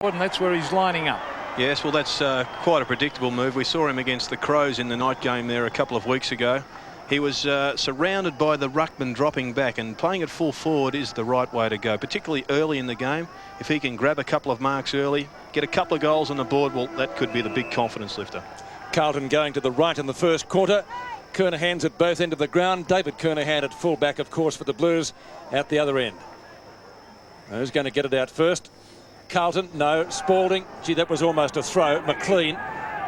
And that's where he's lining up. Yes, well, that's quite a predictable move. We saw him against the Crows in the night game there a couple of weeks ago. He was surrounded by the ruckman dropping back, and playing at full forward is the right way to go, particularly early in the game. If he can grab a couple of marks early, get a couple of goals on the board, well, that could be the big confidence lifter. Carlton going to the right in the first quarter. Kernahan's at both ends of the ground. David Kernahan at full back, of course, for the Blues at the other end. Who's going to get it out first? Carlton, no. Spalding, gee, that was almost a throw. McLean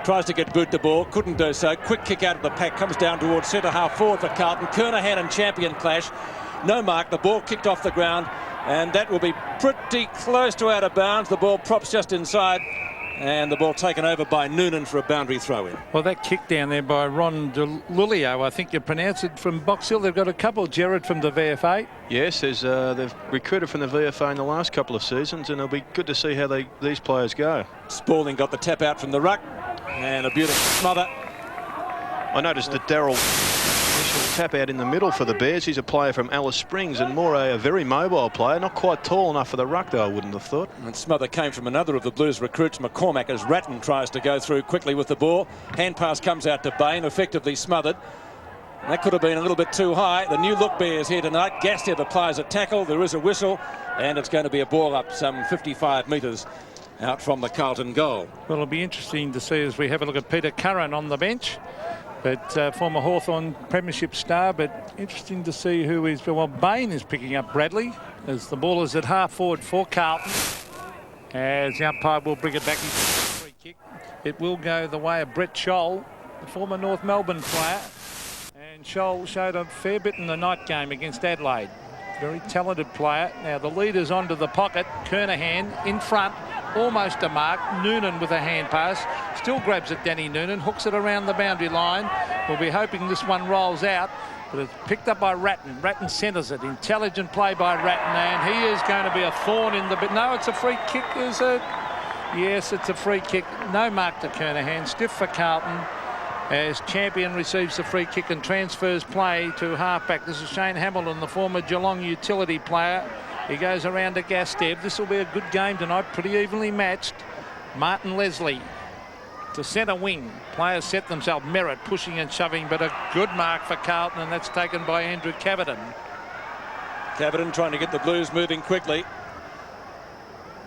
tries to get boot the ball, couldn't do so. Quick kick out of the pack, comes down towards centre half forward for Carlton. Kernahan and Champion clash. No mark, the ball kicked off the ground, and that will be pretty close to out of bounds. The ball props just inside, and the ball taken over by Noonan for a boundary throw-in. Well, that kick down there by Ron DeLulio, I think you pronounce it, from Box Hill. They've got a couple, Gerard, from the VFA. Yes, they've recruited from the VFA in the last couple of seasons, and it'll be good to see how these players go. Spalding got the tap out from the ruck, and a beautiful smother. I noticed that Darryl initial tap out in the middle for the Bears. He's a player from Alice Springs, and more a very mobile player, not quite tall enough for the ruck, though, I wouldn't have thought. And smother came from another of the Blues recruits, McCormack, as Ratton tries to go through quickly with the ball. Hand pass comes out to Bain, effectively smothered. That could have been a little bit too high. The new look Bears here tonight. Gastev applies a tackle. There is a whistle, and it's going to be a ball up some 55 metres out from the Carlton goal. Well, it'll be interesting to see as we have a look at Peter Curran on the bench. But former Hawthorn premiership star, but interesting to see who is. Well, Bain is picking up Bradley as the ball is at half forward for Carlton. As the umpire will bring it back into the free kick. It will go the way of Brett Scholl, the former North Melbourne player. And Scholl showed a fair bit in the night game against Adelaide. Very talented player. Now the leader's onto the pocket. Kernahan in front. Almost a mark. Noonan with a hand pass. Still grabs it, Danny Noonan. Hooks it around the boundary line. We'll be hoping this one rolls out. But it's picked up by Ratton. Ratton centres it. Intelligent play by Ratton. And he is going to be a thorn in the bit. No, it's a free kick, is it? Yes, it's a free kick. No mark to Kernahan. Stiff for Carlton. As Champion receives the free kick and transfers play to halfback. This is Shane Hamilton, the former Geelong utility player. He goes around to Gastev. This will be a good game tonight, pretty evenly matched. Martin Leslie to centre wing. Players set themselves. Merritt pushing and shoving, but a good mark for Carlton, and that's taken by Andrew Caviton. Caviton trying to get the Blues moving quickly.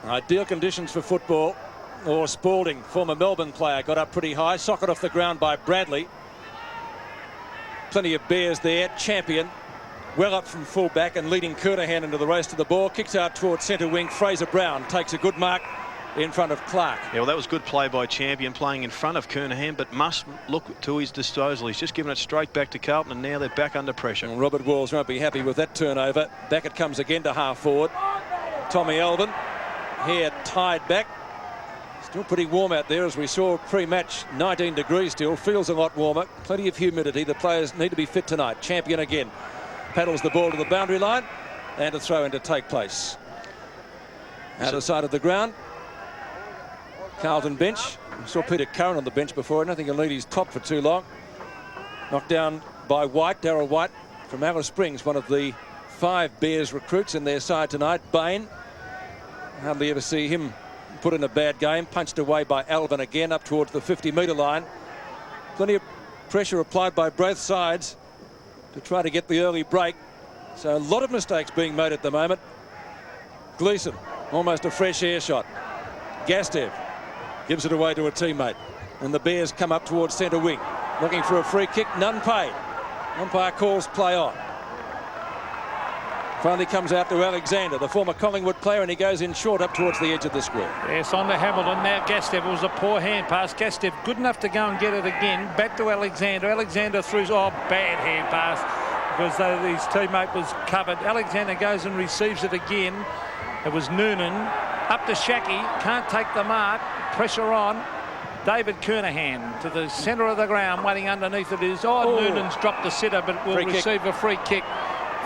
Ideal conditions for football. Or Spalding, former Melbourne player, got up pretty high. Socket off the ground by Bradley. Plenty of Bears there. Champion well up from full back and leading Kernahan into the race to the ball. Kicks out towards centre wing. Fraser Brown takes a good mark in front of Clark. Yeah, well, that was good play by Champion, playing in front of Kernahan, but must look to his disposal. He's just given it straight back to Carlton, and now they're back under pressure. And Robert Walls won't be happy with that turnover. Back it comes again to half forward. Tommy Alvin here tied back. Still pretty warm out there, as we saw pre-match. 19 degrees still. Feels a lot warmer. Plenty of humidity. The players need to be fit tonight. Champion again paddles the ball to the boundary line, and a throw in to take place. Out of sight of the ground. Carlton bench. We saw Peter Curran on the bench before. I don't think he'll lead his top for too long. Knocked down by White, Darryl White from Alice Springs, one of the 5 Bears recruits in their side tonight. Bain, hardly ever see him put in a bad game. Punched away by Alvin again up towards the 50-metre line. Plenty of pressure applied by both sides to try to get the early break. So a lot of mistakes being made at the moment. Gleeson, almost a fresh air shot. Gastev gives it away to a teammate. And the Bears come up towards centre wing. Looking for a free kick, none paid. Umpire calls play on. Finally comes out to Alexander, the former Collingwood player, and he goes in short up towards the edge of the square. Yes, on to Hamilton. Now Gastev. It was a poor hand pass. Gastev good enough to go and get it again. Back to Alexander. Alexander through. Oh, bad hand pass because his teammate was covered. Alexander goes and receives it again. It was Noonan. Up to Shackey. Can't take the mark. Pressure on. David Kernahan to the centre of the ground. Waiting underneath it is. Oh, Noonan's dropped the sitter, but will receive a free kick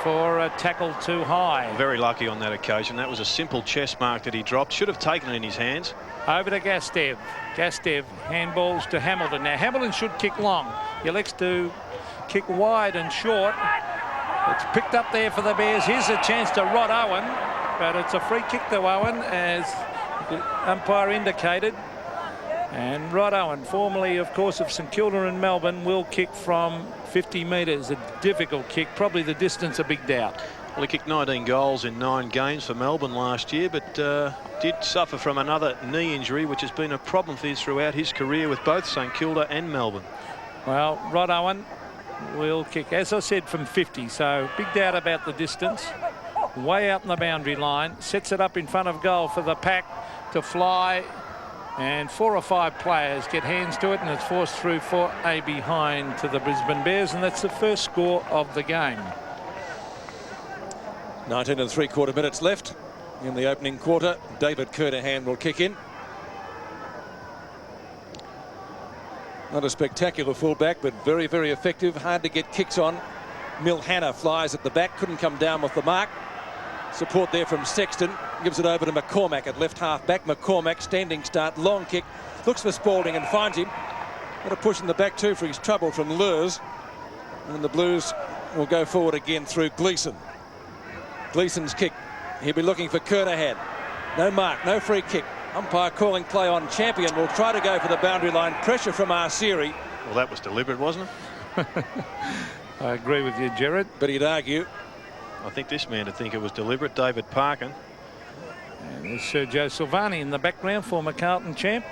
for a tackle too high. Very lucky on that occasion. That was a simple chest mark that he dropped. Should have taken it in his hands. Over to Gastev. Gastev handballs to Hamilton. Now Hamilton should kick long. He elects to kick wide and short. It's picked up there for the Bears. Here's a chance to Rod Owen, but it's a free kick to Owen as The umpire indicated. And Rod Owen, formerly, of course, of St Kilda and Melbourne, will kick from 50 metres. A difficult kick, probably the distance a big doubt. Well, he kicked 19 goals in 9 games for Melbourne last year, but did suffer from another knee injury, which has been a problem for him throughout his career with both St Kilda and Melbourne. Well, Rod Owen will kick, as I said, from 50, so big doubt about the distance. Way out in the boundary line, sets it up in front of goal for the pack to fly, and 4 or 5 players get hands to it, and it's forced through for a behind to the Brisbane Bears, and that's the first score of the game. 19 3/4 minutes left in the opening quarter. David Kernahan will kick in. Not a spectacular fullback, but very, very effective. Hard to get kicks on. Milhana flies at the back, couldn't come down with the mark. Support there from Sexton. Gives it over to McCormack at left half back. McCormack, standing start, long kick. Looks for Spalding and finds him. Got a push in the back too for his trouble from Lurs. And the Blues will go forward again through Gleeson. Gleeson's kick. He'll be looking for Kernahan. No mark, no free kick. Umpire calling play on Champion. Will try to go for the boundary line. Pressure from Arsieri. Well, that was deliberate, wasn't it? I agree with you, Gerard. But he'd argue. I think this man would think it was deliberate. David Parkin. And there's Sergio Silvani in the background, former Carlton champ.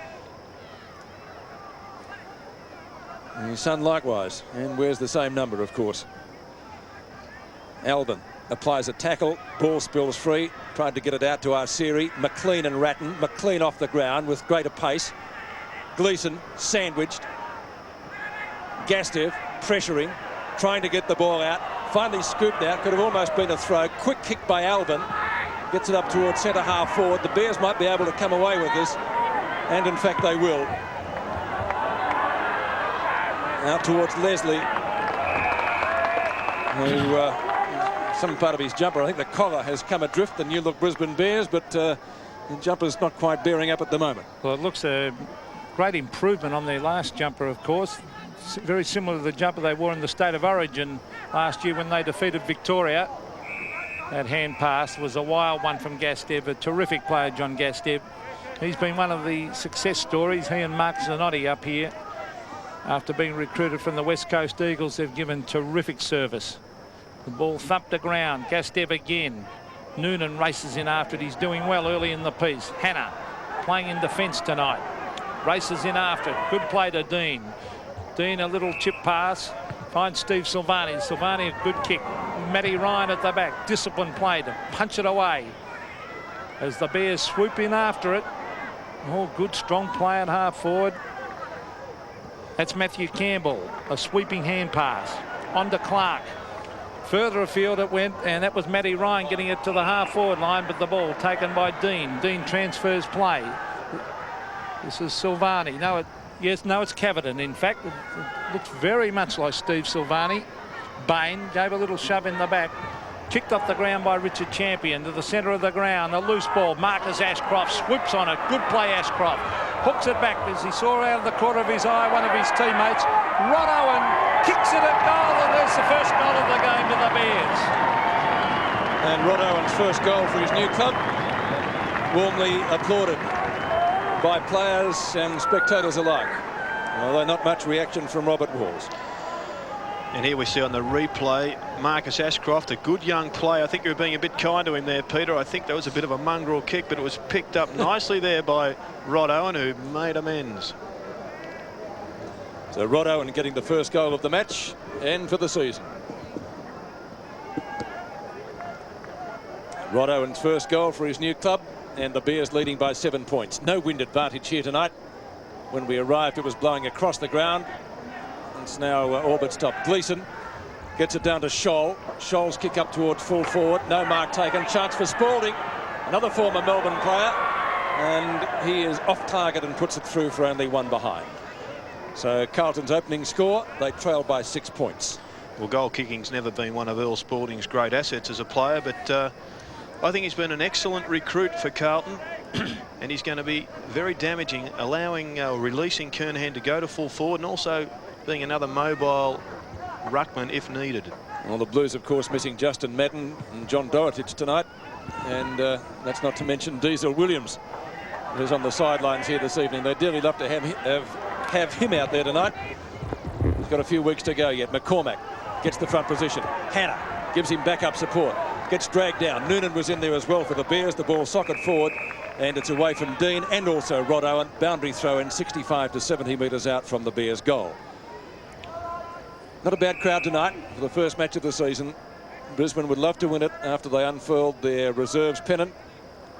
And his son likewise, and wears the same number, of course. Albin applies a tackle, ball spills free, tried to get it out to Arsieri. McLean and Ratton. McLean off the ground with greater pace. Gleeson sandwiched. Gastev pressuring, trying to get the ball out. Finally scooped out, could have almost been a throw. Quick kick by Albin. Gets it up towards centre half forward. The Bears might be able to come away with this, and in fact they will. Out towards Leslie, who some part of his jumper, I think the collar has come adrift, the new look Brisbane Bears, but the jumper's not quite bearing up at the moment. Well, it looks a great improvement on their last jumper, of course. Very similar to the jumper they wore in the State of Origin last year when they defeated Victoria. That hand pass was a wild one from Gastev, a terrific player, John Gastev. He's been one of the success stories. He and Mark Zanotti up here, after being recruited from the West Coast Eagles, they've given terrific service. The ball thumped the ground. Gastev again. Noonan races in after it. He's doing well early in the piece. Hannah playing in defence tonight. Races in after it. Good play to Dean. Dean, a little chip pass. Finds Steve Silvani. Silvani, a good kick. Matty Ryan at the back. Disciplined play to punch it away as the Bears swoop in after it. Oh, good strong play at half forward. That's Matthew Campbell. A sweeping hand pass. On to Clark. Further afield it went, and that was Matty Ryan getting it to the half forward line, but the ball taken by Dean. Dean transfers play. This is Silvani. No, it's Caviton. In fact, it looks very much like Steve Silvani. Bain gave a little shove in the back. Kicked off the ground by Richard Champion to the centre of the ground. A loose ball. Marcus Ashcroft swoops on it. Good play, Ashcroft. Hooks it back as he saw out of the corner of his eye one of his teammates. Rod Owen kicks it at goal, and there's the first goal of the game to the Bears. And Rod Owen's first goal for his new club, warmly applauded by players and spectators alike, although not much reaction from Robert Walls. And here we see on the replay Marcus Ashcroft, a good young player. I think you were being a bit kind to him there, Peter. I think that was a bit of a mongrel kick, but it was picked up nicely there by Rod Owen, who made amends. So Rod Owen getting the first goal of the match and for the season. Rod Owen's first goal for his new club, and the Bears leading by 7 points. No wind advantage here tonight. When we arrived, it was blowing across the ground. It's now orbit stop. Gleeson gets it down to Scholl. Scholl's kick up towards full forward. No mark taken. Chance for Spalding, another former Melbourne player, and he is off target and puts it through for only one behind. So Carlton's opening score, they trail by 6 points. Well, goal kicking's never been one of Earl Spalding's great assets as a player, but I think he's been an excellent recruit for Carlton. And he's going to be very damaging, allowing releasing Kernahan to go to full forward, and also being another mobile ruckman if needed. Well, the Blues, of course, missing Justin Madden and John Dorotich tonight, and that's not to mention Diesel Williams. who's on the sidelines here this evening. They'd dearly love to have him out there tonight. He's got a few weeks to go yet. McCormack gets the front position. Hannah gives him backup support. Gets dragged down. Noonan was in there as well for the Bears. The ball socket forward, and it's away from Dean and also Rod Owen. Boundary throw in 65 to 70 metres out from the Bears' goal. Not a bad crowd tonight for the first match of the season. Brisbane would love to win it after they unfurled their reserves pennant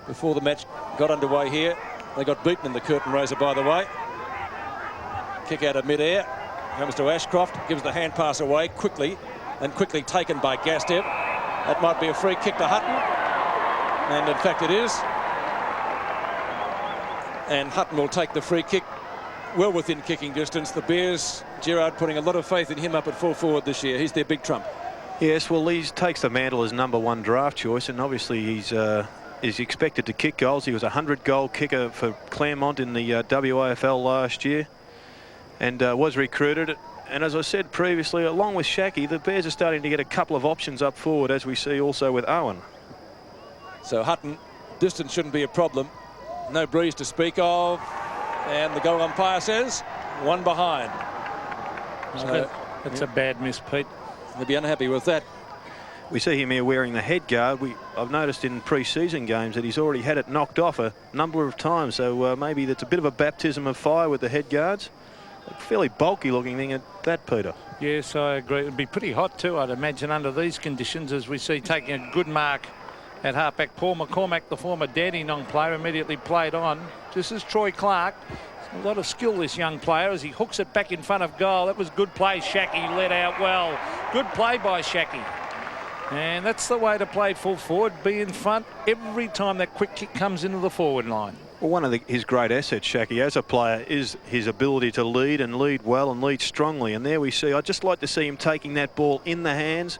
before the match got underway here. They got beaten in the curtain raiser, by the way. Kick out of mid-air. Comes to Ashcroft. Gives the hand pass away quickly, and quickly taken by Gastev. That might be a free kick to Hutton. And in fact it is. And Hutton will take the free kick well within kicking distance. The Bears, Gerard, putting a lot of faith in him up at full forward this year. He's their big trump. Yes, well, he takes the mantle as #1 draft choice, and obviously he's expected to kick goals. He was a 100-goal kicker for Claremont in the WAFL last year, and was recruited. And as I said previously, along with Shaki, the Bears are starting to get a couple of options up forward, as we see also with Owen. So Hutton, distance shouldn't be a problem. No breeze to speak of. And the goal umpire says, one behind. So, that's a bad miss, Pete. They'll be unhappy with that. We see him here wearing the head guard. I've noticed in pre-season games that he's already had it knocked off a number of times. So maybe that's a bit of a baptism of fire with the head guards. A fairly bulky looking thing at that, Peter. Yes, I agree. It'd be pretty hot too, I'd imagine, under these conditions, as we see taking a good mark at halfback. Paul McCormack, the former Dandenong player, immediately played on. This is Troy Clark. A lot of skill, this young player, as he hooks it back in front of goal. That was good play. Shaki led out well. Good play by Shaki. And that's the way to play full forward. Be in front every time that quick kick comes into the forward line. Well, one of his great assets, Shaki, as a player, is his ability to lead, and lead well, and lead strongly. And there we see, I'd just like to see him taking that ball in the hands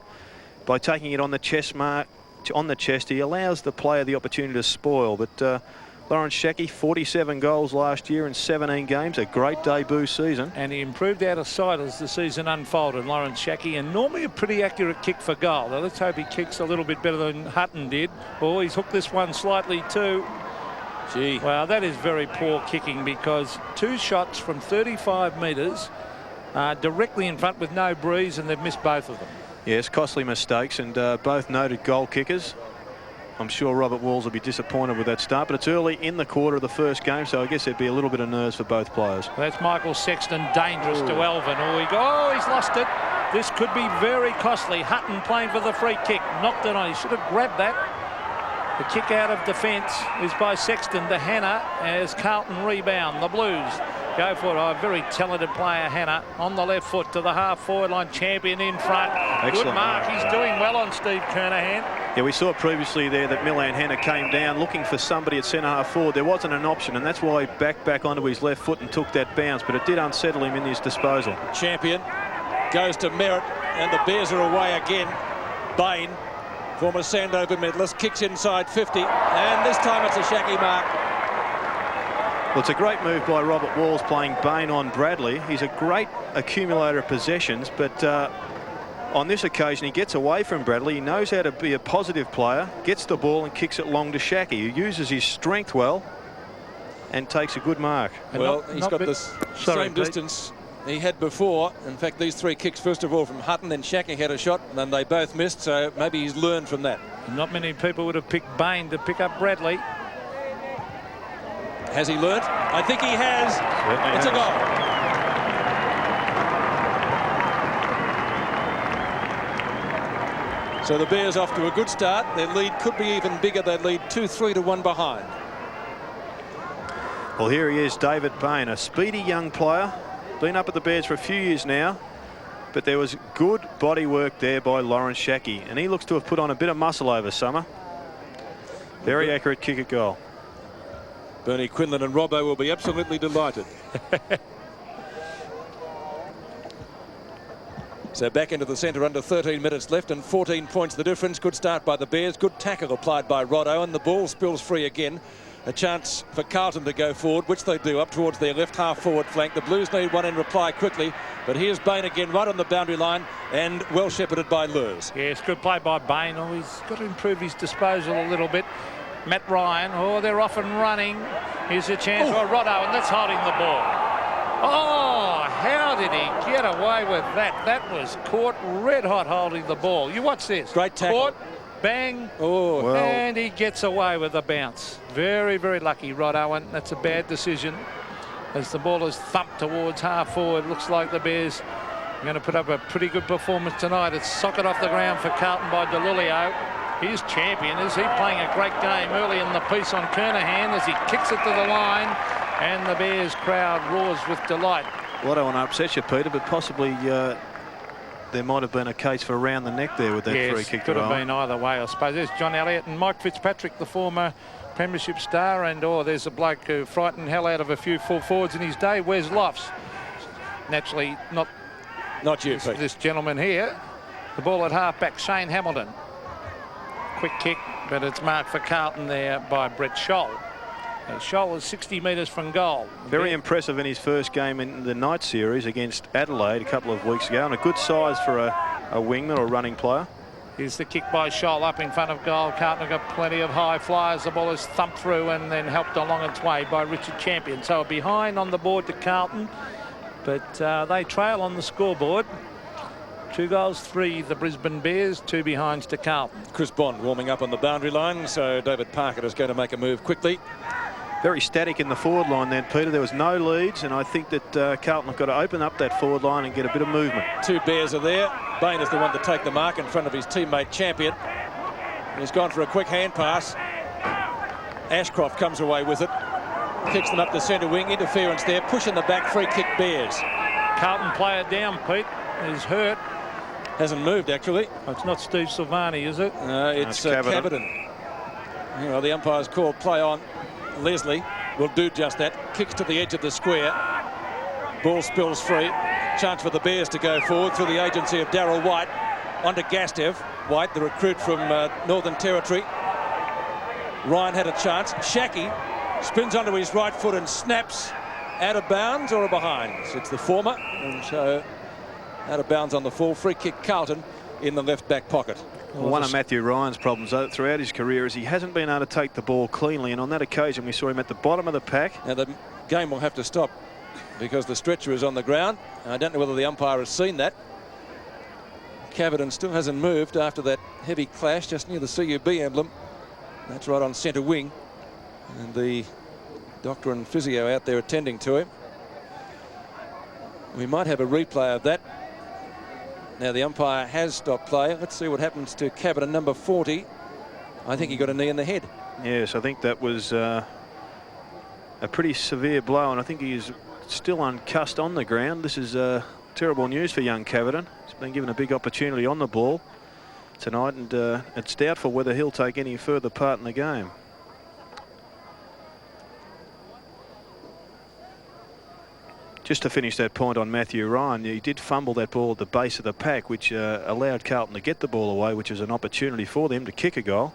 by taking it on the chest mark, on the chest. He allows the player the opportunity to spoil. But Lawrence Shaki, 47 goals last year in 17 games, a great debut season. And he improved out of sight as the season unfolded, Lawrence Shaki, and normally a pretty accurate kick for goal. Now, let's hope he kicks a little bit better than Hutton did. Oh, he's hooked this one slightly too. Gee. Well, that is very poor kicking, because 2 shots from 35 metres directly in front with no breeze, and they've missed both of them. Yes, costly mistakes, and both noted goal kickers. I'm sure Robert Walls will be disappointed with that start, but it's early in the quarter of the first game, so I guess there'd be a little bit of nerves for both players. That's Michael Sexton, dangerous to Elvin. Oh, he's lost it. This could be very costly. Hutton playing for the free kick. Knocked it on. He should have grabbed that. The kick out of defence is by Sexton to Hannah as Carlton rebound. The Blues go for it. Oh, a very talented player, Hannah, on the left foot to the half-forward line. Champion in front. Excellent. Good mark. He's doing well on Steve Kernahan. Yeah, we saw previously there that Milan Hannah came down looking for somebody at centre half forward. There wasn't an option, and that's why he back onto his left foot and took that bounce, but it did unsettle him in his disposal. Champion goes to Merritt, and the Bears are away again. Bain, former Sandover medalist, kicks inside 50, and this time it's a Shaki mark. Well, it's a great move by Robert Walls playing Bain on Bradley. He's a great accumulator of possessions, but on this occasion he gets away from Bradley. He knows how to be a positive player, gets the ball and kicks it long to Shaki, who uses his strength well and takes a good mark. Well, he's got this same distance he had before. In fact, these 3 kicks, first of all from Hutton, then Shaki had a shot, and they both missed, so maybe he's learned from that. Not many people would have picked Bain to pick up Bradley. Has he learnt? I think he has. Certainly it's has. a goal. So the Bears off to a good start. Their lead could be even bigger. They lead 2-3 to 1 behind. Well, here he is, David Bain, a speedy young player. Been up at the Bears for a few years now, but there was good body work there by Lawrence Shaki, and he looks to have put on a bit of muscle over summer. Very accurate kick at goal. Bernie Quinlan and Robbo will be absolutely delighted. So back into the centre, under 13 minutes left, and 14 points the difference. Good start by the Bears. Good tackle applied by Rod Owen. The ball spills free again. A chance for Carlton to go forward, which they do, up towards their left half forward flank. The Blues need one in reply quickly, but here's Bain again right on the boundary line, and well shepherded by Lurs. Yes, good play by Bain. Oh, he's got to improve his disposal a little bit. Matt Ryan. Oh, they're off and running. Here's a chance for Roddo, and that's holding the ball. Oh, how did he get away with that? That was caught red hot holding the ball. You watch this. Great tackle. Caught, bang, and he gets away with the bounce. Very, very lucky, Rod Owen. That's a bad decision. As the ball is thumped towards half forward, looks like the Bears are going to put up a pretty good performance tonight. It's socket off the ground for Carlton by DeLulio. He's champion. Is he playing a great game early in the piece on Kernahan as he kicks it to the line, and the Bears crowd roars with delight. Well, I don't want to upset you, Peter, but possibly there might have been a case for around the neck there with that free kick. Could have been either way, I suppose. There's John Elliott and Mike Fitzpatrick, the former premiership star, and there's a bloke who frightened hell out of a few full forwards in his day, Wes Lofts. Naturally not you, Pete. This gentleman here. The ball at half-back, Shane Hamilton. Quick kick, but it's marked for Carlton there by Brett Scholl. Scholl is 60 metres from goal. Very impressive in his first game in the night series against Adelaide a couple of weeks ago, and a good size for a wingman or running player. Here's the kick by Scholl up in front of goal. Carlton have got plenty of high flyers. The ball is thumped through and then helped along its way by Richard Champion. So behind on the board to Carlton, but they trail on the scoreboard. 2 goals, 3 the Brisbane Bears, 2 behinds to Carlton. Chris Bond warming up on the boundary line, so David Parker is going to make a move quickly. Very static in the forward line then, Peter. There was no leads, and I think that Carlton have got to open up that forward line and get a bit of movement. 2 Bears are there. Bain is the one to take the mark in front of his teammate Champion. He's gone for a quick hand pass. Ashcroft comes away with it. Kicks them up the centre wing. Interference there. Push in the back. Free kick Bears. Carlton player down, Pete. He's hurt. Hasn't moved, actually. It's not Steve Silvani, is it? It's Cavidan. Well, the umpire's called play on. Leslie will do just that. Kicks to the edge of the square. Ball spills free. Chance for the Bears to go forward through the agency of Darryl White. Onto Gastev. White, the recruit from Northern Territory. Ryan had a chance. Shackey spins onto his right foot and snaps out of bounds or a behind. It's the former, and so out of bounds on the full. Free kick Carlton in the left back pocket. Well, one of Matthew Ryan's problems throughout his career is he hasn't been able to take the ball cleanly, and on that occasion we saw him at the bottom of the pack. Now the game will have to stop because the stretcher is on the ground. I don't know whether the umpire has seen that. Cavidan still hasn't moved after that heavy clash just near the CUB emblem. That's right on centre wing, and the doctor and physio out there attending to him. We might have a replay of that. Now the umpire has stopped play. Let's see what happens to Cavidan, number 40. I think he got a knee in the head. Yes, I think that was a pretty severe blow, and I think he is still uncussed on the ground. This is terrible news for young Cavidan. He's been given a big opportunity on the ball tonight, and it's doubtful whether he'll take any further part in the game. Just to finish that point on Matthew Ryan, he did fumble that ball at the base of the pack, which allowed Carlton to get the ball away, which is an opportunity for them to kick a goal.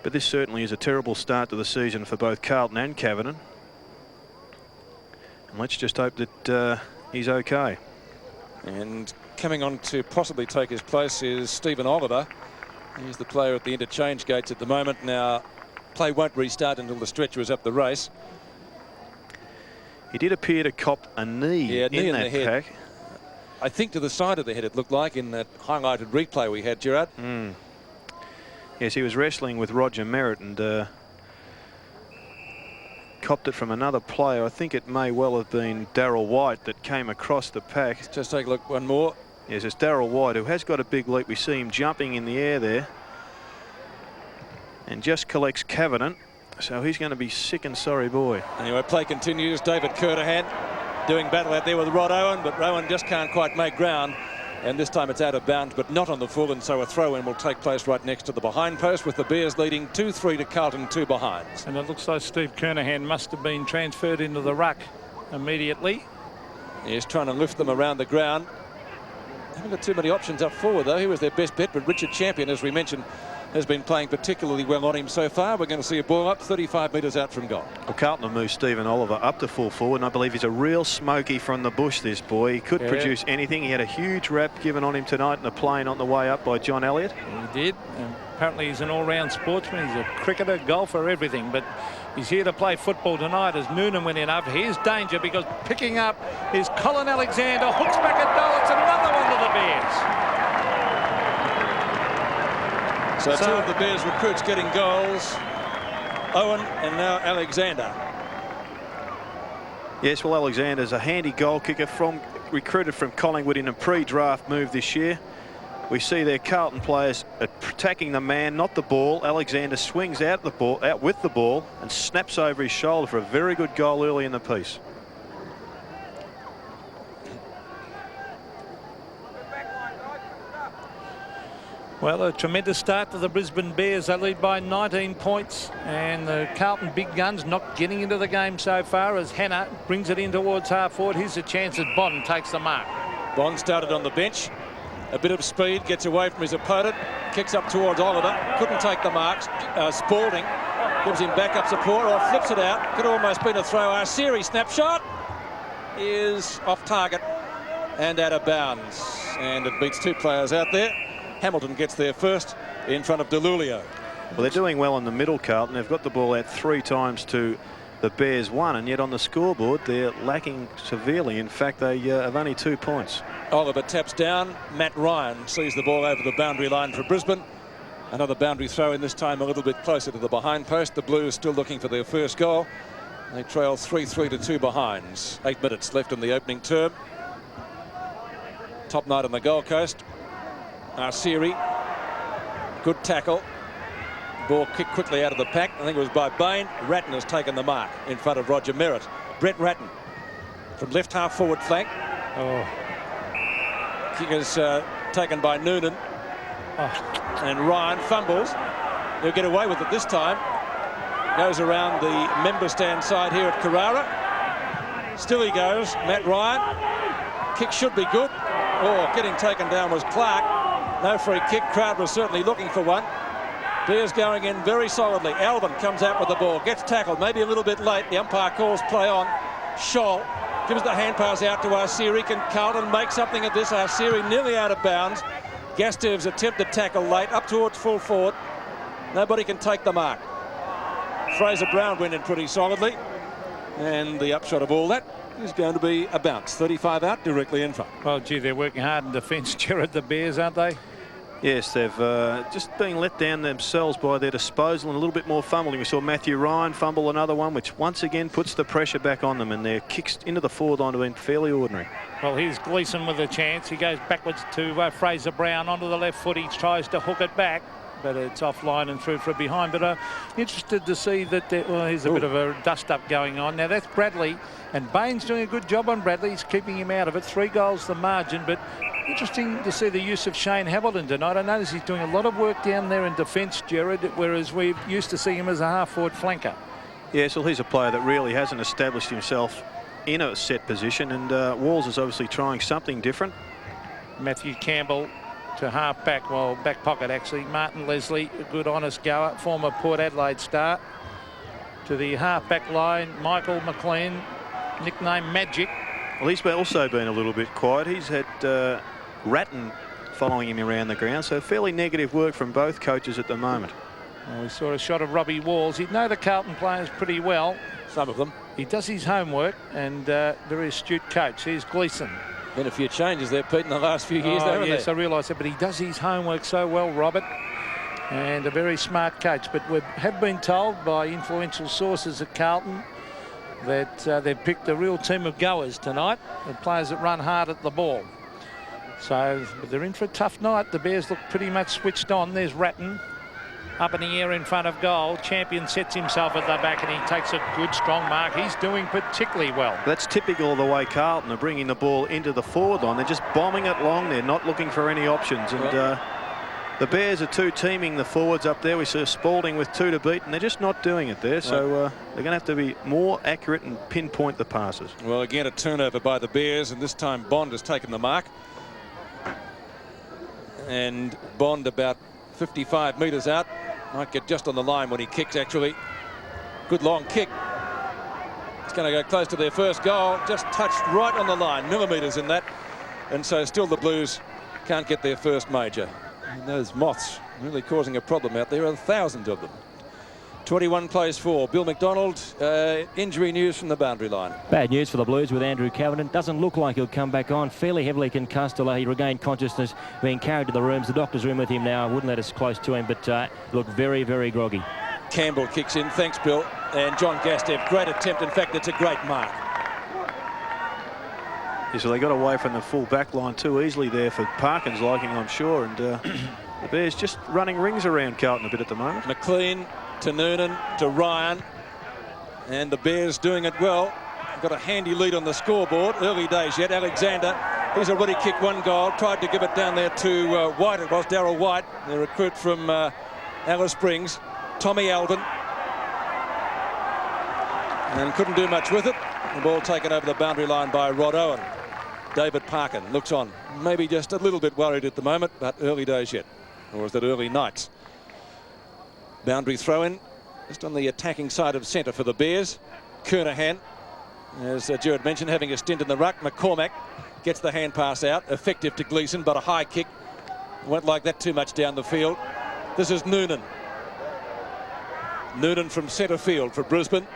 But this certainly is a terrible start to the season for both Carlton and Cavidan. And let's just hope that he's okay. And coming on to possibly take his place is Stephen Oliver. He's the player at the interchange gates at the moment. Now, play won't restart until the stretcher is up the race. He did appear to cop a knee in that pack. I think to the side of the head it looked like in that highlighted replay we had, Gerard. Yes, he was wrestling with Roger Merritt and copped it from another player. I think it may well have been Darryl White that came across the pack. Let's just take a look one more. Yes, it's Darryl White, who has got a big leap. We see him jumping in the air there and just collects Cavidan. So he's going to be sick and sorry boy. Anyway, play continues. David Kernahan doing battle out there with Rod Owen, but Rowan just can't quite make ground. And this time it's out of bounds, but not on the full, and so a throw-in will take place right next to the behind post, with the Bears leading 2-3 to Carlton, 2 behinds. And it looks like Steve Kernahan must have been transferred into the ruck immediately. He's trying to lift them around the ground. Haven't got too many options up forward, though. He was their best bet, but Richard Champion, as we mentioned, has been playing particularly well on him so far. We're going to see a ball up 35 metres out from goal. Well, Carlton have moved Stephen Oliver up to full forward, and I believe he's a real smoky from the bush, this boy. He could produce anything. He had a huge rap given on him tonight in the plane on the way up by John Elliott. He did. And apparently he's an all-round sportsman. He's a cricketer, golfer, everything. But he's here to play football tonight as Noonan went in up. Here's danger because picking up is Colin Alexander. Hooks back at goal. It's another one to the Bears. So two of the Bears recruits getting goals. Owen and now Alexander. Yes, well, Alexander's a handy goal kicker recruited from Collingwood in a pre-draft move this year. We see their Carlton players attacking the man, not the ball. Alexander swings out with the ball and snaps over his shoulder for a very good goal early in the piece. Well, a tremendous start to the Brisbane Bears. They lead by 19 points, and the Carlton big guns not getting into the game so far as Hannah brings it in towards half forward. Here's a chance as Bond takes the mark. Bond started on the bench. A bit of speed, gets away from his opponent, kicks up towards Oliver, couldn't take the marks. Spalding gives him backup support or flips it out. Could almost been a throw. Our series snapshot is off target and out of bounds, and it beats two players out there. Hamilton gets there first in front of DeLulio. Well, they're doing well in the middle, Carlton. They've got the ball out 3 times to the Bears 1, and yet on the scoreboard they're lacking severely. In fact, they have only 2 points. Oliver taps down. Matt Ryan sees the ball over the boundary line for Brisbane. Another boundary throw in, this time a little bit closer to the behind post. The Blues still looking for their first goal. They trail 3-3 to 2 behinds. 8 minutes left in the opening term. Top night on the Gold Coast. Arsiri, good tackle. Ball kicked quickly out of the pack. I think it was by Bain. Ratton has taken the mark in front of Roger Merritt. Brett Ratton from left half forward flank. Kick is taken by Noonan. And Ryan fumbles. He'll get away with it this time. Goes around the member stand side here at Carrara. Still he goes. Matt Ryan. Kick should be good. Getting taken down was Clark. No free kick. Crowd was certainly looking for one. Bears going in very solidly. Alvin comes out with the ball. Gets tackled. Maybe a little bit late. The umpire calls play on. Scholl gives the hand pass out to Arsiri. Can Carlton make something of this? Arsiri nearly out of bounds. Gastev's attempted tackle late. Up towards full forward. Nobody can take the mark. Fraser Brown went in pretty solidly. And the upshot of all that is going to be a bounce. 35 out, directly in front. Well, gee, they're working hard in defence, Jared, the Bears, aren't they? Yes, they've just been let down themselves by their disposal and a little bit more fumbling. We saw Matthew Ryan fumble another one, which once again puts the pressure back on them, and their kicks into the forward line have been fairly ordinary. Well, here's Gleeson with a chance. He goes backwards to Fraser Brown onto the left foot. He tries to hook it back, but it's offline and through from behind. But interested to see that here's a bit of a dust-up going on. Now, that's Bradley, and Bain's doing a good job on Bradley. He's keeping him out of it. 3 goals the margin, but interesting to see the use of Shane Hamilton tonight. I notice he's doing a lot of work down there in defence, Jared, whereas we used to see him as a half-forward flanker. Yes, well, he's a player that really hasn't established himself in a set position, and Walls is obviously trying something different. Matthew Campbell to half-back, well, back pocket actually. Martin Leslie, a good honest goer, former Port Adelaide star. To the half-back line, Michael McLean, nicknamed Magic. Well, he's also been a little bit quiet. He's had Ratton following him around the ground, so fairly negative work from both coaches at the moment. Well, we saw a shot of Robbie Walls. He'd know the Carlton players pretty well. Some of them. He does his homework, and very astute coach. Here's Gleeson. Been a few changes there, Pete, in the last few years. Yes, I realise that, but he does his homework so well, Robert. And a very smart coach. But we have been told by influential sources at Carlton that they've picked a real team of goers tonight, the players that run hard at the ball. So they're in for a tough night. The Bears look pretty much switched on. There's Ratton up in the air in front of goal. Champion sets himself at the back and he takes a good strong mark. He's doing particularly well. That's typical of the way Carlton are bringing the ball into the forward line. They're just bombing it long. They're not looking for any options. And the Bears are two-teaming the forwards up there. We saw Spalding with 2 to beat, and they're just not doing it there. So they're going to have to be more accurate and pinpoint the passes. Well, again, a turnover by the Bears, and this time Bond has taken the mark. And Bond about 55 metres out. Might get just on the line when he kicks, actually. Good long kick. It's going to go close to their first goal. Just touched right on the line, millimetres in that. And so still the Blues can't get their first major. And those moths really causing a problem out there. There are thousands of them. 21 plays for. Bill McDonald, injury news from the boundary line. Bad news for the Blues with Andrew Cavendish. Doesn't look like he'll come back on. Fairly heavily concussed, although he regained consciousness, being carried to the rooms. The doctor's room with him now. Wouldn't let us close to him, but looked very, very groggy. Campbell kicks in. Thanks, Bill. And John Gastev, great attempt. In fact, it's a great mark. Yeah, so they got away from the full back line too easily there for Parkin's liking, I'm sure. And the Bears just running rings around Carlton a bit at the moment. McLean to Noonan to Ryan. And the Bears doing it well. Got a handy lead on the scoreboard. Early days yet. Alexander, he's already kicked one goal. Tried to give it down there to White. It was Darryl White, the recruit from Alice Springs. Tommy Alvin. And couldn't do much with it. The ball taken over the boundary line by Rod Owen. David Parkin looks on. Maybe just a little bit worried at the moment, but early days yet. Or is that early nights? Boundary throw-in. Just on the attacking side of centre for the Bears. Kernahan, as Jared mentioned, having a stint in the ruck. McCormack gets the hand pass out. Effective to Gleeson, but a high kick. Won't like that too much down the field. This is Noonan. Noonan from centre field for Brisbane.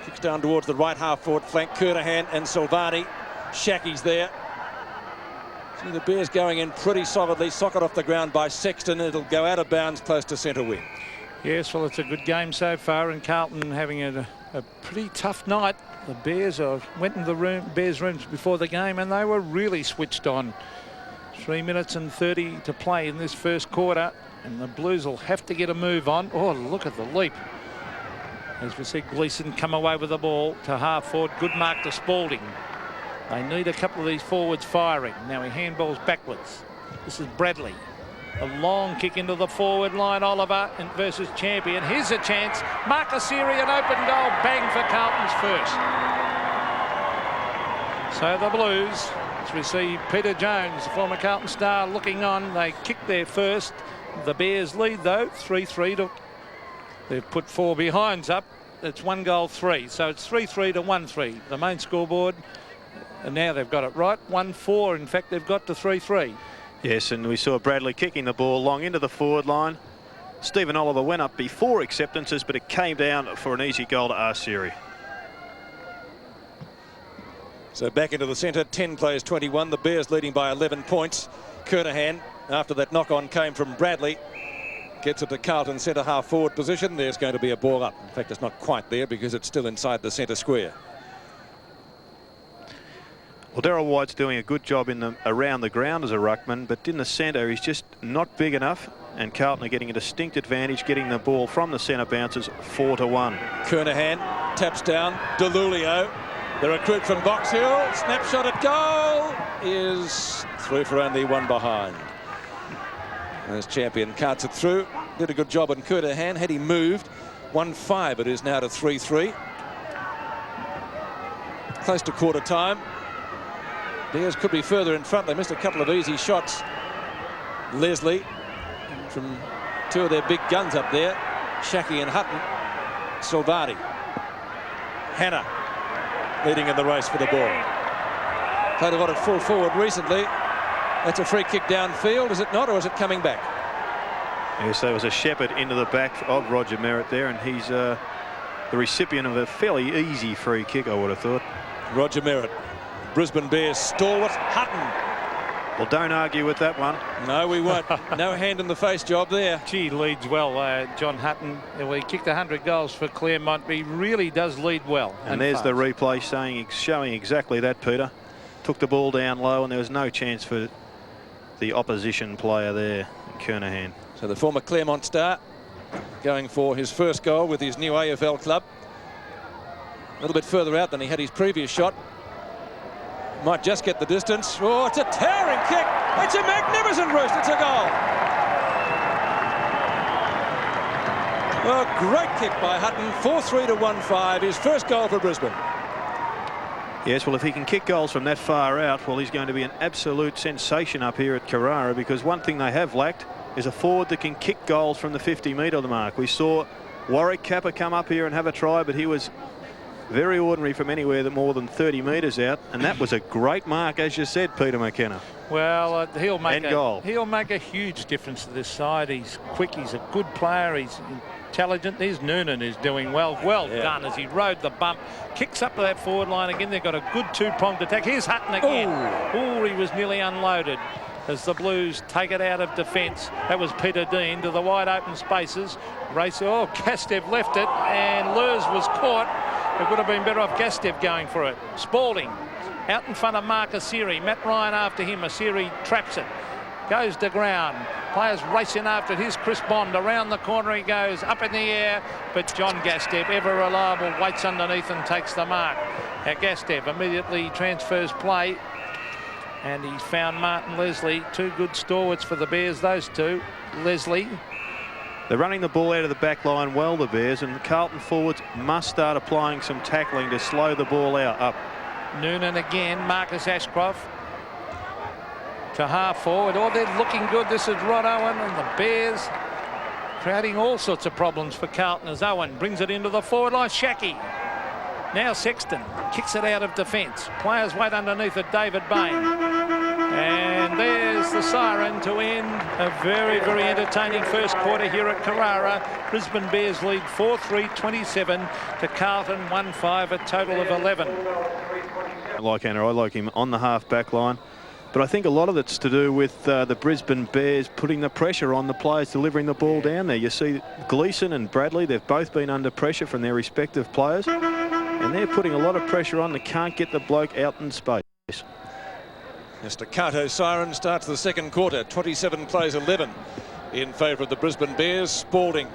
Kicks down towards the right half forward flank. Kernahan and Silvani. Shacky's there. See the Bears going in pretty solidly. Socket off the ground by Sexton. It'll go out of bounds close to centre wing. Yes, well, it's a good game so far, and Carlton having a pretty tough night. The Bears went into the Bears rooms before the game, and they were really switched on. 3 minutes and 30 to play in this first quarter, and the Blues will have to get a move on. Oh, look at the leap. As we see Gleeson come away with the ball to half forward. Good mark to Spalding. They need a couple of these forwards firing. Now he handballs backwards. This is Bradley. A long kick into the forward line. Oliver versus Champion. Here's a chance. Marcus Siri, an open goal. Bang for Carlton's first. So the Blues, as we see Peter Jones, the former Carlton star, looking on. They kick their first. The Bears lead though, 3-3 they've put 4 behinds up. It's 1-3. So it's 3-3 to 1-3. The main scoreboard. And now they've got it right. 1-4. In fact, they've got to 3-3. Yes, and we saw Bradley kicking the ball long into the forward line. Stephen Oliver went up before acceptances, but it came down for an easy goal to Arsiri. So back into the centre, 10 plays 21. The Bears leading by 11 points. Kernahan, after that knock-on came from Bradley, gets it to Carlton centre half forward position. There's going to be a ball up. In fact, it's not quite there because it's still inside the centre square. Well, Darryl White's doing a good job around the ground as a ruckman, but in the centre he's just not big enough, and Carlton are getting a distinct advantage getting the ball from the centre bounces 4-1. Kernahan taps down. DeLulio, the recruit from Box Hill, snapshot at goal is through for only one behind. As Champion carts it through. Did a good job on Kernahan. Had he moved, 1-5 it is now to 3-3. Close to quarter time. Bears could be further in front. They missed a couple of easy shots. Leslie from 2 of their big guns up there. Shackey and Hutton. Silvani. Hannah leading in the race for the ball. Played a lot of full forward recently. That's a free kick downfield, is it not, or is it coming back? Yes, there was a shepherd into the back of Roger Merritt there, and he's the recipient of a fairly easy free kick, I would have thought. Roger Merritt. Brisbane Bears stalwart. Hutton. Well, don't argue with that one. No, we won't. No hand in the face job there. Gee, leads well, John Hutton. He kicked 100 goals for Claremont. He really does lead well. And there's the replay showing exactly that, Peter. Took the ball down low, and there was no chance for the opposition player there, Kernahan. So the former Claremont star going for his first goal with his new AFL club. A little bit further out than he had his previous shot. Might just get the distance. Oh, it's a towering kick. It's a magnificent roost. It's a goal. A great kick by Hutton. 4-3 to 1-5. His first goal for Brisbane. Yes, well, if he can kick goals from that far out, well, he's going to be an absolute sensation up here at Carrara, because one thing they have lacked is a forward that can kick goals from the 50-metre mark. We saw Warwick Capper come up here and have a try, but he was very ordinary from anywhere more than 30 metres out, and that was a great mark, as you said, Peter McKenna. Well, he'll make a huge difference to this side. He's quick, he's a good player, he's intelligent. There's Noonan is doing well. Well done as he rode the bump, kicks up to that forward line again. They've got a good two-pronged attack. Here's Hutton again. Oh, he was nearly unloaded as the Blues take it out of defence. That was Peter Dean to the wide open spaces. Race, Gastev left it, and Lurs was caught. It would have been better off Gastev going for it. Spalding out in front of Mark Asiri. Matt Ryan after him. Asiri traps it. Goes to ground. Players racing after it. Here's Chris Bond. Around the corner he goes. Up in the air. But John Gastev, ever reliable, waits underneath and takes the mark. Gastev immediately transfers play. And he's found Martin Leslie. Two good stalwarts for the Bears, those two. Leslie. They're running the ball out of the back line well, the Bears, and the Carlton forwards must start applying some tackling to slow the ball up. Noonan again, Marcus Ashcroft to half forward. They're looking good. This is Rod Owen, and the Bears creating all sorts of problems for Carlton as Owen brings it into the forward line. Shackey. Now Sexton kicks it out of defence. Players wait underneath it. David Bain. And there's the siren to end a very, very entertaining first quarter here at Carrara. Brisbane Bears lead 4-3-27 to Carlton 1-5, a total of 11. I like Anna. I like him on the half-back line. But I think a lot of it's to do with the Brisbane Bears putting the pressure on the players delivering the ball down there. You see Gleeson and Bradley, they've both been under pressure from their respective players. And they're putting a lot of pressure on. They can't get the bloke out in space. The staccato siren starts the second quarter. 27 plays 11 in favour of the Brisbane Bears. Spalding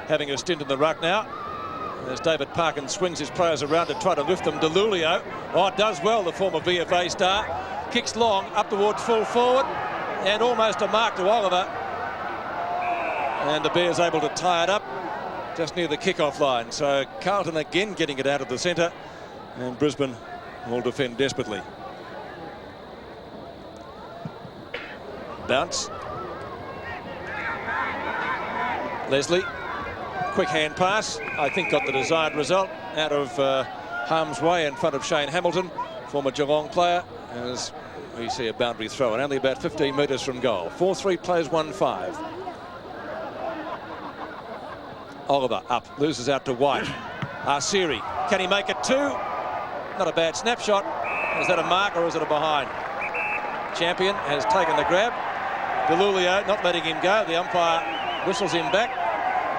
having a stint in the ruck now. As David Parkin swings his players around to try to lift them. DeLulio, does well, the former VFA star. Kicks long up towards full forward and almost a mark to Oliver. And the Bears able to tie it up just near the kick-off line. So Carlton again getting it out of the centre, and Brisbane will defend desperately. Bounce. Leslie, quick hand pass. I think got the desired result out of harm's way in front of Shane Hamilton, former Geelong player, as we see a boundary throw, and only about 15 metres from goal. 4-3 plays 1-5. Oliver up, loses out to White. Arsiri, can he make it 2? Not a bad snapshot. Is that a mark or is it a behind? Champion has taken the grab. DeLulio not letting him go. The umpire whistles him back,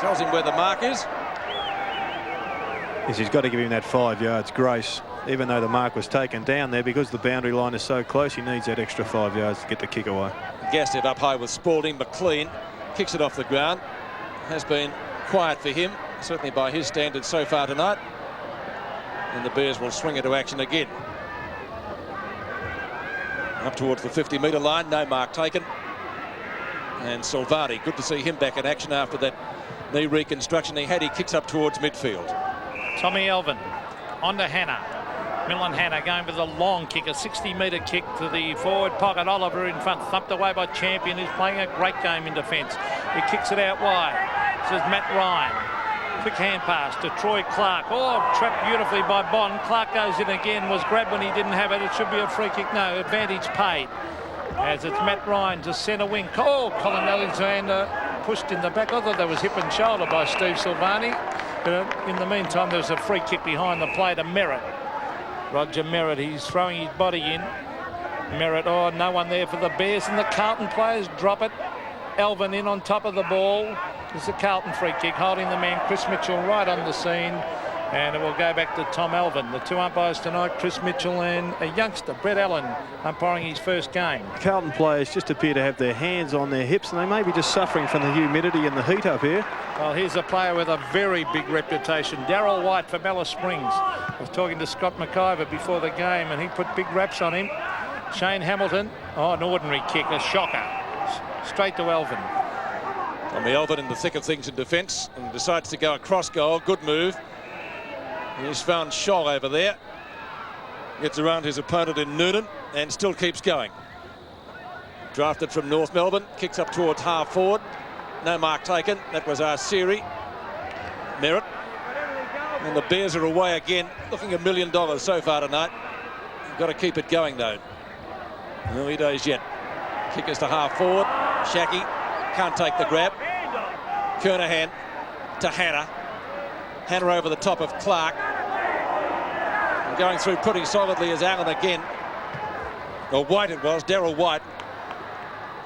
tells him where the mark is. Yes, he's got to give him that 5 yards grace, even though the mark was taken down there, because the boundary line is so close. He needs that extra 5 yards to get the kick away. Gastev up high with Spalding. McLean kicks it off the ground. Has been quiet for him, certainly by his standards so far tonight. And the Bears will swing into action again. Up towards the 50-metre line, no mark taken. And Silvani, good to see him back in action after that knee reconstruction he had. He kicks up towards midfield. Tommy Elvin on to Hannah. Millen Hannah going with a long kick, a 60-metre kick to the forward pocket. Oliver in front, thumped away by Champion, who's playing a great game in defence. He kicks it out wide. This is Matt Ryan. Quick hand pass to Troy Clark. Trapped beautifully by Bond. Clark goes in again, was grabbed when he didn't have it. It should be a free kick. No, advantage paid. As it's Matt Ryan to centre wing. Colin Alexander pushed in the back. I thought that was hip and shoulder by Steve Silvani. But in the meantime, there was a free kick behind the play to Merritt. Roger Merritt, he's throwing his body in. Merritt, no one there for the Bears, and the Carlton players drop it. Elvin in on top of the ball. It's a Carlton free kick, holding the man Chris Mitchell right on the scene. And it will go back to Tom Elvin. The two umpires tonight, Chris Mitchell and a youngster, Brett Allen, umpiring his first game. Carlton players just appear to have their hands on their hips, and they may be just suffering from the humidity and the heat up here. Well, here's a player with a very big reputation, Darryl White from Alice Springs. I was talking to Scott McIver before the game, and he put big raps on him. Shane Hamilton, an ordinary kick, a shocker. Straight to Elvin. Tommy Elvin in the thick of things in defence, and decides to go across goal. Good move. He's found Scholl over there. Gets around his opponent in Noonan and still keeps going. Drafted from North Melbourne, kicks up towards half forward. No mark taken. That was Siri. Merritt. And the Bears are away again, looking $1 million so far tonight. Got to keep it going though. Early days yet. Kickers to half forward. Shaki can't take the grab. Kernahan to Hanna. Hanna over the top of Clark. And going through pretty solidly is Allen again. Or White it was, Daryl White.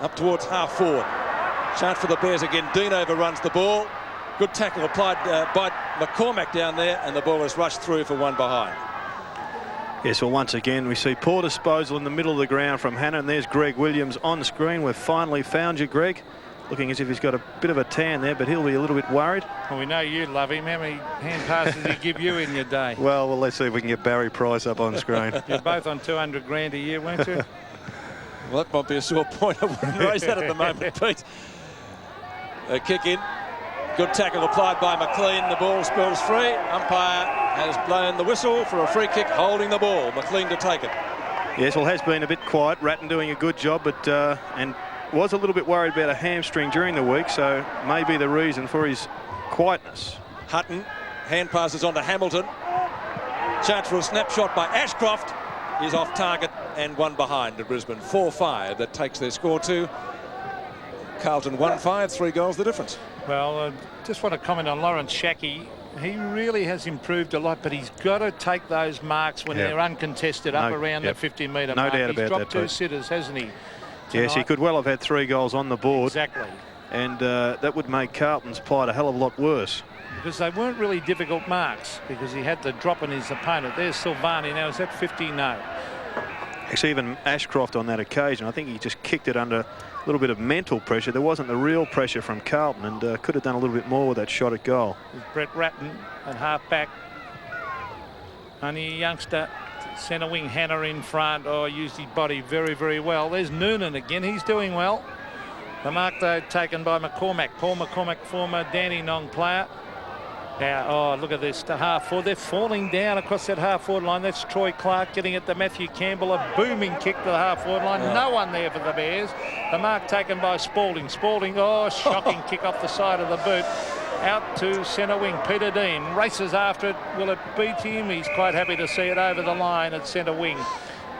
Up towards half forward. Chance for the Bears again. Dean overruns the ball. Good tackle applied by McCormack down there, and the ball is rushed through for one behind. Yes, well, once again, we see poor disposal in the middle of the ground from Hanna, and there's Greg Williams on screen. We've finally found you, Greg. Looking as if he's got a bit of a tan there, but he'll be a little bit worried. Well, we know you love him. How many hand passes did he give you in your day? Well, let's see if we can get Barry Price up on screen. You're both on 200 grand a year, weren't you? Well, that might be a sore point. I wouldn't raise that at the moment, Pete. A kick in. Good tackle applied by McLean. The ball spills free. Umpire has blown the whistle for a free kick, holding the ball. McLean to take it. Yes, well, has been a bit quiet. Ratton doing a good job, but and was a little bit worried about a hamstring during the week, so maybe the reason for his quietness. Hutton, hand passes on to Hamilton. Chance for a snapshot by Ashcroft. Is off target and one behind to Brisbane. 4-5. That takes their score to Carlton 1-5. 3 goals the difference. Well, I just want to comment on Lawrence Shaki. He really has improved a lot, but he's got to take those marks when they're uncontested up around the 50-metre mark. No doubt about that. He's dropped 2 sitters, hasn't he? Yes, he could well have had 3 goals on the board. Exactly. And that would make Carlton's plight a hell of a lot worse. Because they weren't really difficult marks, because he had the drop in his opponent. There's Silvani now. Is that 50? No. Actually, even Ashcroft on that occasion, I think he just kicked it under a little bit of mental pressure. There wasn't the real pressure from Carlton, and could have done a little bit more with that shot at goal. Brett Ratton at half back. Only a youngster. Centre wing Hanna in front. Oh, used his body very, very well. There's Noonan again. He's doing well. The mark, though, taken by McCormack. Paul McCormack, former Dandenong player. Now, oh, look at this, to half forward. They're falling down across that half forward line. That's Troy Clark getting it to Matthew Campbell. A booming kick to the half forward line. No one there for the Bears. The mark taken by Spalding. Spalding, oh, shocking kick off the side of the boot. Out to centre wing. Peter Dean races after it. Will it beat him? He's quite happy to see it over the line at centre wing.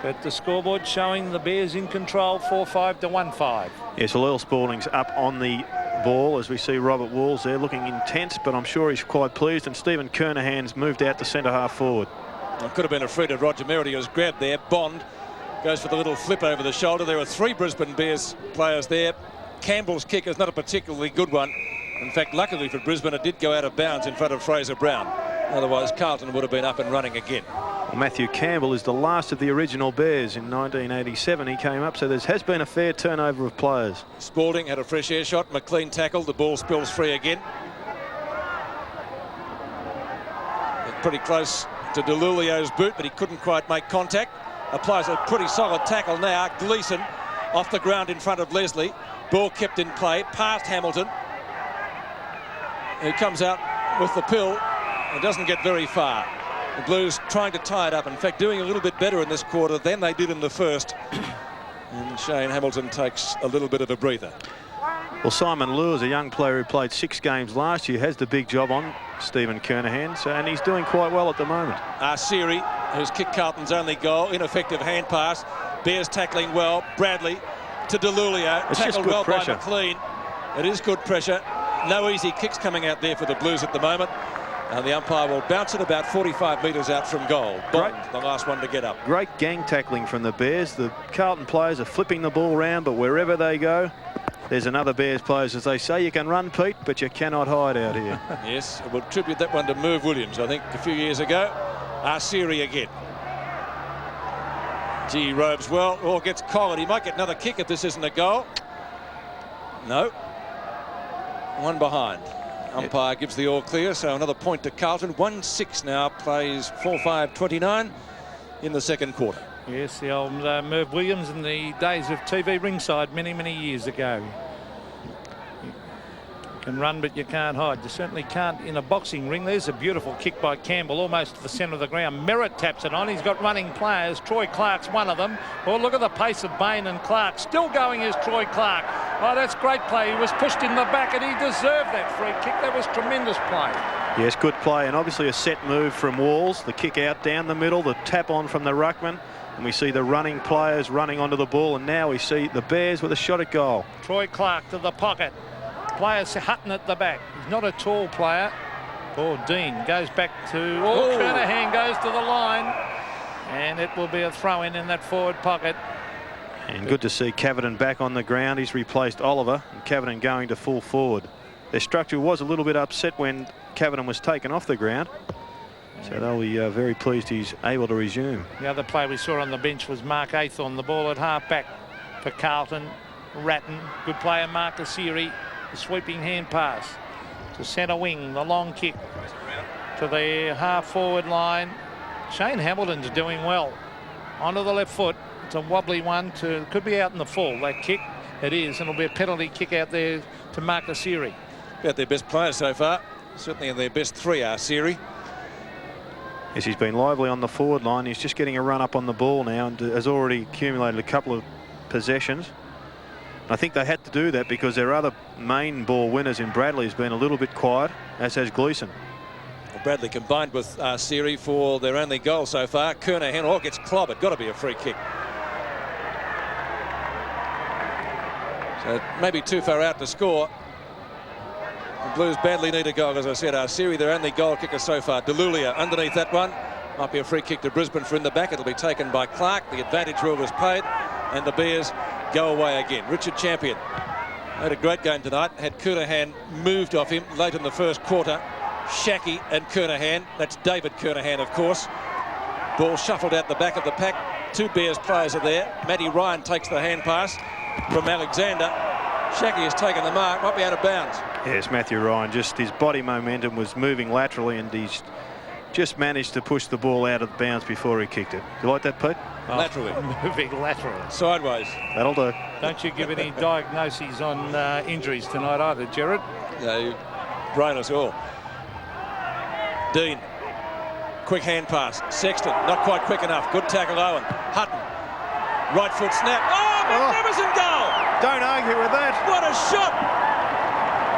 But the scoreboard showing the Bears in control, 4-5 to 1-5. Yes, well, Earl Spalding's up on the ball as we see Robert Walls there looking intense, but I'm sure he's quite pleased. And Stephen Kernahan's moved out to centre half forward. I could have been afraid of Roger Merritt. He was grabbed there. Bond goes for the little flip over the shoulder. There are 3 Brisbane Bears players there. Campbell's kick is not a particularly good one. In fact, luckily for Brisbane, it did go out of bounds in front of Fraser Brown. Otherwise, Carlton would have been up and running again. Well, Matthew Campbell is the last of the original Bears. In 1987 he came up, so there has been a fair turnover of players. Spalding had a fresh air shot. McLean tackled. The ball spills free again. Pretty close to DeLulio's boot, but he couldn't quite make contact. Applies a pretty solid tackle now. Gleeson off the ground in front of Leslie. Ball kept in play past Hamilton, who comes out with the pill and doesn't get very far. The Blues trying to tie it up. In fact, doing a little bit better in this quarter than they did in the first. And Shane Hamilton takes a little bit of a breather. Well, Simon Lewis, a young player who played 6 games last year, has the big job on Stephen Kernahan, and he's doing quite well at the moment. Siri, who's kicked Carlton's only goal, ineffective hand pass. Bears tackling well. Bradley to DeLulio, tackled well by McLean. It is good pressure. No easy kicks coming out there for the Blues at the moment. And the umpire will bounce it about 45 metres out from goal. Bond, the last one to get up. Great gang tackling from the Bears. The Carlton players are flipping the ball around, but wherever they go, there's another Bears player. As they say, you can run, Pete, but you cannot hide out here. Yes, we'll tribute that one to Merv Williams, I think, a few years ago. Siri again. Gee, Robes well, or gets collared. He might get another kick if this isn't a goal. No. One behind. Umpire gives the all clear, so another point to Carlton. 1-6 now, plays 4-5-29 in the second quarter. Yes, the old Merv Williams in the days of TV ringside many, many years ago. Can run, but you can't hide. You certainly can't in a boxing ring. There's a beautiful kick by Campbell, almost to the centre of the ground. Merritt taps it on. He's got running players. Troy Clark's one of them. Oh, look at the pace of Bain and Clark. Still going is Troy Clark. Oh, that's great play. He was pushed in the back and he deserved that free kick. That was tremendous play. Yes, good play, and obviously a set move from Walls. The kick out down the middle, the tap on from the ruckman. And we see the running players running onto the ball, and now we see the Bears with a shot at goal. Troy Clark to the pocket. Players Hutton at the back. He's not a tall player. Oh, Dean goes back to... Oh, Kernahan goes to the line. And it will be a throw-in that forward pocket. And good to see Caverton back on the ground. He's replaced Oliver, and Caverton going to full forward. Their structure was a little bit upset when Caverton was taken off the ground. So they'll be very pleased he's able to resume. The other player we saw on the bench was Mark Athorn. The ball at half-back for Carlton. Ratton. Good player Mark Asiri. The sweeping hand pass to centre wing. The long kick to the half-forward line. Shane Hamilton's doing well. Onto the left foot. It's a wobbly one. Could be out in the full, that kick. It is, and it'll be a penalty kick out there to Mark Asiri. About their best players so far. Certainly in their best three are Siri. Yes, he's been lively on the forward line. He's just getting a run up on the ball now and has already accumulated a couple of possessions. I think they had to do that because their other main ball winners in Bradley has been a little bit quiet, as has Gleeson. Well, Bradley combined with Siri for their only goal so far. Kernahan gets clobbered. Got to be a free kick. So maybe too far out to score. The Blues badly need a goal, as I said. Siri, their only goal kicker so far. Delulia underneath that one. Might be a free kick to Brisbane for in the back. It'll be taken by Clark. The advantage rule was paid, and the Bears go away again. Richard Champion had a great game tonight. Had Kernahan moved off him late in the first quarter. Shackey and Kernahan. That's David Kernahan, of course. Ball shuffled out the back of the pack. Two Bears players are there. Matty Ryan takes the hand pass from Alexander. Shackey has taken the mark. Might be out of bounds. Yes, Matthew Ryan, just his body momentum was moving laterally, and he's just managed to push the ball out of bounds before he kicked it. You like that, Pete? Oh, laterally. Moving laterally. Sideways. That'll do. Don't you give any diagnoses on injuries tonight either, Gerard? No, you brain us all. Dean. Quick hand pass. Sexton, not quite quick enough. Good tackle, Owen. Hutton. Right foot snap. Oh, magnificent goal! Don't argue with that. What a shot!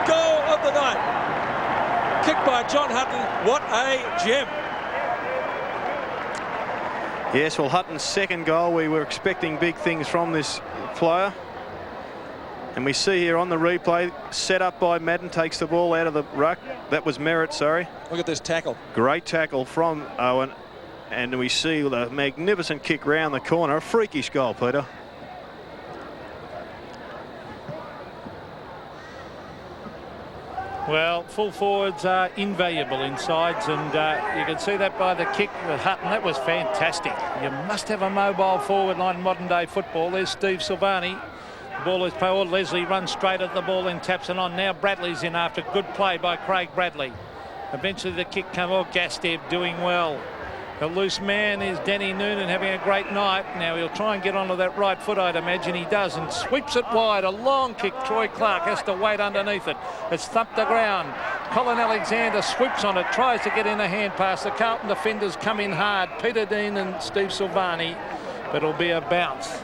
Goal of the night. Kick by John Hutton. What a gem. Yes, well, Hutton's second goal. We were expecting big things from this player. And we see here on the replay, set up by Madden, takes the ball out of the ruck. That was Merritt, sorry. Look at this tackle. Great tackle from Owen. And we see the magnificent kick round the corner. A freakish goal, Peter. Well, full forwards are invaluable in sides, and you can see that by the kick with Hutton. That was fantastic. You must have a mobile forward line in modern day football. There's Steve Silvani. The ball is Paul Leslie runs straight at the ball and taps it on. Now Bradley's in after good play by Craig Bradley. Eventually the kick came off. Gastev doing well. The loose man is Danny Noonan having a great night. Now he'll try and get onto that right foot, I'd imagine he does, and sweeps it wide. A long kick. Troy Clark has to wait underneath it. It's thumped the ground. Colin Alexander swoops on it, tries to get in a hand pass. The Carlton defenders come in hard. Peter Dean and Steve Silvani, but it'll be a bounce.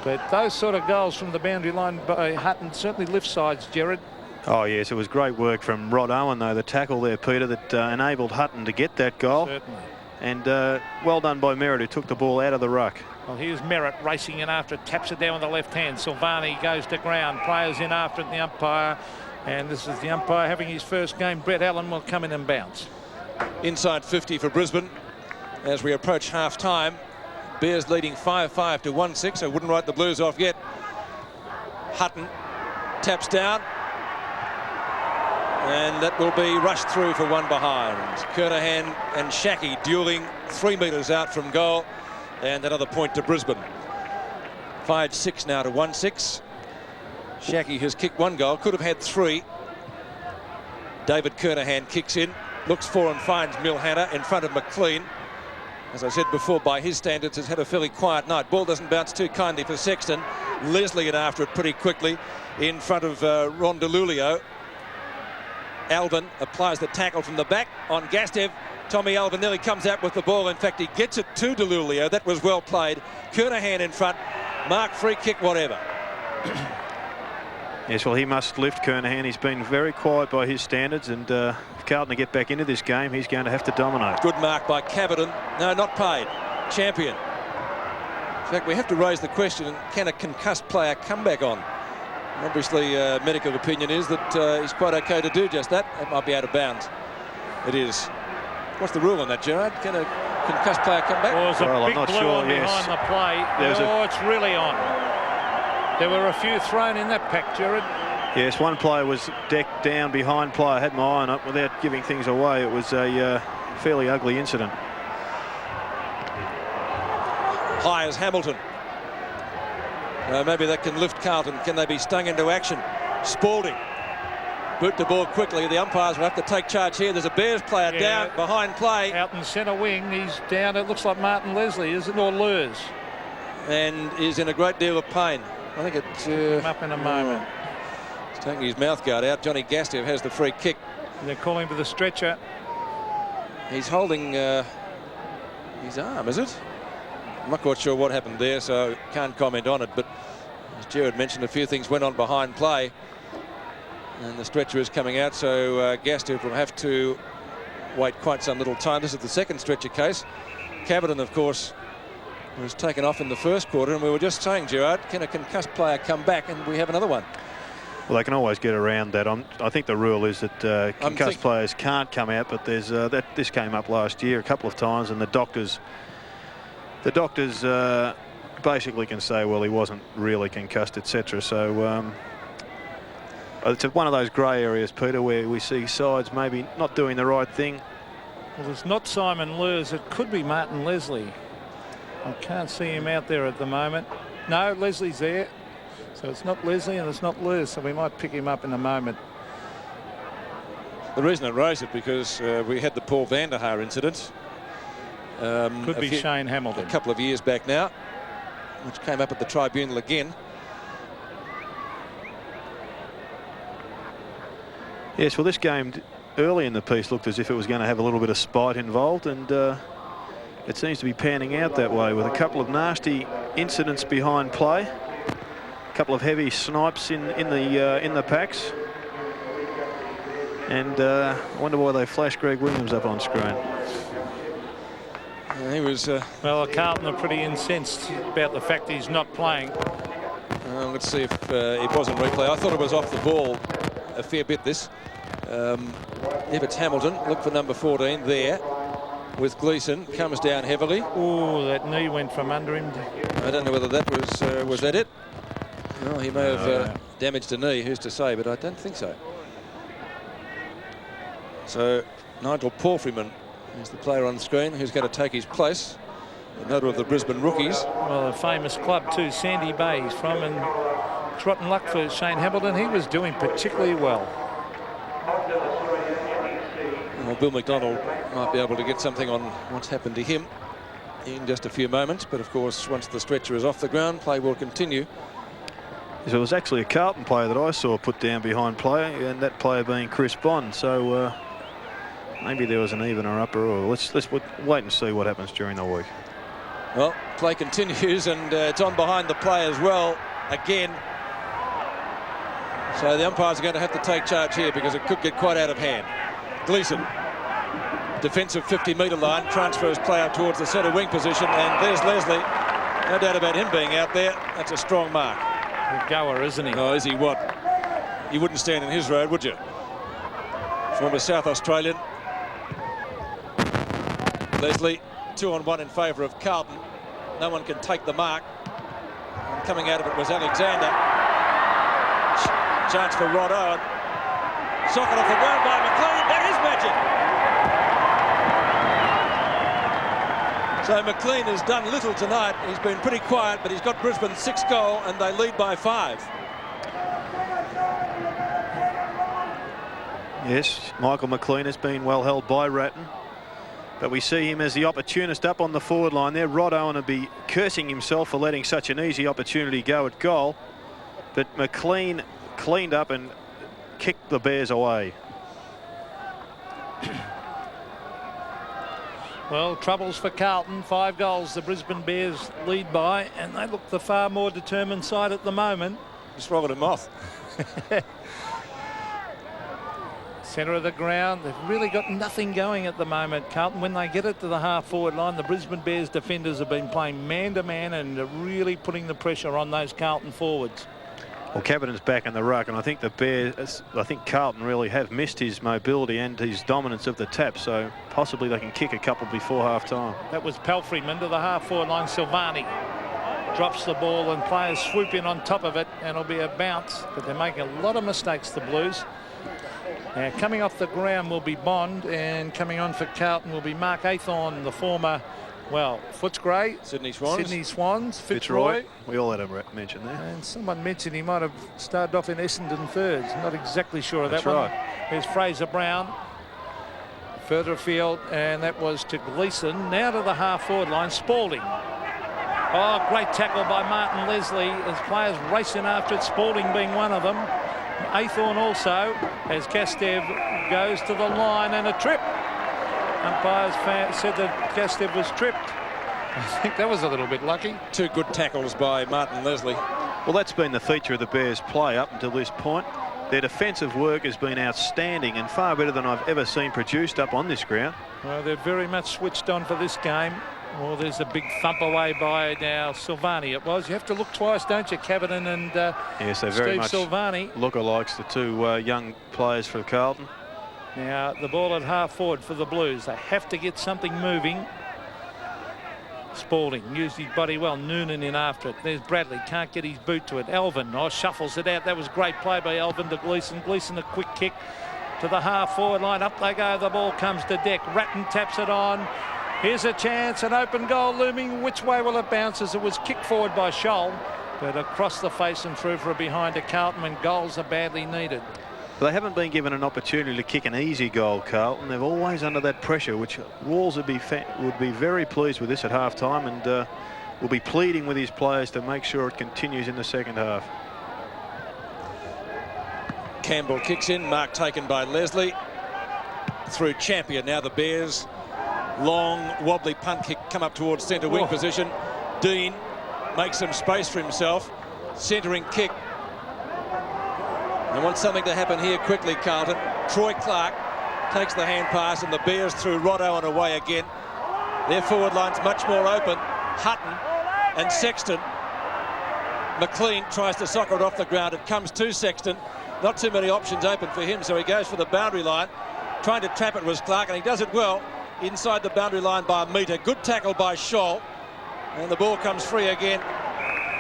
But those sort of goals from the boundary line by Hutton certainly lift sides, Gerard. Oh, yes, it was great work from Rod Owen, though, the tackle there, Peter, that enabled Hutton to get that goal. Certainly. And well done by Merritt, who took the ball out of the ruck. Well, here's Merritt racing in after it, taps it down with the left hand. Silvani goes to ground, players in after it, the umpire. And this is the umpire having his first game. Brett Allen will come in and bounce. Inside 50 for Brisbane as we approach half-time. Bears leading 5-5 to 1-6. I wouldn't write the Blues off yet. Hutton taps down. And that will be rushed through for one behind. Kernahan and Shackey dueling 3 metres out from goal. And another point to Brisbane. 5-6 now to 1-6. Shackey has kicked one goal, could have had 3. David Kernahan kicks in, looks for and finds Milhana in front of McLean. As I said before, by his standards, has had a fairly quiet night. Ball doesn't bounce too kindly for Sexton. Leslie in after it pretty quickly in front of Ron DeLulio. Alvin applies the tackle from the back on Gastev. Tommy Alvin nearly comes out with the ball. In fact, he gets it to DeLulio. That was well played. Kernahan in front. Mark, free kick, whatever. Yes, well, he must lift Kernahan. He's been very quiet by his standards, and if Carlton to get back into this game, he's going to have to dominate. Good mark by Cavidan. No, not paid. Champion. In fact, we have to raise the question, can a concussed player come back on? Obviously, medical opinion is that he's quite okay to do just that. It might be out of bounds. It is. What's the rule on that, Gerard? Can a concussed player come back? Well, there's a Well, big I'm not blue sure, on yes. behind the play. It's really on. There were a few thrown in that pack, Gerard. Yes, one player was decked down behind player. Had my eye on it without giving things away. It was a fairly ugly incident. High as Hamilton. Maybe that can lift Carlton. Can they be stung into action? Spalding. Boot the ball quickly. The umpires will have to take charge here. There's a Bears player down behind play. Out in centre wing. He's down. It looks like Martin Leslie, isn't it? Or Lurs. And is in a great deal of pain. I think it's... Come up in a moment. He's taking his mouth guard out. Johnny Gastev has the free kick. They're calling for the stretcher. He's holding his arm, is it? I'm not quite sure what happened there, so can't comment on it. But as Gerard mentioned, a few things went on behind play. And the stretcher is coming out, so Gastev will have to wait quite some little time. This is the second stretcher case. Cavidan, of course, was taken off in the first quarter, and we were just saying, Gerard, can a concussed player come back? And we have another one. Well, they can always get around that. I think the rule is that concussed players can't come out, but there's this came up last year a couple of times, and the doctors basically can say, well, he wasn't really concussed, etc. So it's one of those grey areas, Peter, where we see sides maybe not doing the right thing. Well, it's not Simon Lurs. It could be Martin Leslie. I can't see him out there at the moment. No, Leslie's there. So it's not Leslie and it's not Lurs, so we might pick him up in a moment. The reason I raised it because we had the Paul van der Haar incident. Could be Shane Hamilton. A couple of years back now, which came up at the tribunal again. Yes, well, this game early in the piece looked as if it was going to have a little bit of spite involved, and it seems to be panning out that way with a couple of nasty incidents behind play, a couple of heavy snipes in the packs, and I wonder why they flashed Greg Williams up on screen. He was. Well, Carlton are pretty incensed about the fact he's not playing. Let's see if it was on replay. I thought it was off the ball a fair bit. This. If it's Hamilton, look for number 14 there with Gleeson. Comes down heavily. Oh, that knee went from under him. I don't know whether that was that it. Well, he may have damaged a knee. Who's to say? But I don't think so. So Nigel Palfreyman is the player on screen who's going to take his place. Another of the Brisbane rookies. Well, a famous club too, Sandy Bay he's from, and it's rotten luck for Shane Hamilton. He was doing particularly well. Well, Bill McDonald might be able to get something on what's happened to him in just a few moments. But of course, once the stretcher is off the ground, play will continue. So it was actually a Carlton player that I saw put down behind play, and that player being Chris Bond. So maybe there was an even or upper, or let's wait and see what happens during the week. Well, play continues, and it's on behind the play as well again. So the umpires are going to have to take charge here because it could get quite out of hand. Gleeson, defensive 50-metre line, transfers play out towards the centre wing position, and there's Leslie. No doubt about him being out there. That's a strong mark. A goer, isn't he? Oh, is he what? You wouldn't stand in his road, would you? Former South Australian. Leslie, 2-on-1 in favour of Carlton. No one can take the mark. And coming out of it was Alexander. Chance for Rod Owen. Socket off the ground by McLean. That is magic. So McLean has done little tonight. He's been pretty quiet, but he's got Brisbane's 6th goal, and they lead by 5. Yes, Michael McLean has been well held by Ratton, but we see him as the opportunist up on the forward line there. Rod Owen will be cursing himself for letting such an easy opportunity go at goal, but McLean cleaned up and kicked the Bears away. Well, troubles for Carlton. 5 goals the Brisbane Bears lead by, and they look the far more determined side at the moment. Just Robert and Moth. Centre of the ground. They've really got nothing going at the moment, Carlton. When they get it to the half-forward line, the Brisbane Bears defenders have been playing man-to-man and are really putting the pressure on those Carlton forwards. Well, Cavendish back in the ruck, and I think Carlton really have missed his mobility and his dominance of the tap, so possibly they can kick a couple before half-time. That was Pelfreyman to the half-forward line. Silvani drops the ball and players swoop in on top of it, and it'll be a bounce, but they're making a lot of mistakes, the Blues. Now, coming off the ground will be Bond, and coming on for Carlton will be Mark Athorn, the former, well, Footscray, Sydney Swans, Fitzroy. We all had a mention there. And someone mentioned he might have started off in Essendon thirds. Not exactly sure of that one. Right. There's Fraser Brown further afield, and that was to Gleeson. Now to the half-forward line, Spalding. Oh, great tackle by Martin Leslie as players racing after it, Spalding being one of them. Athorn also, as Gastev goes to the line, and a trip. Umpires said that Gastev was tripped. I think that was a little bit lucky. 2 good tackles by Martin Leslie. Well, that's been the feature of the Bears' play up until this point. Their defensive work has been outstanding and far better than I've ever seen produced up on this ground. Well, they're very much switched on for this game. Oh, there's a big thump away by now Silvani. It was. You have to look twice, don't you, Caberton and yes, they very much Silvani. Lookalikes, the 2 young players for Carlton. Now the ball at half forward for the Blues. They have to get something moving. Spalding used his body well. Noonan in after it. There's Bradley. Can't get his boot to it. Elvin shuffles it out. That was great play by Elvin to Gleeson. Gleeson a quick kick to the half forward line. Up they go. The ball comes to deck. Ratton taps it on. Here's a chance. An open goal looming. Which way will it bounce? As it was kicked forward by Scholl, but across the face and through for a behind to Carlton when goals are badly needed. They haven't been given an opportunity to kick an easy goal, Carlton. They're always under that pressure, which Walls would be very pleased with this at half-time, and will be pleading with his players to make sure it continues in the second half. Campbell kicks in, mark taken by Leslie. Through Champion, now the Bears. Long, wobbly punt kick come up towards centre wing position. Dean makes some space for himself. Centering kick. They want something to happen here quickly, Carlton. Troy Clark takes the hand pass, and the Bears through Roddo and away again. Their forward line's much more open. Hutton and Sexton. McLean tries to soccer it off the ground. It comes to Sexton. Not too many options open for him, so he goes for the boundary line. Trying to trap it was Clark, and he does it well. Inside the boundary line by a metre. Good tackle by Scholl. And the ball comes free again.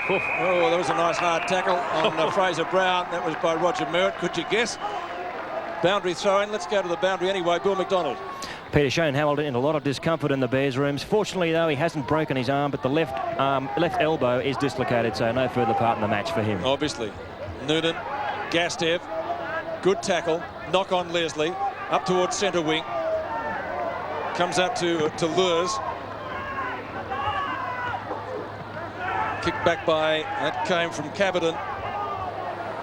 Oh, that was a nice hard tackle on Fraser Brown. That was by Roger Merritt. Could you guess? Boundary throw-in. Let's go to the boundary anyway. Bill McDonald. Peter, Shane Hamilton in a lot of discomfort in the Bears rooms. Fortunately, though, he hasn't broken his arm, but the left elbow is dislocated, so no further part in the match for him. Obviously. Noonan, Gastev. Good tackle. Knock on Leslie. Up towards centre wing. Comes out to Lures. Kicked back by, that came from Caberton.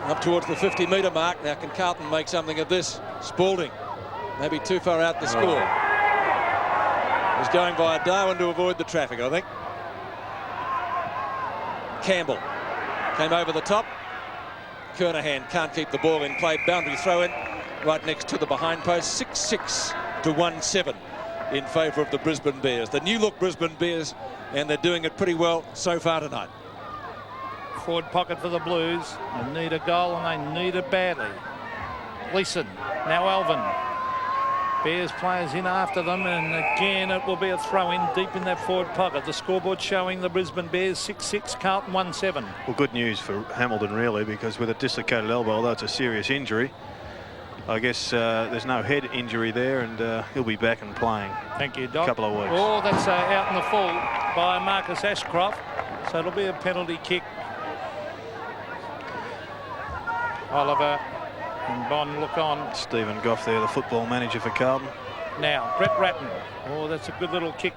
Up towards the 50-metre mark. Now can Carlton make something of this? Spalding. Maybe too far out the score. He's going via Darwin to avoid the traffic, I think. Campbell came over the top. Kernahan can't keep the ball in play. Boundary throw-in right next to the behind post. 6-6 to 1-7 in favour of the Brisbane Bears. The new-look Brisbane Bears, and they're doing it pretty well so far tonight. Forward pocket for the Blues. They need a goal, and they need it badly. Gleeson, now Elvin. Bears players in after them, and again it will be a throw-in deep in that forward pocket. The scoreboard showing the Brisbane Bears 6-6, Carlton 1-7. Well, good news for Hamilton, really, because with a dislocated elbow, although it's a serious injury, I guess there's no head injury there, and he'll be back and playing. Thank you, Doc. A couple of weeks. Oh, that's out in the full by Marcus Ashcroft, so it'll be a penalty kick. Oliver and Bond look on. Stephen Goff there, the football manager for Carlton. Now, Brett Ratton. Oh, that's a good little kick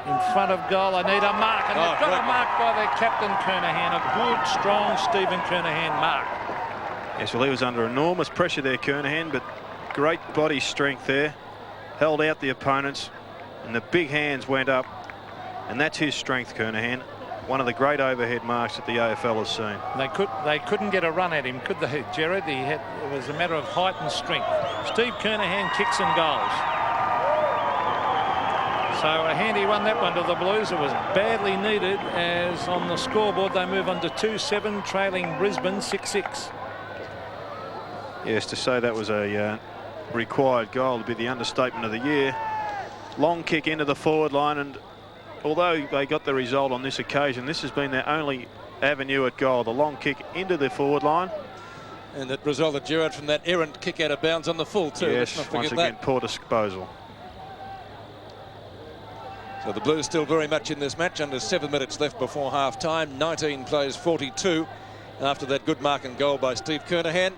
in front of goal. I need a mark, and they've got a mark by their captain, Kernahan. A good, strong Stephen Kernahan mark. Yes, well, he was under enormous pressure there, Kernahan, but great body strength there. Held out the opponents. and the big hands went up, and that's his strength, Kernahan. One of the great overhead marks that the AFL has seen. They couldn't get a run at him, could they, Gerard? It was a matter of height and strength. Steve Kernahan kicks and goals. So a handy one, that one, to the Blues. It was badly needed, as on the scoreboard they move on to 2-7, trailing Brisbane 6-6. Yes, to say that was a required goal would be the understatement of the year. Long kick into the forward line, and although they got the result on this occasion, this has been their only avenue at goal. The long kick into the forward line. And it resulted, Gerard, from that errant kick out of bounds on the full too. Yes, once again, poor disposal. So the Blues still very much in this match, under 7 minutes left before half-time. 19 plays 42 after that good mark and goal by Steve Kernahan.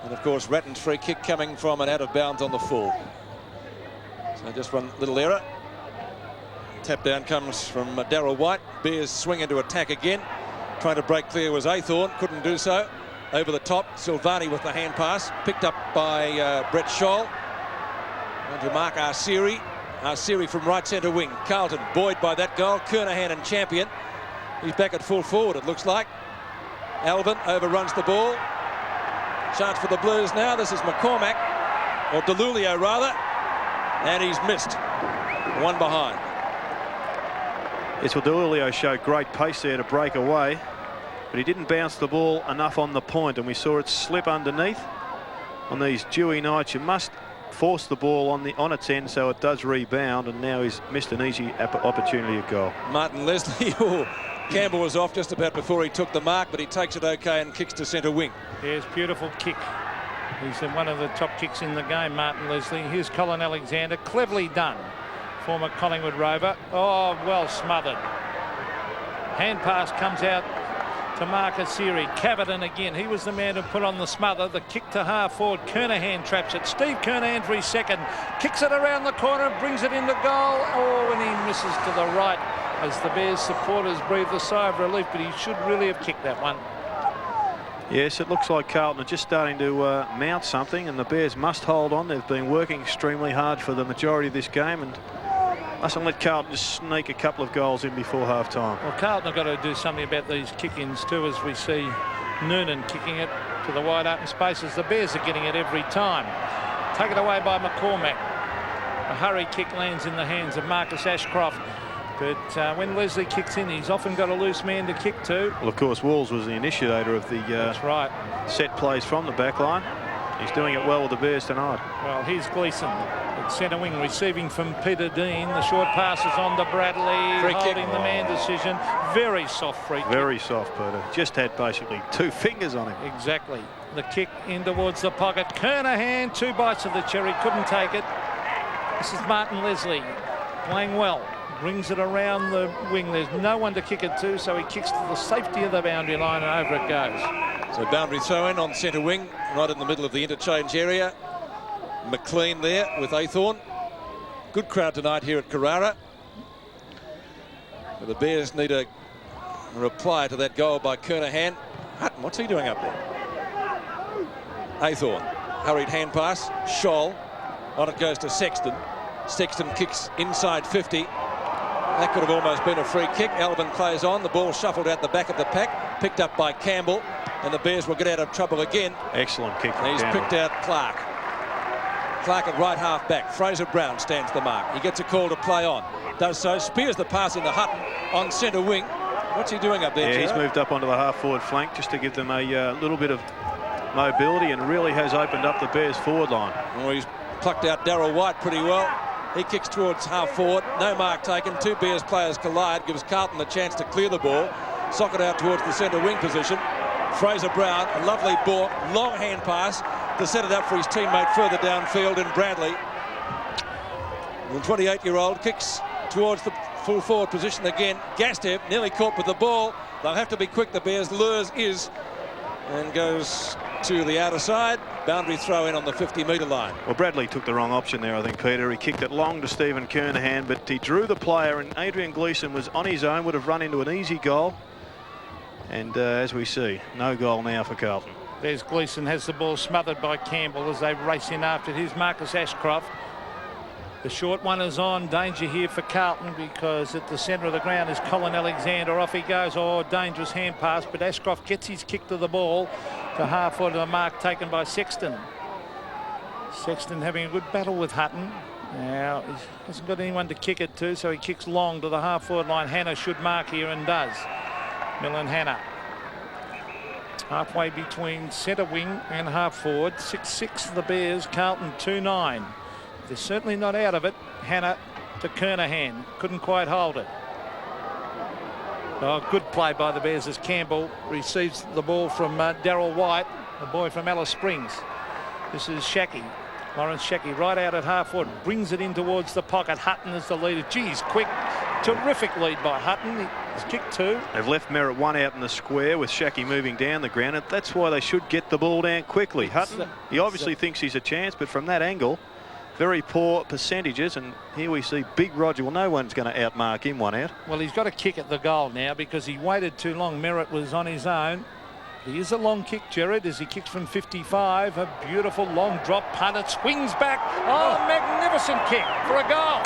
And of course, Ratton's free kick coming from an out of bounds on the full. So just one little error. Tap down comes from Darryl White. Bears swing into attack again. Trying to break clear was Athorn, couldn't do so. Over the top, Silvani with the hand pass, picked up by Brett Scholl. And to Mark Arsieri. Arsieri from right centre wing. Carlton buoyed by that goal. Kernahan and champion. He's back at full forward, it looks like. Alvin overruns the ball. Chance for the Blues now. This is McCormack, or DeLulio rather, and he's missed. One behind. Yes, well, DeLulio showed great pace there to break away, but he didn't bounce the ball enough on the point, and we saw it slip underneath. On these dewy nights, you must force the ball on its end so it does rebound, and now he's missed an easy opportunity at goal. Martin Leslie. Campbell was off just about before he took the mark, but he takes it okay and kicks to centre wing. Here's beautiful kick. He's one of the top kicks in the game, Martin Leslie. Here's Colin Alexander, cleverly done. Former Collingwood Rover. Oh, well smothered. Hand pass comes out to Marcus Siri. Caviton again. He was the man who put on the smother. The kick to half forward. Kernahan traps it. Steve Kernahan for his second. Kicks it around the corner, brings it into goal. Oh, and he misses to the right as the Bears supporters breathe a sigh of relief, but he should really have kicked that one. Yes, it looks like Carlton are just starting to mount something, and the Bears must hold on. They've been working extremely hard for the majority of this game, and mustn't let Carlton just sneak a couple of goals in before half-time. Well, Carlton have got to do something about these kick-ins too, as we see Noonan kicking it to the wide open spaces. The Bears are getting it every time. Taken away by McCormack. A hurry kick lands in the hands of Marcus Ashcroft. But when Leslie kicks in, he's often got a loose man to kick to. Well, of course, Walls was the initiator of the That's right. set plays from the back line. He's doing it well with the Bears tonight. Well, here's Gleeson at centre wing, receiving from Peter Dean. The short pass is on to Bradley, free holding kick. the man decision. Very soft free kick. Very soft, Peter. Just had basically 2 fingers on him. Exactly. The kick in towards the pocket. Kernahan, 2 bites of the cherry, couldn't take it. This is Martin Leslie playing well. Brings it around the wing. There's no one to kick it to, so he kicks to the safety of the boundary line, and over it goes. So boundary throw-in on centre wing, right in the middle of the interchange area. McLean there with Athorn. Good crowd tonight here at Carrara. The Bears need a reply to that goal by Kernahan. Hutton, what's he doing up there? Athorn, hurried hand pass. Scholl, on it goes to Sexton. Sexton kicks inside 50. That could have almost been a free kick. Alvin plays on. The ball shuffled out the back of the pack. Picked up by Campbell. And the Bears will get out of trouble again. Excellent kick from And he's Campbell. picked out Clark. Clark at right half back. Fraser Brown stands the mark. He gets a call to play on. Does so. Spears the pass into Hutton on centre wing. What's he doing up there, Yeah, Gerard? he's moved up onto the half-forward flank just to give them a little bit of mobility, and really has opened up the Bears' forward line. Well, he's plucked out Darryl White pretty well. He kicks towards half forward. No mark taken. 2 Bears players collide. Gives Carlton the chance to clear the ball. Sock it out towards the centre wing position. Fraser Brown, a lovely ball. Long hand pass to set it up for his teammate further downfield in Bradley. The 28-year-old kicks towards the full forward position again. Gastev nearly caught with the ball. They'll have to be quick. The Bears lures is and goes to the outer side. Boundary throw in on the 50-metre line. Well, Bradley took the wrong option there, I think, Peter. He kicked it long to Stephen Kernahan, but he drew the player, and Adrian Gleeson was on his own, would have run into an easy goal. And as we see, no goal now for Carlton. There's Gleeson, has the ball smothered by Campbell as they race in after it. Here's Marcus Ashcroft. The short one is on. Danger here for Carlton because at the centre of the ground is Colin Alexander. Off he goes. Oh, dangerous hand pass, but Ashcroft gets his kick to the ball to half forward to the mark taken by Sexton. Sexton having a good battle with Hutton. Now he hasn't got anyone to kick it to, so he kicks long to the half forward line. Hannah should mark here and does. Millen Hannah. Halfway between centre wing and half forward. 6-6 the Bears. Carlton 2-9. They're certainly not out of it. Hannah to Kernahan. Couldn't quite hold it. Oh, good play by the Bears as Campbell receives the ball from Darryl White, the boy from Alice Springs. This is Shackey. Lawrence Shackey right out at half forward. Brings it in towards the pocket. Hutton is the leader. Geez, quick. Terrific lead by Hutton. He's kicked 2. They've left Merritt 1 out in the square with Shackey moving down the ground. And that's why they should get the ball down quickly. Hutton, he obviously thinks he's a chance, but from that angle, very poor percentages, and here we see Big Roger. Well, no one's going to outmark him 1 out. Well, he's got to kick at the goal now because he waited too long. Merritt was on his own. He is a long kick, Jared, as he kicks from 55. A beautiful long drop punt. It swings back. Oh, magnificent kick for a goal.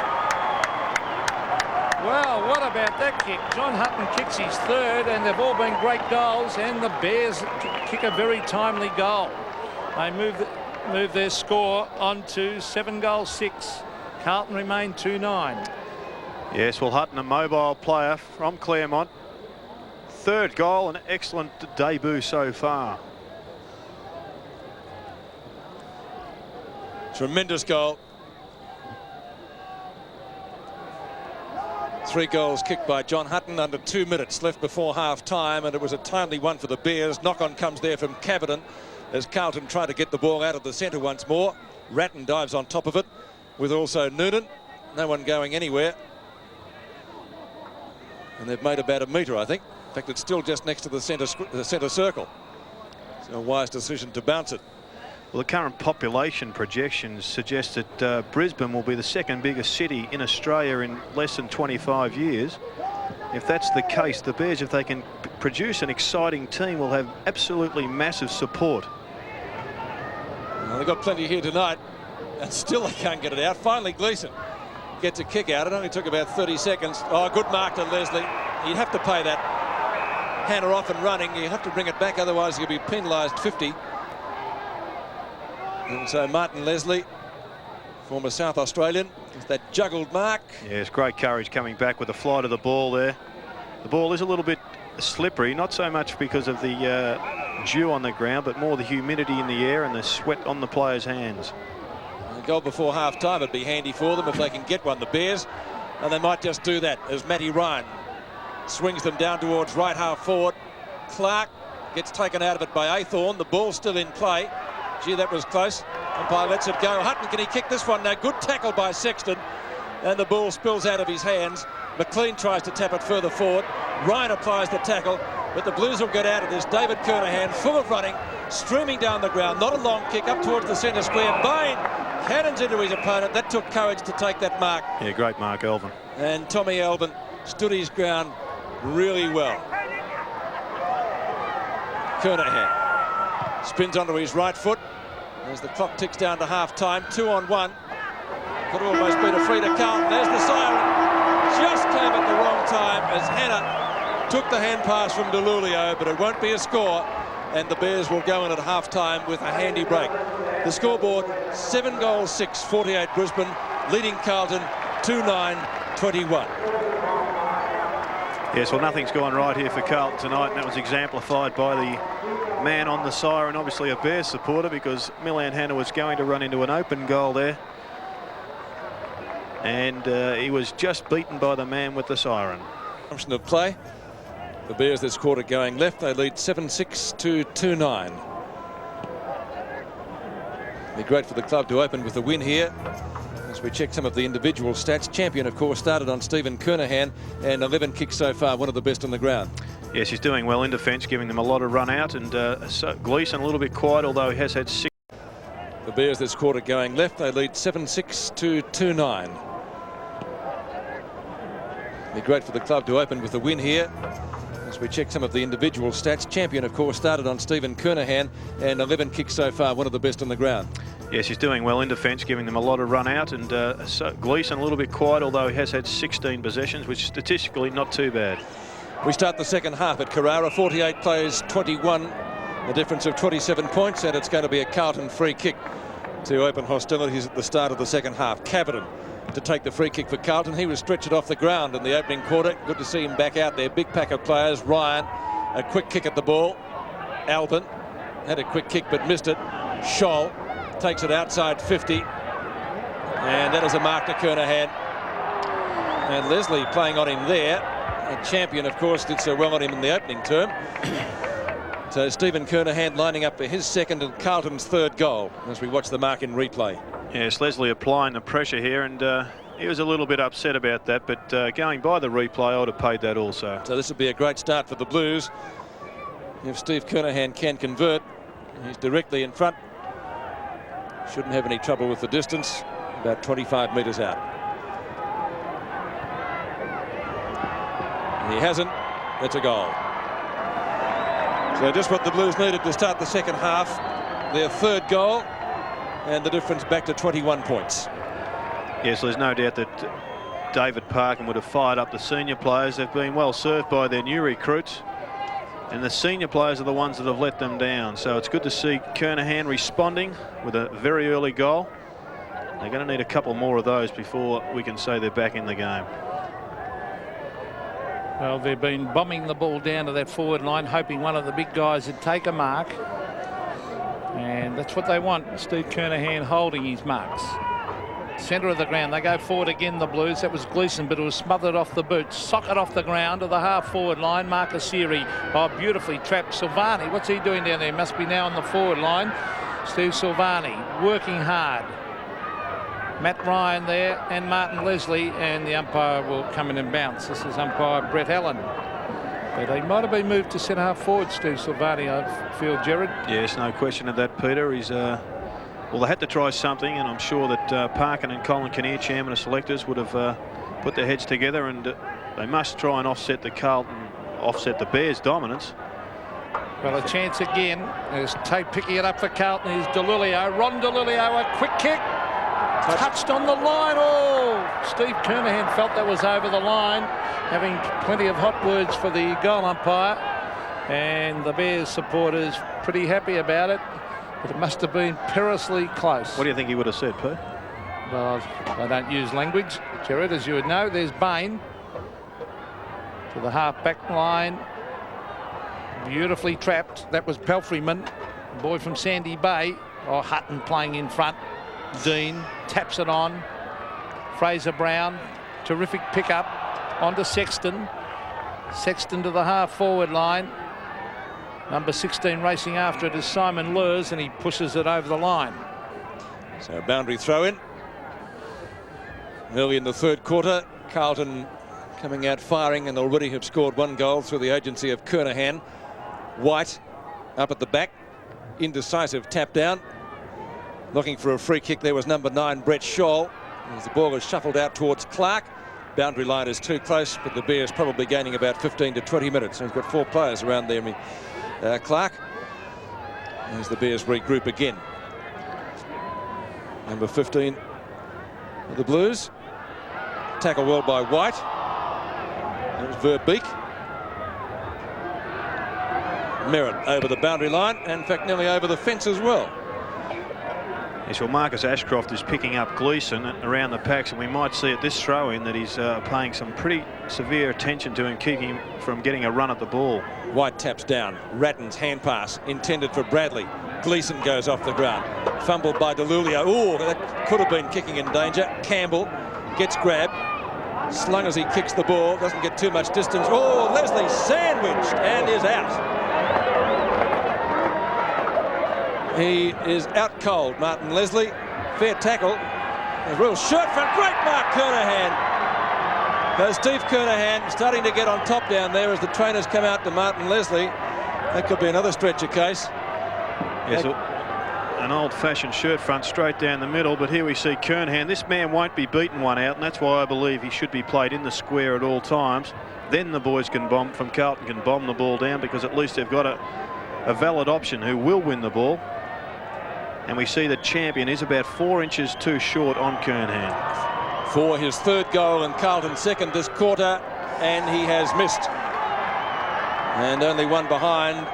Well, what about that kick? John Hutton kicks his 3rd, and they've all been great goals, and the Bears kick a very timely goal. They move their score on to 7-6. Carlton remain 2-9. Yes, well, Hutton, a mobile player from Claremont. 3rd goal, an excellent debut so far. Tremendous goal. 3 goals kicked by John Hutton under 2 minutes left before half time, and it was a timely one for the Bears. Knock on comes there from Caverton as Carlton try to get the ball out of the centre once more. Ratton dives on top of it with also Noonan. No one going anywhere. And they've made about a metre, I think. In fact, it's still just next to the centre circle. So a wise decision to bounce it. Well, the current population projections suggest that Brisbane will be the 2nd biggest city in Australia in less than 25 years. If that's the case, the Bears, if they can produce an exciting team, will have absolutely massive support. Well, they've got plenty here tonight, and still they can't get it out. Finally, Gleeson gets a kick out. It only took about 30 seconds. Oh, good mark to Leslie. You'd have to pay that. Hannah off and running. You have to bring it back, otherwise you'll be penalised 50. And so Martin Leslie, former South Australian, with that juggled mark. Yes, great courage coming back with the flight of the ball there. The ball is a little bit slippery, not so much because of the dew on the ground, but more the humidity in the air and the sweat on the players' hands. A goal before half-time would be handy for them if they can get one, the Bears, and they might just do that as Matty Ryan swings them down towards right half forward. Clark gets taken out of it by Athorn. The ball's still in play. Gee, that was close. Umpire lets it go. Hutton, can he kick this one? Now, good tackle by Sexton, and the ball spills out of his hands. McLean tries to tap it further forward. Ryan applies the tackle, but the Blues will get out of this. David Kernahan, full of running, streaming down the ground. Not a long kick up towards the centre square. Bain cannons into his opponent. That took courage to take that mark. Yeah, great mark, Elvin. And Tommy Elvin stood his ground really well. Kernahan spins onto his right foot as the clock ticks down to half-time. 2-on-1. Could almost been a free to Carlton. There's the siren. Just came at the wrong time as Hannah took the hand pass from DeLulio, but it won't be a score, and the Bears will go in at half-time with a handy break. The scoreboard, 7-6, 48 Brisbane, leading Carlton 2-9-21. Yes, well, nothing's gone right here for Carlton tonight, and that was exemplified by the man on the siren, obviously a Bears supporter, because Milan Hannah was going to run into an open goal there. And he was just beaten by the man with the siren. Function of play. The Bears this quarter going left. They lead 7-6 to 2-9. Be great for the club to open with a win here. As we check some of the individual stats, champion, of course, started on Stephen Kernahan, and 11 kicks so far, one of the best on the ground. Yes, he's doing well in defence, giving them a lot of run out, and so Gleeson a little bit quiet, although he has had 6. The Bears this quarter going left. They lead 7-6 to 2-9. Be great for the club to open with a win here. As we check some of the individual stats, champion, of course, started on Stephen Kernahan, and 11 kicks so far, one of the best on the ground. Yes, he's doing well in defence, giving them a lot of run out, and so Gleeson a little bit quiet, although he has had 16 possessions, which is statistically not too bad. We start the second half at Carrara. 48 plays 21, the difference of 27 points, and it's going to be a Carlton free kick to open hostilities at the start of the second half. Cavidan to take the free kick for Carlton. He was stretched off the ground in the opening quarter. Good to see him back out there. Big pack of players. Ryan, a quick kick at the ball. Albin had a quick kick but missed it. Scholl takes it outside 50, and that is a mark to Kernahan. And Leslie playing on him there. A champion, of course, did so well on him in the opening term. So Stephen Kernahan lining up for his second and Carlton's third goal as we watch the mark in replay. Yes, Leslie applying the pressure here, and he was a little bit upset about that, but going by the replay, I would have paid that also. So this would be a great start for the Blues if Steve Kernahan can convert. He's directly in front. Shouldn't have any trouble with the distance, about 25 metres out. He hasn't. That's a goal. So just what the Blues needed to start the second half. Their third goal, and the difference back to 21 points. Yes, there's no doubt that David Parkin would have fired up the senior players. They've been well served by their new recruits, and the senior players are the ones that have let them down. So it's good to see Kernahan responding with a very early goal. They're going to need a couple more of those before we can say they're back in the game. Well, they've been bombing the ball down to that forward line, hoping one of the big guys would take a mark. And that's what they want. Steve Kernahan holding his marks. Centre of the ground. They go forward again, the Blues. That was Gleeson, but it was smothered off the boot. Socket off the ground to the half-forward line. Marcus Seary, beautifully trapped. Silvani, what's he doing down there? Must be now on the forward line. Steve Silvani working hard. Matt Ryan there and Martin Leslie, and the umpire will come in and bounce. This is umpire Brett Allen. But he might have been moved to centre half forward, Steve Silvani, I feel, Gerard. Yes, no question of that, Peter. He's well, they had to try something, and I'm sure that Parkin and Colin Kinnear, chairman of selectors, would have put their heads together, and they must try and offset the Bears' dominance. Well, a chance again. There's Tate picking it up for Carlton. Here's DeLilio. Ron DeLilio, a quick kick. Touched on the line. Oh, Steve Kernahan felt that was over the line, having plenty of hot words for the goal umpire, and the Bears supporters pretty happy about it, but it must have been perilously close. What do you think he would have said, Pete? Well, I don't use language, Gerard, as you would know. There's Bain to the half-back line, beautifully trapped. That was Pelfreyman, a boy from Sandy Bay. Oh, Hutton playing in front. Dean taps it on. Fraser Brown, terrific pickup onto Sexton. Sexton to the half-forward line. Number 16 racing after it is Simon Lurs, and he pushes it over the line. So a boundary throw in. Early in the third quarter, Carlton coming out firing and already have scored one goal through the agency of Kernahan. White up at the back. Indecisive tap down. Looking for a free kick there was number 9, Brett Scholl. As the ball is shuffled out towards Clark. Boundary line is too close, but the Bears probably gaining about 15 to 20 minutes. And he's got 4 players around there, Clark. As the Bears regroup again. Number 15 of the Blues. Tackle well by White. That was Verbeek. Merritt over the boundary line, and in fact nearly over the fence as well. Yes, well, Marcus Ashcroft is picking up Gleeson around the packs, and we might see at this throw-in that he's paying some pretty severe attention to him, keeping him from getting a run at the ball. White taps down. Ratton's hand pass intended for Bradley. Gleeson goes off the ground. Fumbled by DeLulio. Oh, that could have been kicking in danger. Campbell gets grabbed. Slung as he kicks the ball. Doesn't get too much distance. Oh, Leslie sandwiched and is out. He is out cold, Martin Leslie. Fair tackle. A real short front. Great mark, Kernahan. There's Steve Kernahan starting to get on top down there as the trainers come out to Martin Leslie. That could be another stretcher case. Yes, an old-fashioned shirt front straight down the middle, but here we see Kernahan. This man won't be beaten one out, and that's why I believe he should be played in the square at all times. Then the boys from Carlton can bomb the ball down, because at least they've got a valid option who will win the ball. And we see the champion is about 4 inches too short on Kernahan. For his third goal and Carlton's second this quarter, and he has missed. And only one behind.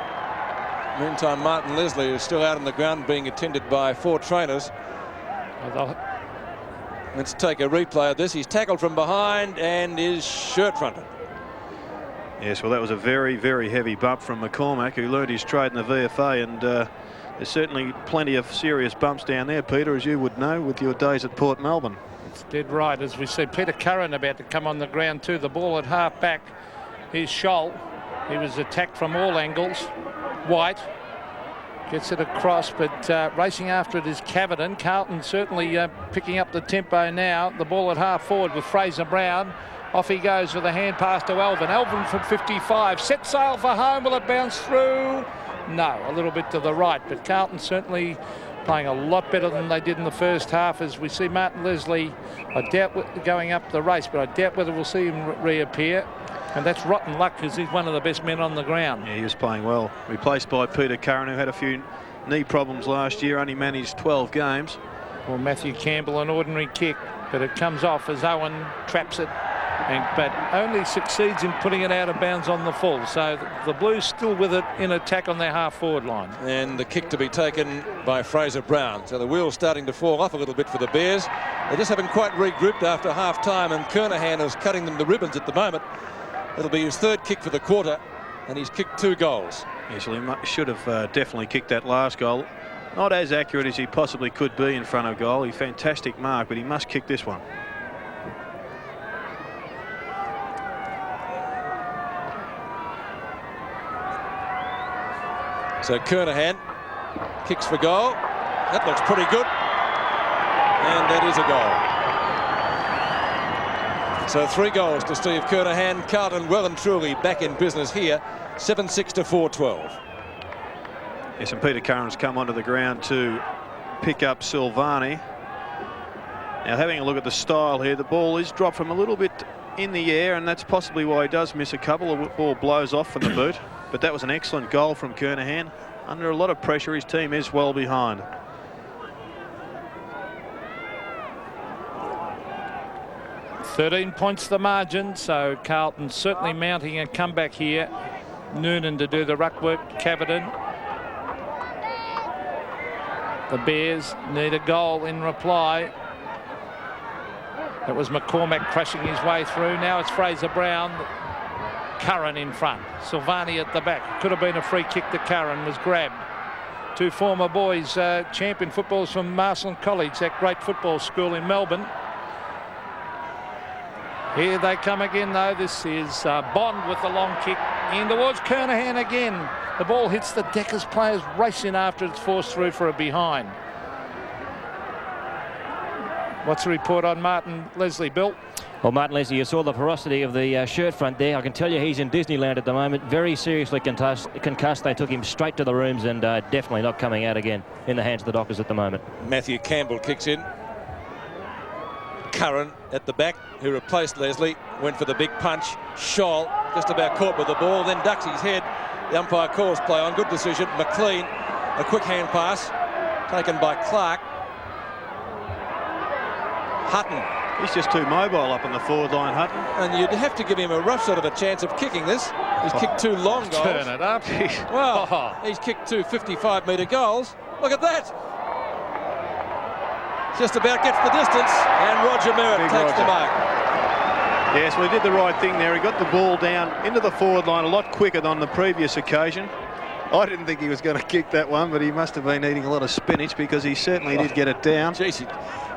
Meantime, Martin Leslie is still out on the ground being attended by 4 trainers. Let's take a replay of this. He's tackled from behind and is shirt fronted. Yes, well, that was a very, very heavy bump from McCormack, who learned his trade in the VFA, and there's certainly plenty of serious bumps down there, Peter, as you would know with your days at Port Melbourne. It's dead right. As we see Peter Curran about to come on the ground too. The ball at half back. Here's Scholl. He was attacked from all angles. White gets it across, but racing after it is Cavidan. Carlton certainly picking up the tempo now. The ball at half forward with Fraser Brown. Off he goes with a hand pass to Elvin. Elvin from 55. Set sail for home. Will it bounce through? No, a little bit to the right. But Carlton certainly playing a lot better than they did in the first half. As we see Martin Leslie, I doubt going up the race, but I doubt whether we'll see him reappear. And that's rotten luck because he's one of the best men on the ground. Yeah, he was playing well. Replaced by Peter Curran, who had a few knee problems last year, only managed 12 games. Well, Matthew Campbell, an ordinary kick, but it comes off as Owen traps it, but only succeeds in putting it out of bounds on the full. So the Blues still with it in attack on their half-forward line. And the kick to be taken by Fraser Brown. So the wheel's starting to fall off a little bit for the Bears. They just haven't quite regrouped after half-time, and Kernahan is cutting them the ribbons at the moment. It'll be his third kick for the quarter, and he's kicked 2 goals. Yes, well, he should have definitely kicked that last goal. Not as accurate as he possibly could be in front of goal. He fantastic mark, but he must kick this one. So Kernahan kicks for goal. That looks pretty good. And that is a goal. So 3 goals to Steve Kernahan. Carlton well and truly back in business here. 7-6 to 4-12. Yes, and Peter Curran's come onto the ground to pick up Silvani. Now, having a look at the style here, the ball is dropped from a little bit in the air, and that's possibly why he does miss a couple. The ball blows off from the boot. But that was an excellent goal from Kernahan. Under a lot of pressure, his team is well behind. $13 points the margin, so Carlton certainly mounting a comeback here. Noonan to do the ruck work, Cavidan. The Bears need a goal in reply. That was McCormack crushing his way through. Now it's Fraser Brown. Curran in front. Silvani at the back. Could have been a free kick to Curran, was grabbed. 2 former boys, champion footballers from Marsland College, that great football school in Melbourne. Here they come again, though. This is Bond with the long kick in towards Kernahan again. The ball hits the Deckers players racing after it's forced through for a behind. What's the report on Martin Leslie, Bill? Well, Martin Leslie, you saw the ferocity of the shirt front there. I can tell you he's in Disneyland at the moment. Very seriously concussed. They took him straight to the rooms and definitely not coming out again in the hands of the doctors at the moment. Matthew Campbell kicks in. Curran at the back, who replaced Leslie, went for the big punch. Scholl just about caught with the ball, then ducks his head. The umpire calls play on. Good decision. McLean, a quick hand pass taken by Clark. Hutton. He's just too mobile up on the forward line, Hutton. And you'd have to give him a rough sort of a chance of kicking this. He's kicked 2 long goals. Turn it up. Well, he's kicked 2 55-metre goals. Look at that. Just about gets the distance, and Roger Merritt takes the mark. Yes, well, he did the right thing there. He got the ball down into the forward line a lot quicker than the previous occasion. I didn't think he was going to kick that one, but he must have been eating a lot of spinach because he certainly did get it down. Jeez,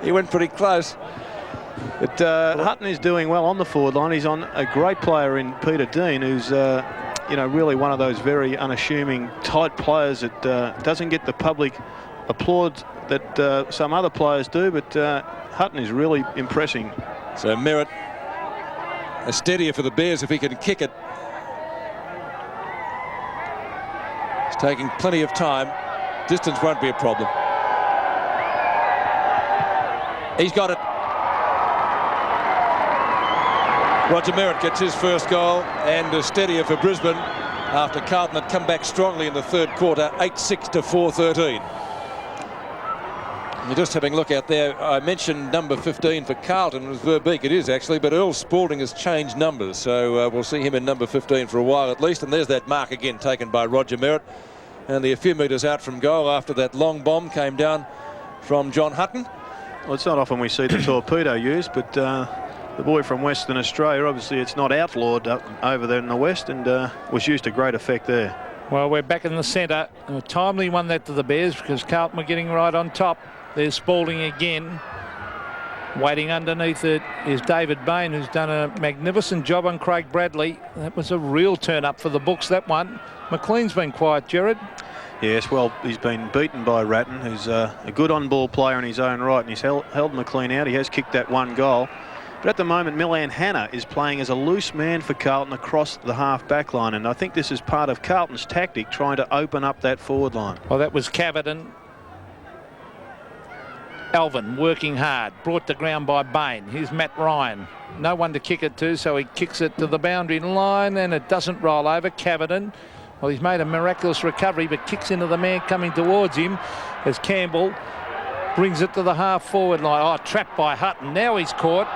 he went pretty close. But Hutton is doing well on the forward line. He's on a great player in Peter Dean, who's you know, really one of those very unassuming, tight players that doesn't get the public applause that some other players do, but Hutton is really impressing. So Merritt, a steadier for the Bears if he can kick it. He's taking plenty of time. Distance won't be a problem. He's got it. Roger Merritt gets his first goal, and a steadier for Brisbane after Carlton had come back strongly in the third quarter. 8-6 to 4-13. You're just having a look out there. I mentioned number 15 for Carlton. It was Verbeek. It is actually, but Earl Spalding has changed numbers, so we'll see him in number 15 for a while at least. And there's that mark again taken by Roger Merritt. Only a few metres out from goal after that long bomb came down from John Hutton. Well, it's not often we see the torpedo used, but the boy from Western Australia, obviously it's not outlawed over there in the West, and was used to great effect there. Well, we're back in the centre. A timely one that to the Bears because Carlton were getting right on top. There's Spalding again. Waiting underneath it is David Bain, who's done a magnificent job on Craig Bradley. That was a real turn up for the books, that one. McLean's been quiet, Gerard. Yes, well, he's been beaten by Ratton, who's a good on-ball player in his own right, and he's held McLean out. He has kicked that one goal. But at the moment, Milan Hanna is playing as a loose man for Carlton across the half-back line, and I think this is part of Carlton's tactic, trying to open up that forward line. Well, that was Cavidan. Alvin working hard, brought to ground by Bain. Here's Matt Ryan. No one to kick it to, so he kicks it to the boundary line, and it doesn't roll over. Cavidan, well, he's made a miraculous recovery, but kicks into the man coming towards him as Campbell brings it to the half-forward line. Oh, trapped by Hutton. Now he's caught,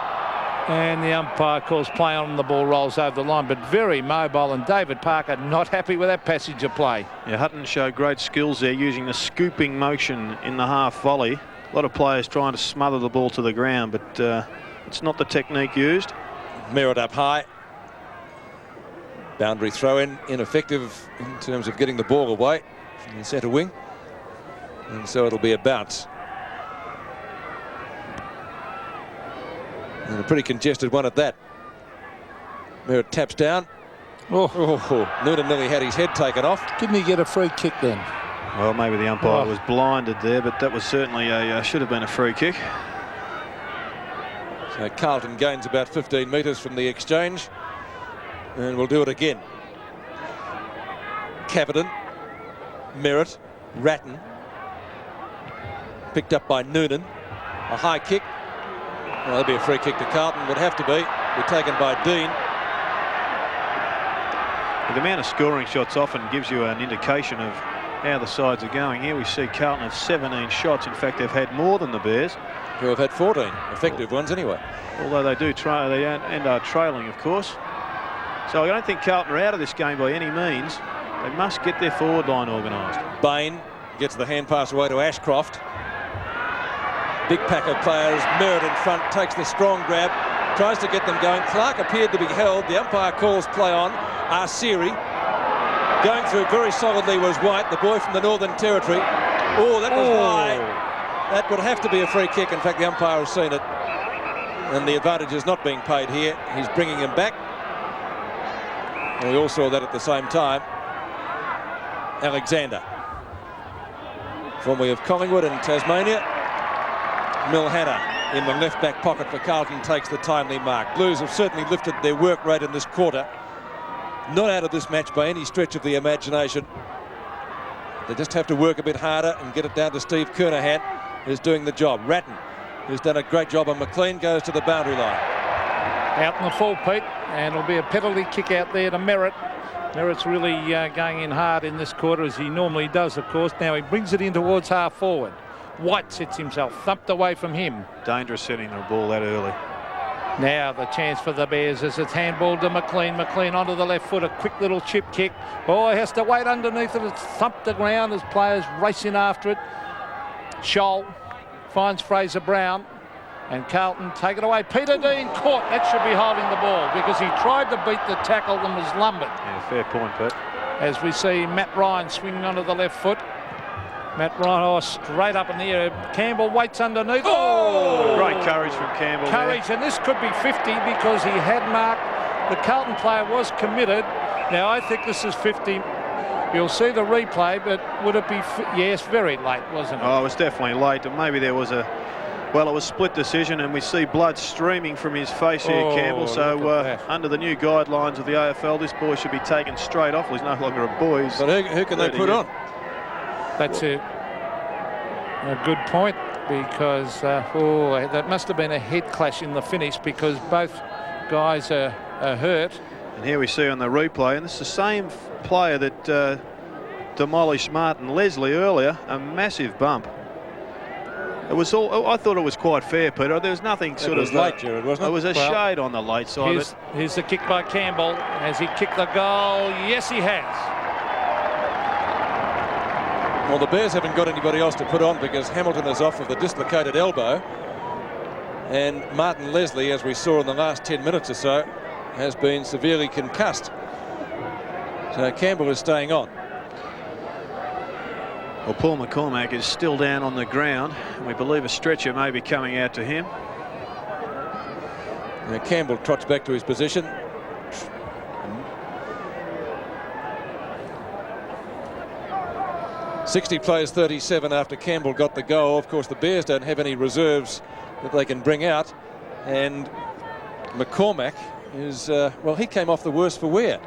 and the umpire calls play on, and the ball rolls over the line, but very mobile, and David Parker not happy with that passage of play. Yeah, Hutton showed great skills there, using the scooping motion in the half volley. A lot of players trying to smother the ball to the ground, but it's not the technique used. Merritt up high. Boundary throw-in, ineffective in terms of getting the ball away from the centre wing. And so it'll be a bounce. And a pretty congested one at that. Merritt taps down. Noonan nearly had his head taken off. Didn't he get a free kick then? Well, maybe the umpire was blinded there, but that was certainly should have been a free kick. So Carlton gains about 15 metres from the exchange, and we'll do it again. Cavidan, Merritt, Ratton, picked up by Noonan. A high kick. Well, that'd be a free kick to Carlton. Would have to be taken by Dean. The amount of scoring shots often gives you an indication of how the sides are going. Here we see Carlton have 17 shots. In fact, they've had more than the Bears, who have had 14 effective ones anyway. Although they do try, they are trailing, of course. So I don't think Carlton are out of this game by any means. They must get their forward line organised. Bain gets the hand pass away to Ashcroft. Big pack of players. Merritt in front, takes the strong grab, tries to get them going. Clark appeared to be held. The umpire calls play on. Arsiri going through very solidly was White, the boy from the Northern Territory. Oh, that was high. That would have to be a free kick. In fact, the umpire has seen it. And the advantage is not being paid here. He's bringing him back. And we all saw that at the same time. Alexander, formerly of Collingwood and Tasmania. Milhana in the left back pocket for Carlton takes the timely mark. Blues have certainly lifted their work rate in this quarter. Not out of this match by any stretch of the imagination. They just have to work a bit harder and get it down to Steve Kernahan, who's doing the job. Ratton, who's done a great job on McLean, goes to the boundary line. Out in the full, Pete, and it'll be a penalty kick out there to Merritt. Merritt's really going in hard in this quarter, as he normally does, of course. Now he brings it in towards half forward. White sets himself, thumped away from him. Dangerous setting the ball that early. Now the chance for the Bears as it's handballed to McLean. McLean onto the left foot, a quick little chip kick. Oh, he has to wait underneath it. It's thumped the ground as players racing after it. Scholl finds Fraser Brown, and Carlton take it away. Peter Dean caught. That should be holding the ball because he tried to beat the tackle and was lumbered. Yeah, fair point, Pete. As we see Matt Ryan swinging onto the left foot. Matt Ryan, straight up in the air. Campbell waits underneath. Oh! Great courage from Campbell. Courage, and this could be 50 because he had marked. The Carlton player was committed. Now, I think this is 50. You'll see the replay, but would it be... Yes, very late, wasn't it? Oh, it was definitely late, and maybe there was a... Well, it was split decision, and we see blood streaming from his face here, Campbell. So, under the new guidelines of the AFL, this boy should be taken straight off. He's no longer a boy. But who can they put on? That's a good point, because that must have been a head clash in the finish, because both guys are hurt. And here we see on the replay, and this is the same player that demolished Martin Leslie earlier, a massive bump. It was all. I thought it was quite fair, Peter. There was nothing sort It was of late, Jared, wasn't it? It was a shade on the late side. Here's the kick by Campbell. Has he kicked the goal? Yes, he has. Well, the Bears haven't got anybody else to put on because Hamilton is off with a dislocated elbow. And Martin Leslie, as we saw in the last 10 minutes or so, has been severely concussed. So Campbell is staying on. Well, Paul McCormack is still down on the ground. We believe a stretcher may be coming out to him. Now Campbell trots back to his position. "60 plays 37 after Campbell got the goal." Of course, the Bears don't have any reserves that they can bring out. And McCormack is, well, he came off the worst for wear.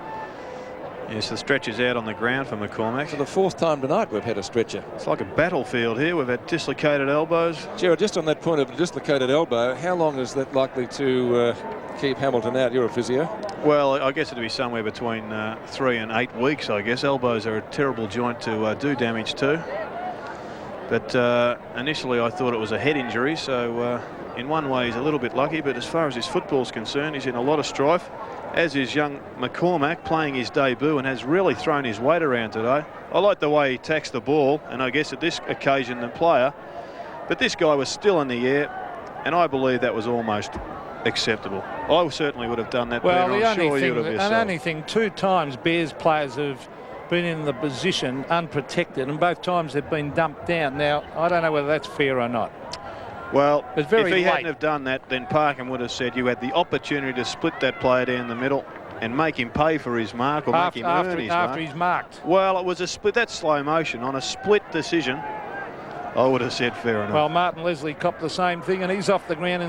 Yes, the stretcher's out on the ground for McCormack. For the 4th time tonight we've had a stretcher. It's like a battlefield here. We've had dislocated elbows. Gerard, just on that point of a dislocated elbow, how long is that likely to keep Hamilton out? You're a physio. Well, I guess it'd be somewhere between 3 and 8 weeks, I guess. Elbows are a terrible joint to do damage to. But initially I thought it was a head injury, so in one way he's a little bit lucky, but as far as his football's concerned, he's in a lot of strife, as is young McCormack, playing his debut and has really thrown his weight around today. I like the way he tacks the ball, and I guess at this occasion the player, but this guy was still in the air, and I believe that was almost acceptable. I certainly would have done that. Well, Peter. I'm sure you would have yourself. the only thing, 2 times Bears players have been in the position unprotected, and both times they've been dumped down. Now, I don't know whether that's fair or not. Well, It's very if he late. hadn't have done that, then Parkham would have said you had the opportunity to split that player down the middle and make him pay for his mark, or make him earn his mark. After he's marked. Well, it was a split. That's slow motion. On a split decision, I would have said fair enough. Well, Martin Leslie copped the same thing, and he's off the ground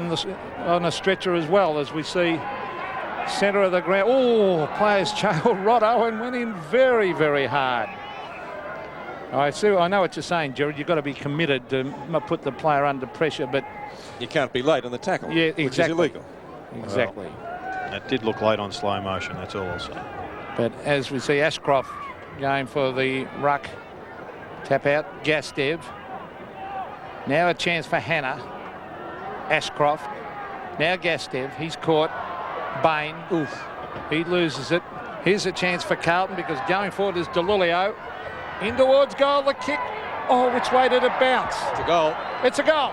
on a stretcher as well, as we see centre of the ground. Oh, players jailed. Rod Owen went in very, very hard. I know what you're saying, Gerard. You've got to be committed to put the player under pressure, but You can't be late on the tackle, yeah, exactly. which is illegal. Exactly. Well, it did look late on slow motion. That's all I'll say. But as we see Ashcroft going for the ruck, tap out, Gastev. Now a chance for Hannah. Ashcroft. Now Gastev. He's caught. Bain. Oof. He loses it. Here's a chance for Carlton, because going forward is DeLulio. In towards goal, the kick. Oh, which way did it bounce? It's a goal. It's a goal.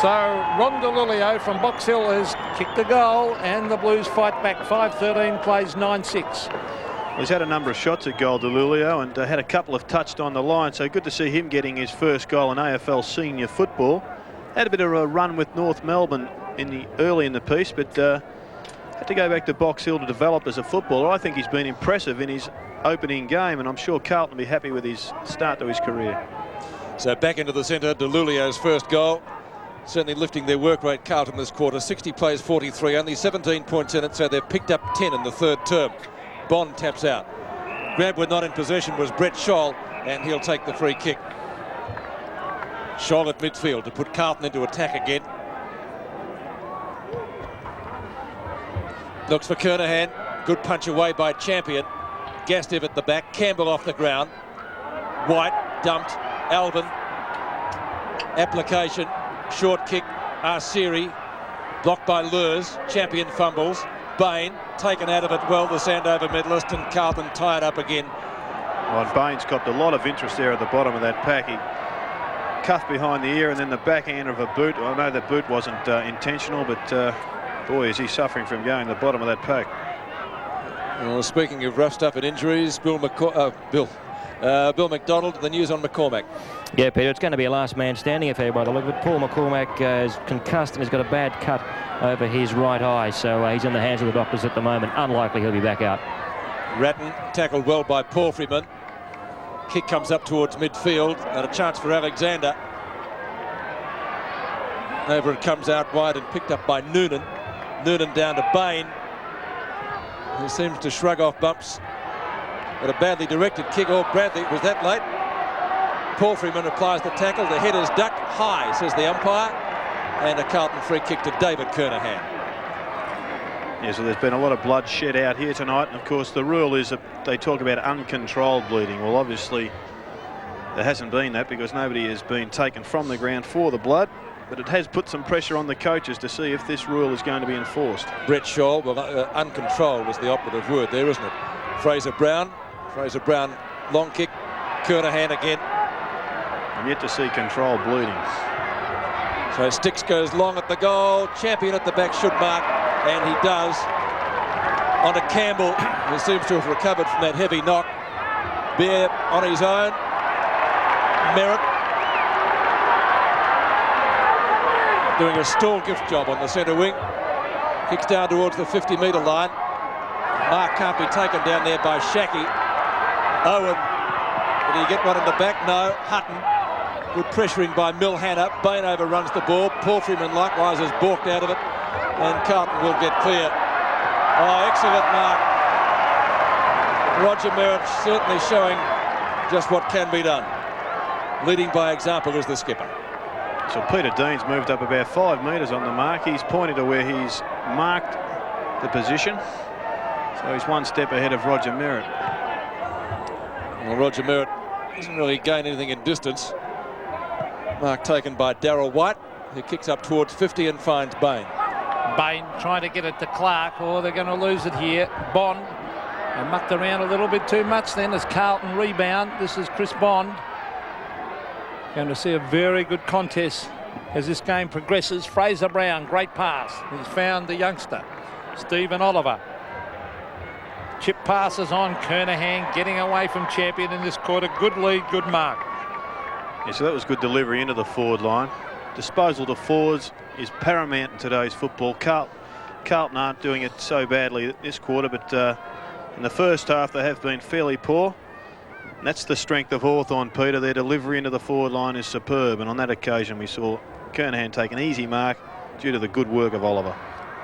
So Ron DeLulio from Box Hill has kicked a goal, and the Blues fight back. 5-13 plays 9-6. He's had a number of shots at goal, DeLulio, and had a couple of touched on the line, so good to see him getting his first goal in AFL senior football. Had a bit of a run with North Melbourne early in the piece, but had to go back to Box Hill to develop as a footballer. I think he's been impressive in his opening game, and I'm sure Carlton will be happy with his start to his career. So back into the centre, DeLulio's first goal. Certainly lifting their work rate, Carlton, this quarter. 60 plays 43, only 17 points in it, so they've picked up 10 in the 3rd term. Bond taps out. Grab with not in possession was Brett Scholl, and he'll take the free kick. Scholl at midfield to put Carlton into attack again. Looks for Kernahan. Good punch away by Champion. Gastev at the back. Campbell off the ground. White dumped. Alvin. Application. Short kick. Arsiri. Blocked by Lurs. Champion fumbles. Bain taken out of it well, the Sandover medalist, and Carlton tied up again. Well, Bain's copped a lot of interest there at the bottom of that pack. He cuffed behind the ear and then the backhand of a boot. I know the boot wasn't intentional, but boy, is he suffering from going to the bottom of that pack. Well, speaking of rough stuff and injuries, Bill McDonald, the news on McCormack. Yeah, Peter, it's going to be a last man standing affair by the look of it. Paul McCormack is concussed and he's got a bad cut over his right eye, so he's in the hands of the doctors at the moment. Unlikely he'll be back out. Ratton tackled well by Palfreyman. Kick comes up towards midfield and a chance for Alexander. Over it comes out wide and picked up by Noonan. Noonan down to Bain, who seems to shrug off bumps. But a badly directed kick. Oh, Bradley, was that late? Palfreyman applies the tackle. The head is ducked high, says the umpire. And a Carlton free kick to David Kernahan. Yeah, so there's been a lot of blood shed out here tonight. And of course, the rule is that they talk about uncontrolled bleeding. Well, obviously, There hasn't been that because nobody has been taken from the ground for the blood, but it has put some pressure on the coaches to see if this rule is going to be enforced. Brett Shaw, well, uncontrolled was the operative word there, isn't it? Fraser Brown, long kick, Kernahan again. I'm yet to see control bleeding. So Sticks goes long at the goal. Champion at the back should mark, and he does. On to Campbell, who seems to have recovered from that heavy knock. Bear on his own. Merritt doing a stall gift job on the centre wing. Kicks down towards the 50-metre line. Mark can't be taken down there by Shackey. Owen, did he get one in the back? No. Hutton, good pressuring by Milhana. Bain overruns the ball. Paul Freeman likewise is balked out of it, and Carlton will get clear. Oh, excellent mark. Roger Merritt certainly showing just what can be done. Leading by example is the skipper. So Peter Dean's moved up about 5 metres on the mark. He's pointed to where he's marked the position. So he's one step ahead of Roger Merritt. Well, Roger Merritt doesn't really gain anything in distance. Mark taken by Darryl White, who kicks up towards 50 and finds Bain. Bain trying to get it to Clark. Oh, they're going to lose it here. Bond. They mucked around a little bit too much then as Carlton rebound. This is Chris Bond. Going to see a very good contest as this game progresses. Fraser Brown, great pass. He's found the youngster, Stephen Oliver. Chip passes on. Kernahan getting away from Champion in this quarter. Good lead, good mark. Yeah, so that was good delivery into the forward line. Disposal to forwards is paramount in today's football. Carlton aren't doing it so badly this quarter, but in the first half they have been fairly poor. And that's the strength of Hawthorn, Peter. Their delivery into the forward line is superb, and on that occasion we saw Kernahan take an easy mark due to the good work of Oliver.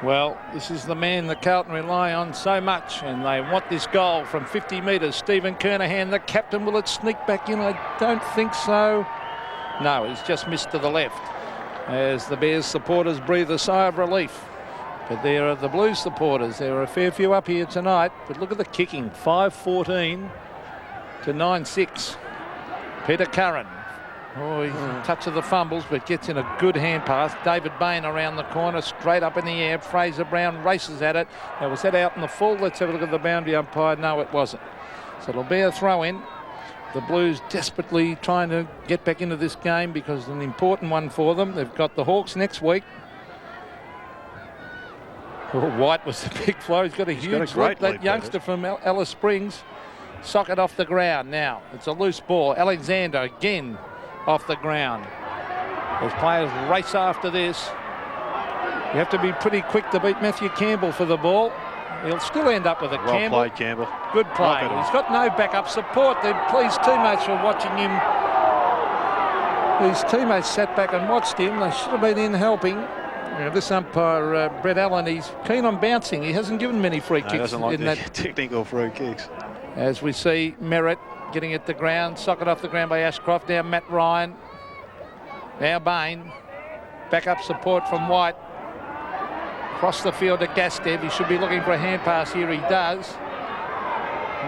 Well, this is the man that Carlton rely on so much, and they want this goal from 50 metres. Stephen Kernahan, the captain. Will it sneak back in? I don't think so. No, he's just missed to the left as the Bears supporters breathe a sigh of relief. But there are the Blues supporters. There are a fair few up here tonight. But look at the kicking. 5-14 to 9-6. Peter Curran. Oh, he's in touch of the fumbles, but gets in a good hand pass. David Bain around the corner, straight up in the air. Fraser Brown races at it. Now, was that out in the full? Let's have a look at the boundary umpire. No, it wasn't. So it'll be a throw-in. The Blues desperately trying to get back into this game because it's an important one for them. They've got the Hawks next week. Oh, White was the big flow. He's got a huge leap. That youngster from Alice Springs. Socket off the ground now. It's a loose ball. Alexander again off the ground. As players race after this, you have to be pretty quick to beat Matthew Campbell for the ball. He'll still end up with it. Well played, Campbell. Good play. He's got no backup support. They're pleased too much for watching him. His teammates sat back and watched him. They should have been in helping. This umpire, Brett Allen, he's keen on bouncing. He hasn't given many free kicks. He doesn't like in the that technical free kicks. As we see Merritt getting it to ground. Socket off the ground by Ashcroft. Now Matt Ryan. Now Bain. Backup support from White. Across the field to Gastev. He should be looking for a hand pass here. He does.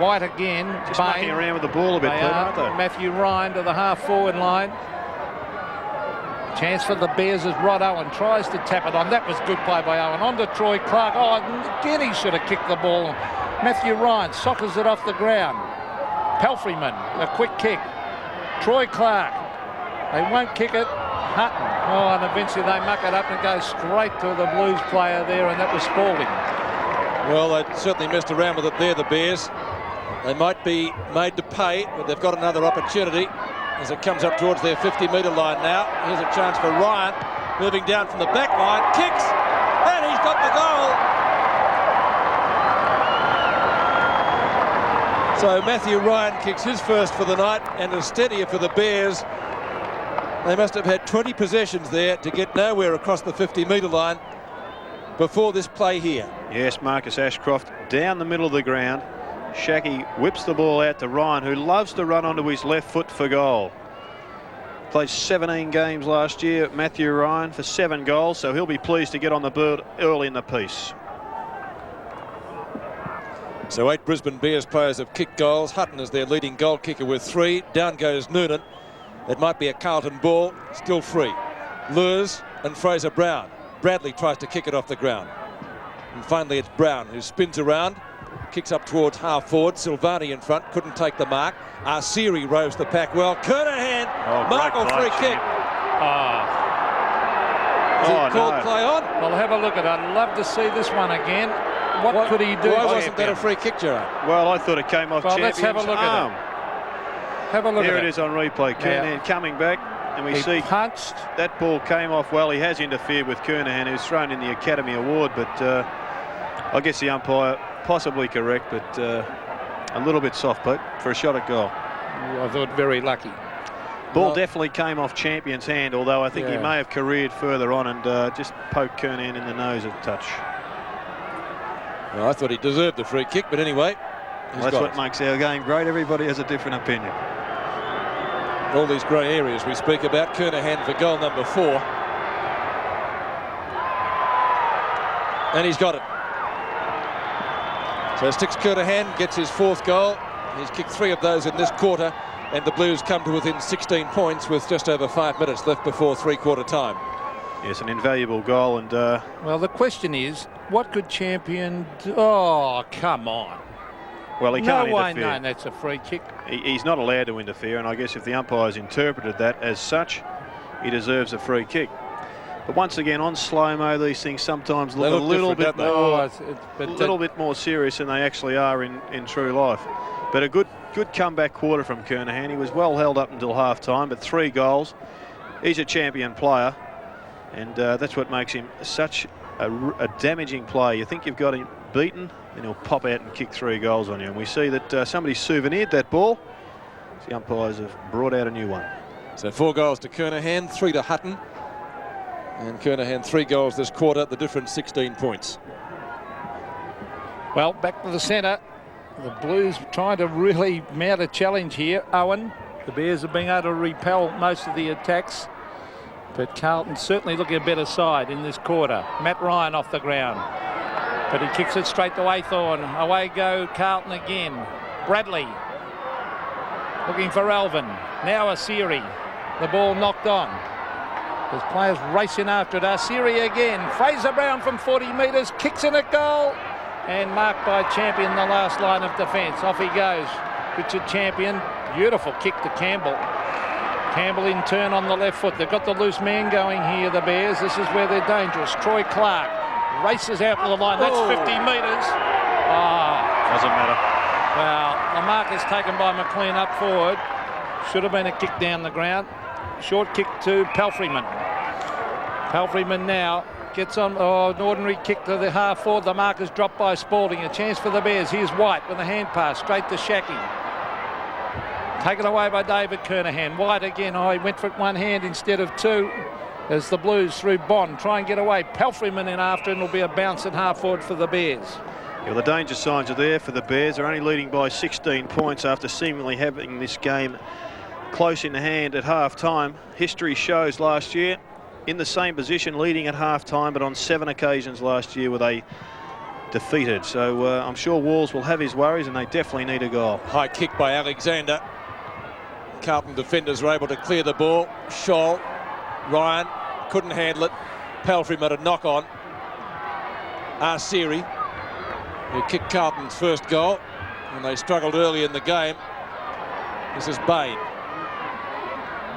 White again. Just mucking around with the ball a bit, aren't they? Matthew Ryan to the half-forward line. Chance for the Bears as Rod Owen tries to tap it on. That was good play by Owen. On to Troy Clark. Oh, again he should have kicked the ball. Matthew Ryan sockers it off the ground. Pelfreyman, a quick kick. Troy Clark. They won't kick it. Hutton. Oh, and eventually they muck it up and go straight to the Blues player there, and that was Spalding. Well, they certainly messed around with it there, the Bears. They might be made to pay, but they've got another opportunity as it comes up towards their 50-metre line now. Here's a chance for Ryan, moving down from the back line, kicks, and he's got the goal. So Matthew Ryan kicks his first for the night and a steadier for the Bears. They must have had 20 possessions there to get nowhere across the 50-metre line before this play here. Yes, Marcus Ashcroft down the middle of the ground. Shackey whips the ball out to Ryan, who loves to run onto his left foot for goal. Played 17 games last year, Matthew Ryan, for 7 goals, so he'll be pleased to get on the board early in the piece. So 8 Brisbane Bears players have kicked goals. Hutton is their leading goal kicker with 3. Down goes Noonan. It might be a Carlton ball, still free. Lures and Fraser Brown. Bradley tries to kick it off the ground. And finally it's Brown who spins around, kicks up towards half forward. Silvani in front, couldn't take the mark. Arsiri roves the pack well. Kernahan, mark or free kick. Is it called play on? Well, have a look at it. I'd love to see this one again. What could he do? Why wasn't that a free kick, Gerard? Well, I thought it came off Champion's let's have a look arm. at it. Have a look Here at it is on replay. Kernahan coming back, and we see punched. That ball came off well. He has interfered with Kernahan, who's thrown in the Academy Award, but I guess the umpire possibly correct, but a little bit soft, Pete, for a shot at goal. I thought very lucky. Ball definitely came off Champion's hand, although I think he may have careered further on and just poked Kernahan in the nose a touch. Well, I thought he deserved the free kick, but anyway. That's what makes our game great. Everybody has a different opinion. All these grey areas we speak about. Kernahan for goal number 4. And he's got it. So sticks Kernahan, gets his 4th goal. He's kicked 3 of those in this quarter, and the Blues come to within 16 points with just over 5 minutes left before three-quarter time. Yes, an invaluable goal. And well, the question is, what could Champion do? Oh, come on. Well, he can't interfere. No, that's a free kick. He's not allowed to interfere, and I guess if the umpires interpreted that as such, he deserves a free kick. But once again, on slow-mo, these things sometimes look a little bit more, bit more serious than they actually are in true life. But a good comeback quarter from Kernahan. He was well held up until half-time, but 3 goals. He's a champion player, and that's what makes him such a damaging player. You think you've got him beaten, and he'll pop out and kick 3 goals on you. And we see that somebody souvenired that ball. The umpires have brought out a new one. So 4 goals to Kernahan, 3 to Hutton. And Kernahan 3 goals this quarter, the difference 16 points. Well, back to the centre. The Blues trying to really mount a challenge here. Owen, the Bears have been able to repel most of the attacks, but Carlton certainly looking a better side in this quarter. Matt Ryan off the ground, but he kicks it straight to Aythorne. Away go Carlton again. Bradley looking for Alvin. Now Arsiri. The ball knocked on. There's players racing after it. Arsiri again. Fraser Brown from 40 metres kicks in a goal. And marked by Champion, the last line of defence. Off he goes. Richard Champion. Beautiful kick to Campbell. Campbell in turn on the left foot. They've got the loose man going here, the Bears. This is where they're dangerous. Troy Clark races out to the line. That's 50 metres. Doesn't matter. Well, the mark is taken by McLean up forward. Should have been a kick down the ground. Short kick to Pelfreyman. Pelfreyman now gets on an ordinary kick to the half forward. The mark is dropped by Spalding. A chance for the Bears. Here's White with a hand pass straight to Shackey. Taken away by David Kernahan. White again. He went for one hand instead of 2 as the Blues through Bond try and get away. Pelfreyman in after, and it'll be a bounce at half forward for the Bears. Yeah, well, the danger signs are there for the Bears. They're only leading by 16 points after seemingly having this game close in hand at half-time. History shows last year in the same position, leading at half-time, but on 7 occasions last year were they defeated. So I'm sure Walls will have his worries, and they definitely need a goal. High kick by Alexander. Carlton defenders were able to clear the ball. Scholl, Ryan couldn't handle it. Pelfreyman a knock on. Arsiri, who kicked Carlton's first goal, and they struggled early in the game. This is Bain.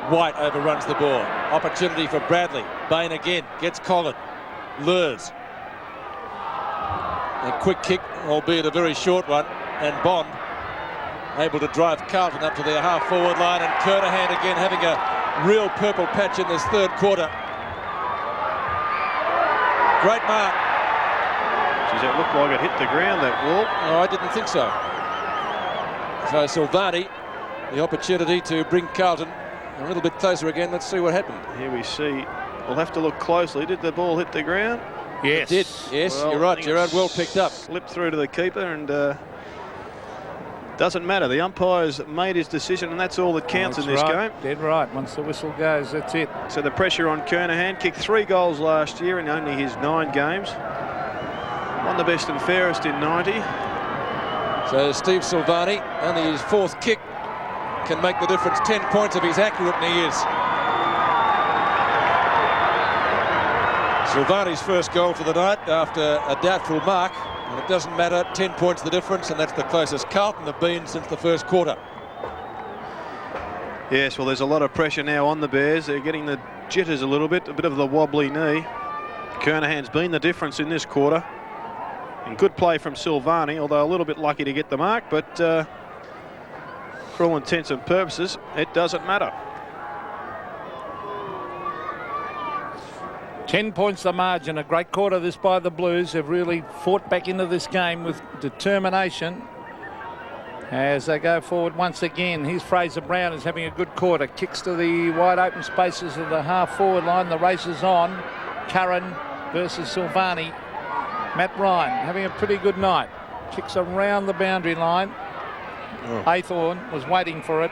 White overruns the ball. Opportunity for Bradley. Bain again gets collared. Lures. A quick kick, albeit a very short one, and Bond able to drive Carlton up to their half-forward line, and Kernahan again having a real purple patch in this 3rd quarter. Great mark. Does it look like it hit the ground, that wall? Oh, I didn't think so. So Silvani, the opportunity to bring Carlton a little bit closer again. Let's see what happened. Here we see. We'll have to look closely. Did the ball hit the ground? Yes. It did. Yes, well, you're right, Gerard. Well picked up. Slipped through to the keeper, and doesn't matter. The umpire's made his decision, and that's all that counts in this game. Dead right. Once the whistle goes, that's it. So the pressure on Kernahan. Kicked 3 goals last year in only his 9 games. Won the best and fairest in 90. So Steve Silvani, only his 4th kick can make the difference. 10 points if he's accurate, and he is. Silvani's first goal for the night after a doubtful mark, and it doesn't matter, 10 points the difference, and that's the closest Carlton have been since the first quarter. Yes, well, there's a lot of pressure now on the Bears. They're getting the jitters a bit of the wobbly knee. Kernahan's been the difference in this quarter. And good play from Silvani, although a little bit lucky to get the mark, but for all intents and purposes, it doesn't matter. 10 points the margin. A great quarter this by the Blues. They've really fought back into this game with determination as they go forward once again. Here's Fraser Brown, is having a good quarter. Kicks to the wide open spaces of the half-forward line. The race is on. Curran versus Silvani. Matt Ryan having a pretty good night. Kicks around the boundary line. Aythorne was waiting for it.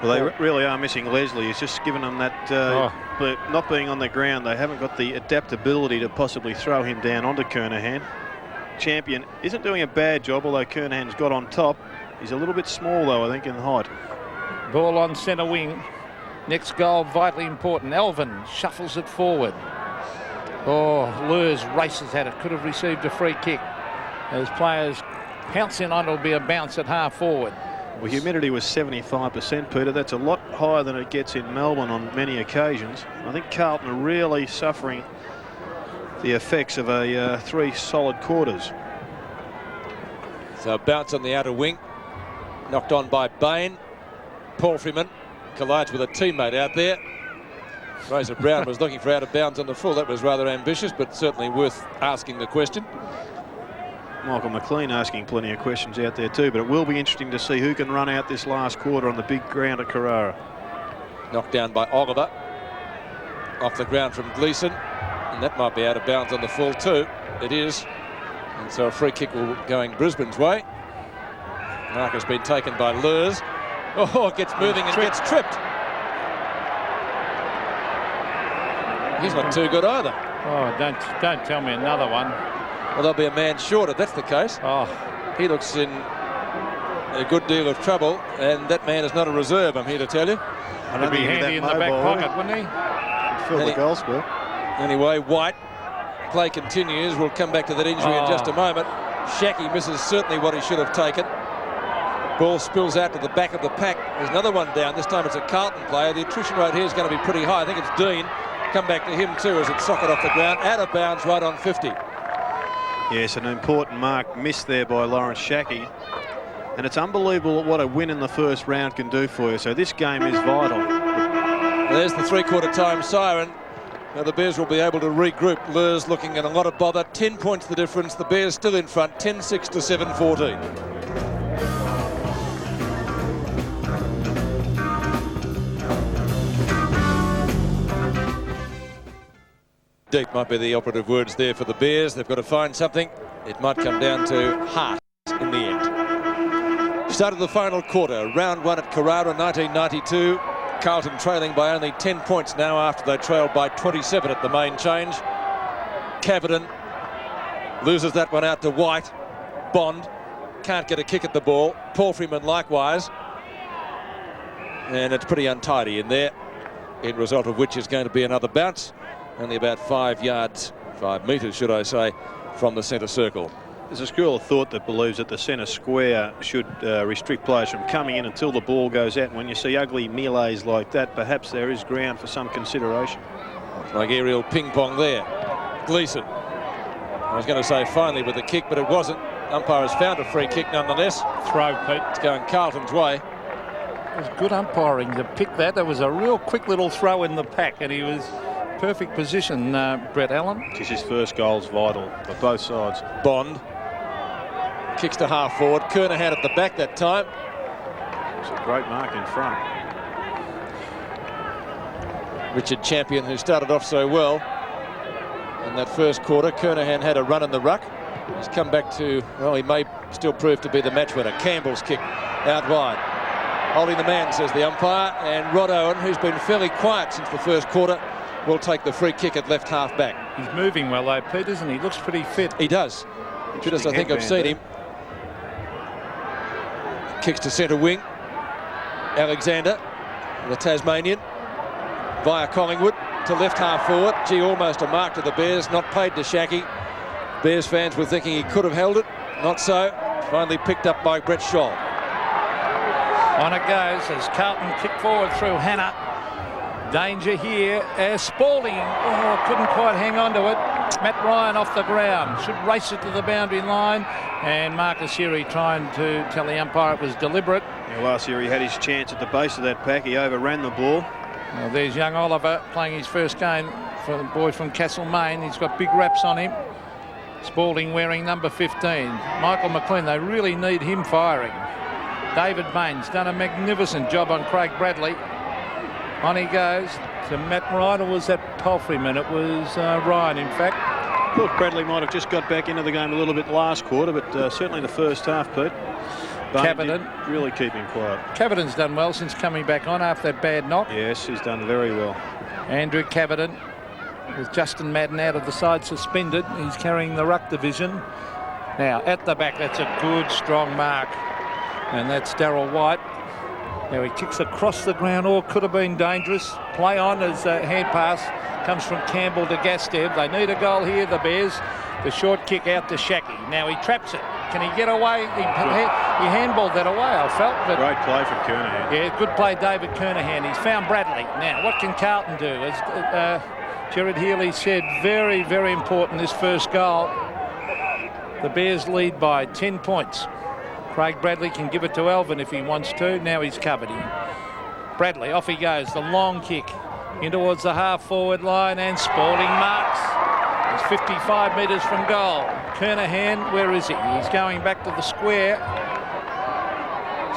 Well, they really are missing Leslie. He's just given them that, but not being on the ground, they haven't got the adaptability to possibly throw him down onto Kernahan. Champion isn't doing a bad job, although Kernahan's got on top. He's a little bit small, though, I think, in height. Ball on centre wing. Next goal, vitally important. Elvin shuffles it forward. Oh, Lurs races at it. Could have received a free kick. As players pounce in on, it'll be a bounce at half forward. Well, humidity was 75%, Peter. That's a lot higher than it gets in Melbourne on many occasions. I think Carlton are really suffering the effects of 3 solid quarters. So a bounce on the outer wing. Knocked on by Bain. Paul Freeman collides with a teammate out there. Fraser Brown was looking for out of bounds on the full. That was rather ambitious, but certainly worth asking the question. Michael McLean asking plenty of questions out there too, but it will be interesting to see who can run out this last quarter on the big ground at Carrara. Knocked down by Oliver. Off the ground from Gleeson. And that might be out of bounds on the full too. It is. And so a free kick will going Brisbane's way. Mark has been taken by Lurs. Oh, it gets moving and gets tripped. He's not too good either. Oh, don't tell me another one. Well, there'll be a man short if that's the case. Oh, he looks in a good deal of trouble, and that man is not a reserve, I'm here to tell you. He'd be handy in the back pocket, wouldn't he? Fill the goal score. Anyway, White, play continues. We'll come back to that injury in just a moment. Shackey misses certainly what he should have taken. Ball spills out to the back of the pack. There's another one down. This time it's a Carlton player. The attrition rate here is going to be pretty high. I think it's Dean. Come back to him too as it's socket off the ground. Out of bounds right on 50. Yes, an important mark missed there by Lawrence Shackey. And it's unbelievable what a win in the first round can do for you. So this game is vital. There's the three-quarter time siren. Now the Bears will be able to regroup. Lurs looking at a lot of bother. 10 points the difference. The Bears still in front. 10-6 to 7-14. Deep might be the operative words there for the Bears. They've got to find something. It might come down to heart in the end. Start of the final quarter. Round 1 at Carrara, 1992. Carlton trailing by only 10 points now after they trailed by 27 at the main change. Cavidan loses that one out to White. Bond can't get a kick at the ball. Paul Freeman likewise. And it's pretty untidy in there. End result of which is going to be another bounce. Only about 5 metres, should I say, from the centre circle. There's a school of thought that believes that the centre square should restrict players from coming in until the ball goes out. And when you see ugly melees like that, perhaps there is ground for some consideration. Like aerial ping pong there. Gleeson. I was going to say finally with the kick, but it wasn't. Umpire has found a free kick nonetheless. Throw, Pete. It's going Carlton's way. It was good umpiring to pick that. There was a real quick little throw in the pack, and he was perfect position, Brett Allen. His first goal's vital for both sides. Bond kicks to half forward. Kernahan at the back that time. It's a great mark in front. Richard Champion, who started off so well in that first quarter. Kernahan had a run in the ruck. He's come back to, well, he may still prove to be the match winner. Campbell's kick out wide. Holding the man, says the umpire, and Rod Owen, who's been fairly quiet since the first quarter, will take the free kick at left half back. He's moving well though, Pete, isn't he? Looks pretty fit. He does. Fit as I think I've seen him. Kicks to centre wing. Alexander, the Tasmanian, via Collingwood to left half forward. Gee, almost a mark to the Bears, not paid to Shackey. Bears fans were thinking he could have held it. Not so. Finally picked up by Brett Scholl. On it goes as Carlton kick forward through Hannah. Danger here as Spalding. Oh, couldn't quite hang on to it. Matt Ryan off the ground. Should race it to the boundary line. And Marcus Heary trying to tell the umpire it was deliberate. Yeah, last year he had his chance at the base of that pack. He overran the ball. Well, there's young Oliver playing his first game for the boy from Castlemaine. He's got big wraps on him. Spalding wearing number 15. Michael McLean, they really need him firing. David Baines done a magnificent job on Craig Bradley. On he goes to Matt Ryan, or was that Palfreyman? It was Ryan, in fact. I thought Bradley might have just got back into the game a little bit last quarter, but certainly the first half, Pete. Cavidan really keep him quiet. Cavidan's done well since coming back on after that bad knock. Yes, he's done very well. Andrew Cavidan, with Justin Madden out of the side suspended. He's carrying the ruck division. Now, at the back, that's a good, strong mark. And that's Darryl White. Now he kicks across the ground, or could have been dangerous. Play on as a hand pass comes from Campbell to Gastev. They need a goal here, the Bears. The short kick out to Shackey. Now he traps it. Can he get away? He handballed that away, I felt. But great play from Kernahan. Yeah, good play, David Kernahan. He's found Bradley. Now, what can Carlton do? As Gerard Healy said, very, very important, this first goal. The Bears lead by 10 points. Craig Bradley can give it to Alvin if he wants to. Now he's covered him. Bradley, off he goes. The long kick in towards the half-forward line, and Spalding marks. He's 55 metres from goal. Kernahan, where is he? He's going back to the square.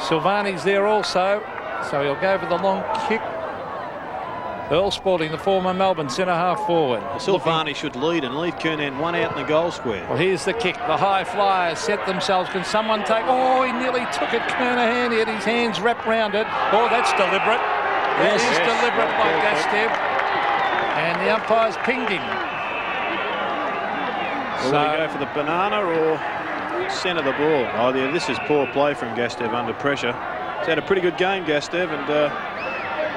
Silvani's there also, so he'll go for the long kick. Earl Spalding, the former Melbourne centre half forward. Silvani should lead and leave Kernahan one out in the goal square. Well, here's the kick. The high flyers set themselves. Can someone take? Oh, he nearly took it. Kernahan, he had his hands wrapped round it. Oh, that's deliberate. Yes, that is deliberate by Gastev. And the umpire's pinged him. Will he go for the banana or centre the ball? Oh, yeah, this is poor play from Gastev under pressure. He's had a pretty good game, Gastev, and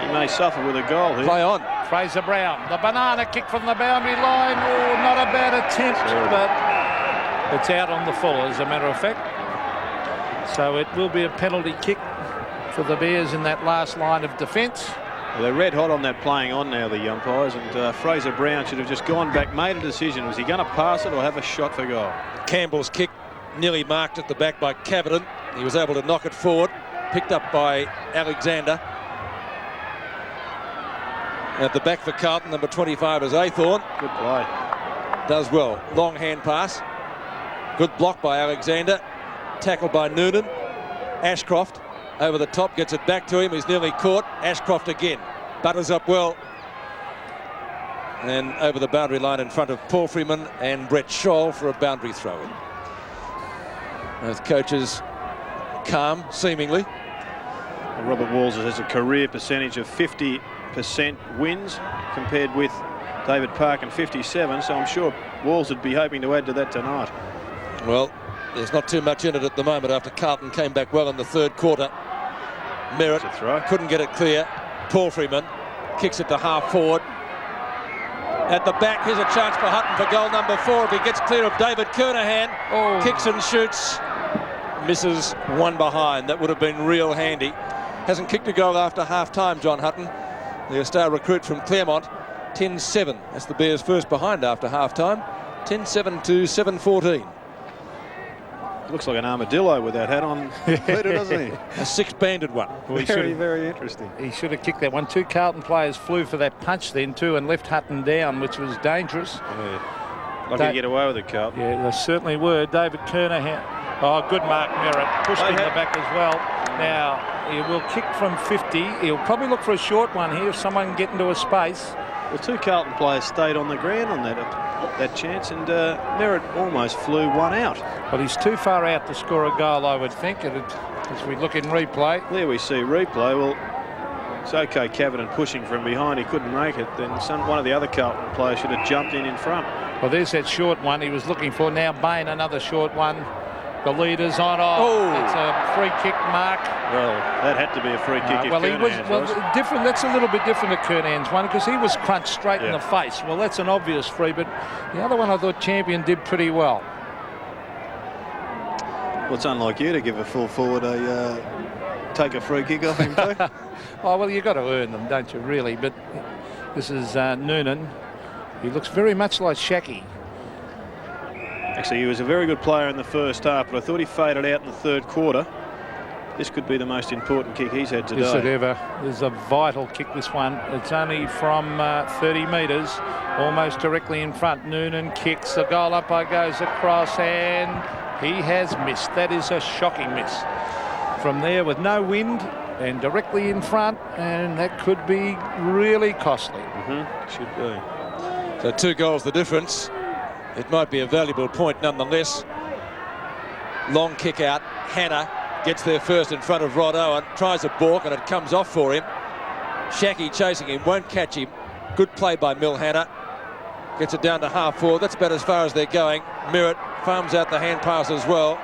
he may suffer with a goal here. Play on. Fraser Brown, the banana kick from the boundary line. Oh, not a bad attempt, but it's out on the full, as a matter of fact. So it will be a penalty kick for the Bears in that last line of defence. Well, they're red hot on that playing on now, the umpires, and Fraser Brown should have just gone back, made a decision. Was he going to pass it or have a shot for goal? Campbell's kick nearly marked at the back by Cavidan. He was able to knock it forward, picked up by Alexander. At the back for Carlton, number 25 is Aythorne. Good play. Does well. Long hand pass. Good block by Alexander. Tackled by Noonan. Ashcroft over the top, gets it back to him. He's nearly caught. Ashcroft again. Butters up well. And over the boundary line in front of Paul Freeman and Brett Scholl for a boundary throw-in. Both coaches calm, seemingly. Robert Walls has a career percentage of 50% wins compared with David Parkin 57, so I'm sure Walls would be hoping to add to that tonight. Well, there's not too much in it at the moment after Carlton came back well in the third quarter. Merritt couldn't get it clear. Paul Freeman kicks it to half forward. At the back, here's a chance for Hutton for goal number 4 if he gets clear of David Kernahan. Oh. Kicks and shoots. Misses one behind. That would have been real handy. Hasn't kicked a goal after half-time, John Hutton, the star recruit from Claremont. 10-7. That's the Bears' first behind after half-time. 10-7 to 7-14. Looks like an armadillo with that hat on, Peter, doesn't he? A six-banded one. Well, very interesting. He should have kicked that one. 2 Carlton players flew for that punch then too and left Hutton down, which was dangerous. Yeah. Lucky to get away with it, Carlton. Yeah, they certainly were. David Kernahan. Oh, good mark, Merritt. Pushed in the back as well. Now, he will kick from 50. He'll probably look for a short one here if someone can get into a space. Well, 2 Carlton players stayed on the ground on that chance, and Merritt almost flew one out. But he's too far out to score a goal, I would think, as we look in replay. There we see replay. Well, it's okay, Cavidan pushing from behind. He couldn't make it. Then one of the other Carlton players should have jumped in front. Well, there's that short one he was looking for. Now Bain, another short one. The leader's on. It's a free kick mark. Well, that had to be a free kick. If Well, he was Kernahan's different. That's a little bit different to Kernahan's one because he was crunched straight in the face. Well, that's an obvious free, but the other one I thought Champion did pretty well. Well, it's unlike you to give a full forward take a free kick off him, too. Oh, well, you've got to earn them, don't you, really? But this is Noonan. He looks very much like Shaki. Actually, he was a very good player in the first half, but I thought he faded out in the third quarter. This could be the most important kick he's had today. Is it ever? This is a vital kick, this one. It's only from 30 metres, almost directly in front. Noonan kicks, the goal umpire goes across, and he has missed. That is a shocking miss. From there with no wind and directly in front, and that could be really costly. Should be. So 2 goals the difference. It might be a valuable point nonetheless. Long kick out. Hannah gets there first in front of Rod Owen. Tries a balk and it comes off for him. Shaki chasing him, won't catch him. Good play by Mill Hannah. Gets it down to half forward. That's about as far as they're going. Merritt farms out the hand pass as well.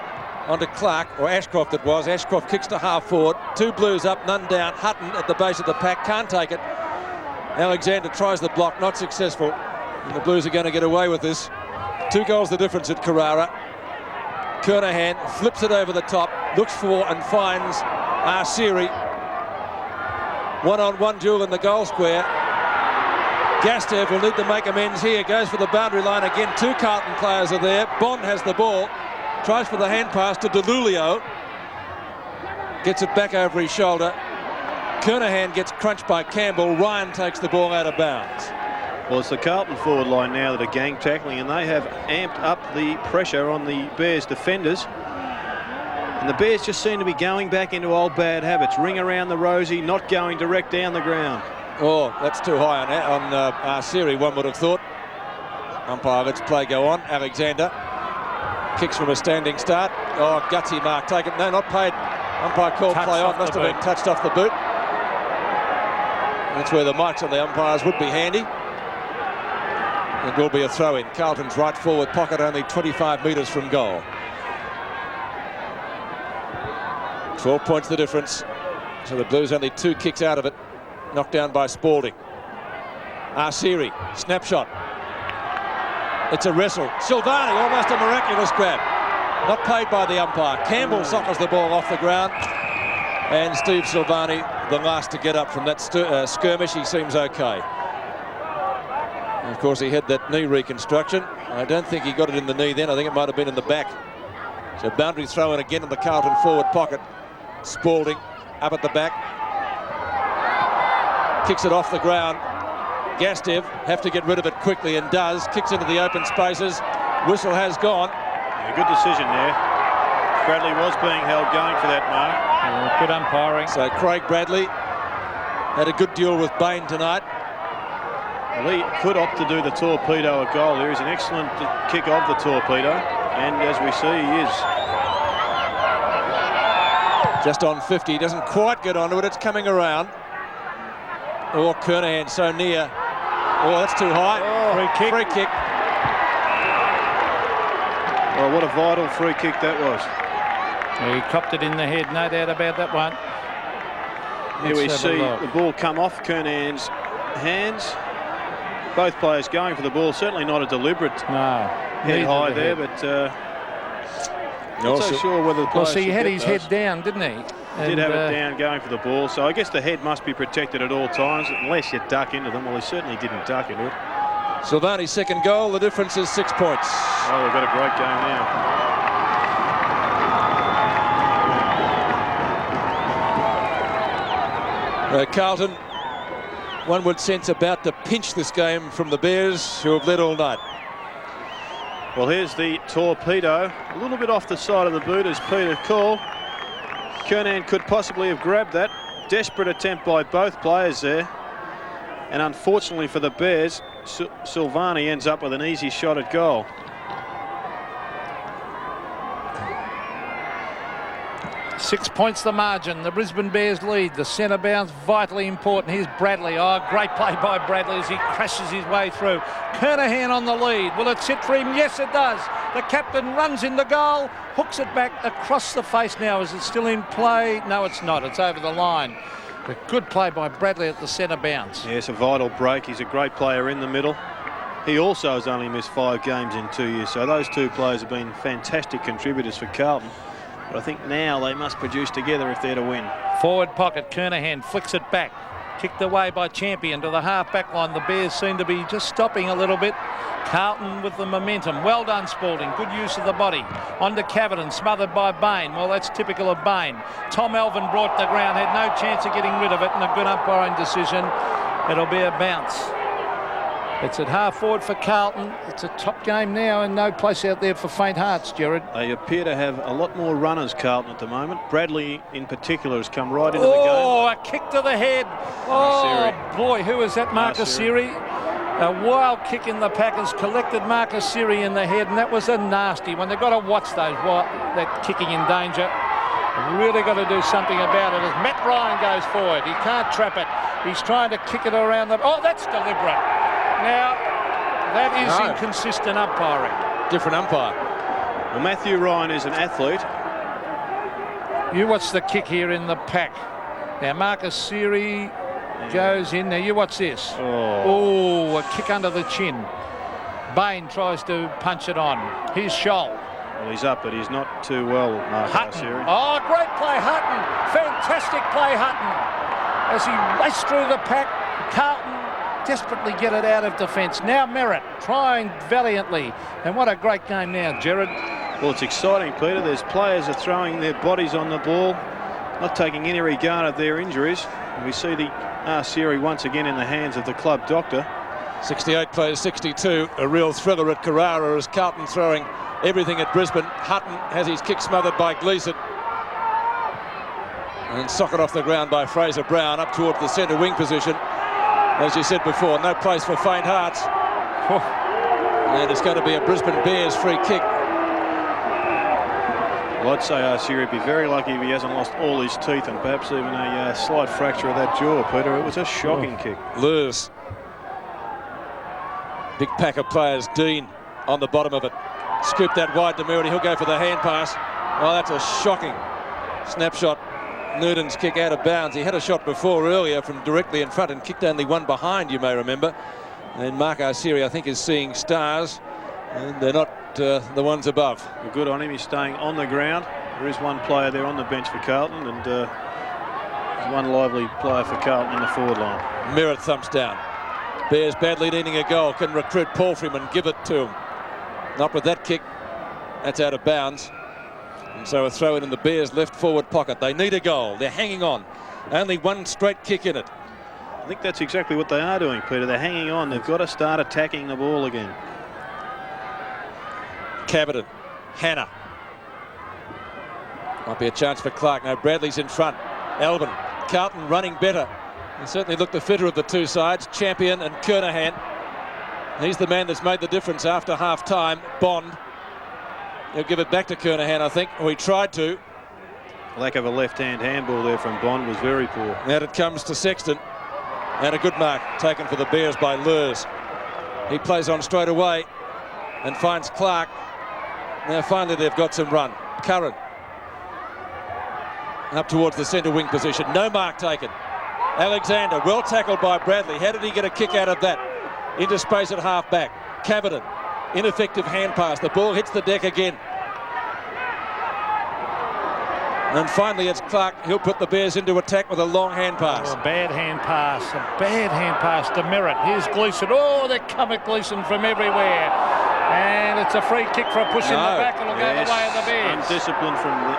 Onto Clark, or Ashcroft it was. Ashcroft kicks to half forward. 2 Blues up, none down. Hutton at the base of the pack, can't take it. Alexander tries the block, not successful. And the Blues are going to get away with this. 2 goals the difference at Carrara. Kernahan flips it over the top, looks for and finds Arsiri. 1-on-1 duel in the goal square. Gastev will need to make amends here. Goes for the boundary line again. 2 Carlton players are there. Bond has the ball. Tries for the hand pass to DeLulio. Gets it back over his shoulder. Kernahan gets crunched by Campbell. Ryan takes the ball out of bounds. Well, it's the Carlton forward line now that are gang tackling, and they have amped up the pressure on the Bears defenders. And the Bears just seem to be going back into old bad habits. Ring around the rosy, not going direct down the ground. Oh, that's too high on Arsiri, one would have thought. Umpire lets play go on. Alexander kicks from a standing start. Oh, gutsy mark taken. No, not paid. Umpire called play on. Must have been touched off the boot. That's where the mics on the umpires would be handy. It will be a throw-in. Carlton's right forward pocket, only 25 metres from goal. 12 points the difference. So the Blues only 2 kicks out of it. Knocked down by Spalding. Arsiri, snapshot. It's a wrestle. Silvani, almost a miraculous grab. Not paid by the umpire. Campbell sockers the ball off the ground. And Steve Silvani, the last to get up from that skirmish. He seems okay. And of course, he had that knee reconstruction. I don't think he got it in the knee then. I think it might have been in the back. So boundary throw in again in the Carlton forward pocket. Spalding up at the back. Kicks it off the ground. Gastev have to get rid of it quickly and does. Kicks into the open spaces. Whistle has gone. Yeah, good decision there. Bradley was being held going for that mark. Good umpiring. So Craig Bradley had a good duel with Bain tonight. Well, he could opt to do the torpedo a goal. There is an excellent kick of the torpedo, and as we see, he is. Just on 50, doesn't quite get onto it. It's coming around. Oh, Kernahan so near. Oh, that's too high. Free kick. Free kick. Well, what a vital free kick that was. He copped it in the head, no doubt about that one. Here we see the ball come off Kernahan's hands. Both players going for the ball. Certainly not a deliberate head high there, but not so sure whether the player Well, see, he had his head down, didn't he? And did have it down going for the ball. So I guess the head must be protected at all times, unless you duck into them. Well, he certainly didn't duck into it. Silvani's second goal. The difference is 6 points. Oh, we've got a great game now. Carlton, one would sense, about to pinch this game from the Bears, who have led all night. Well, here's the torpedo. A little bit off the side of the boot, as Peter called. Kernahan could possibly have grabbed that. Desperate attempt by both players there. And unfortunately for the Bears, Silvani ends up with an easy shot at goal. Six points the margin. The Brisbane Bears lead. The centre bounce vitally important. Here's Bradley. Oh, great play by Bradley as he crashes his way through. Kernahan on the lead. Will it sit for him? Yes, it does. The captain runs in the goal, hooks it back across the face now. Is it still in play? No, it's not. It's over the line. But good play by Bradley at the centre bounce. Yes, a vital break. He's a great player in the middle. He also has only missed 5 games in 2 years, so those two players have been fantastic contributors for Carlton. But I think now they must produce together if they're to win. Forward pocket, Kernahan flicks it back. Kicked away by Champion to the half-back line. The Bears seem to be just stopping a little bit. Carlton with the momentum. Well done, Spalding. Good use of the body. On to Caviton, smothered by Bain. Well, that's typical of Bain. Tom Elvin brought the ground, had no chance of getting rid of it, and a good umpiring decision. It'll be a bounce. It's at half forward for Carlton. It's a top game now and no place out there for faint hearts, Gerard. They appear to have a lot more runners, Carlton, at the moment. Bradley, in particular, has come right into the game. Oh, a kick to the head. Oh, boy, who is that? Marcus Siri. A wild kick in the Packers, collected Marcus Siri in the head, and that was a nasty one. They've got to watch those, that kicking in danger. Really got to do something about it as Matt Ryan goes forward. He can't trap it. He's trying to kick it around the... Oh, that's deliberate. Now, that is inconsistent umpiring. Different umpire. Well, Matthew Ryan is an athlete. You watch the kick here in the pack. Now, Marcus Siri goes in. Now, you watch this. Oh, a kick under the chin. Bain tries to punch it on. Here's Scholl. Well, he's up, but he's not too well, Marcus Siri. Oh, great play, Hutton. Fantastic play, Hutton. As he raced through the pack, Carlton desperately get it out of defence. Now Merritt trying valiantly. And what a great game now, Gerard. Well, it's exciting, Peter. There's players are throwing their bodies on the ball, not taking any regard of their injuries. We see the Siri once again in the hands of the club doctor. 68 plays 62. A real thriller at Carrara as Carlton throwing everything at Brisbane. Hutton has his kick smothered by Gleeson. And socket off the ground by Fraser Brown up towards the centre wing position. As you said before, no place for faint hearts. And it's going to be a Brisbane Bears free kick. Well, I'd say Siri would be very lucky if he hasn't lost all his teeth and perhaps even a slight fracture of that jaw, Peter. It was a shocking kick. Lewis. Big pack of players. Dean on the bottom of it. Scoop that wide to Merritt. He'll go for the hand pass. Well, that's a shocking snapshot. Newton's kick out of bounds. He had a shot before earlier from directly in front and kicked only one behind, you may remember. And Mark Siri, I think, is seeing stars, and they're not the ones above. Well, good on him. He's staying on the ground. There is one player there on the bench for Carlton, and there's one lively player for Carlton in the forward line. Merritt thumps down. Bears badly needing a goal. Can recruit Palfreyman and give it to him. Not with that kick. That's out of bounds. And so a throw in the Bears' left forward pocket. They need a goal. They're hanging on. Only one straight kick in it. I think that's exactly what they are doing, Peter. They're hanging on. They've got to start attacking the ball again. Caviton. Hannah. Might be a chance for Clark. No, Bradley's in front. Elvin. Carlton running better. He certainly looked the fitter of the two sides. Champion and Kernahan. He's the man that's made the difference after half-time. Bond. He'll give it back to Kernahan, I think. Or he tried to. Lack of a left-hand handball there from Bond was very poor. Now it comes to Sexton. And a good mark taken for the Bears by Lurs. He plays on straight away and finds Clark. Now finally they've got some run. Curran. Up towards the centre wing position. No mark taken. Alexander, well tackled by Bradley. How did he get a kick out of that? Into space at half-back. Caviton. Ineffective hand pass. The ball hits the deck again. And finally it's Clark. He'll put the Bears into attack with a long hand pass. Oh, a bad hand pass. A bad hand pass to Merritt. Here's Gleeson. Oh, they're coming Gleeson from everywhere. And it's a free kick for a push in the back. It'll go the way of the Bears. Undisciplined from the...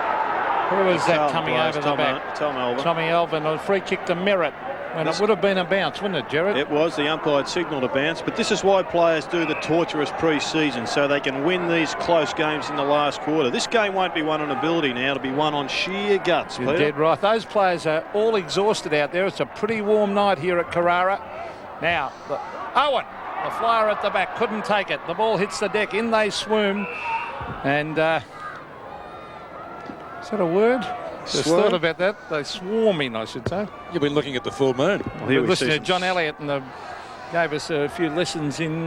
Who is that coming over the back? Tom Elvin. Tommy Elvin. A free kick to Merritt. And it would have been a bounce, wouldn't it, Gerard? It was. The umpire signalled a bounce. But this is why players do the torturous pre-season, so they can win these close games in the last quarter. This game won't be won on ability now. It'll be won on sheer guts. You're dead right. Those players are all exhausted out there. It's a pretty warm night here at Carrara. Now, Owen, the flyer at the back, couldn't take it. The ball hits the deck. In they swoon. And is that a word? Just thought about that. They swarming, I should say. You've been looking at the full moon. Well, here we listening to John Elliott and gave us a few lessons in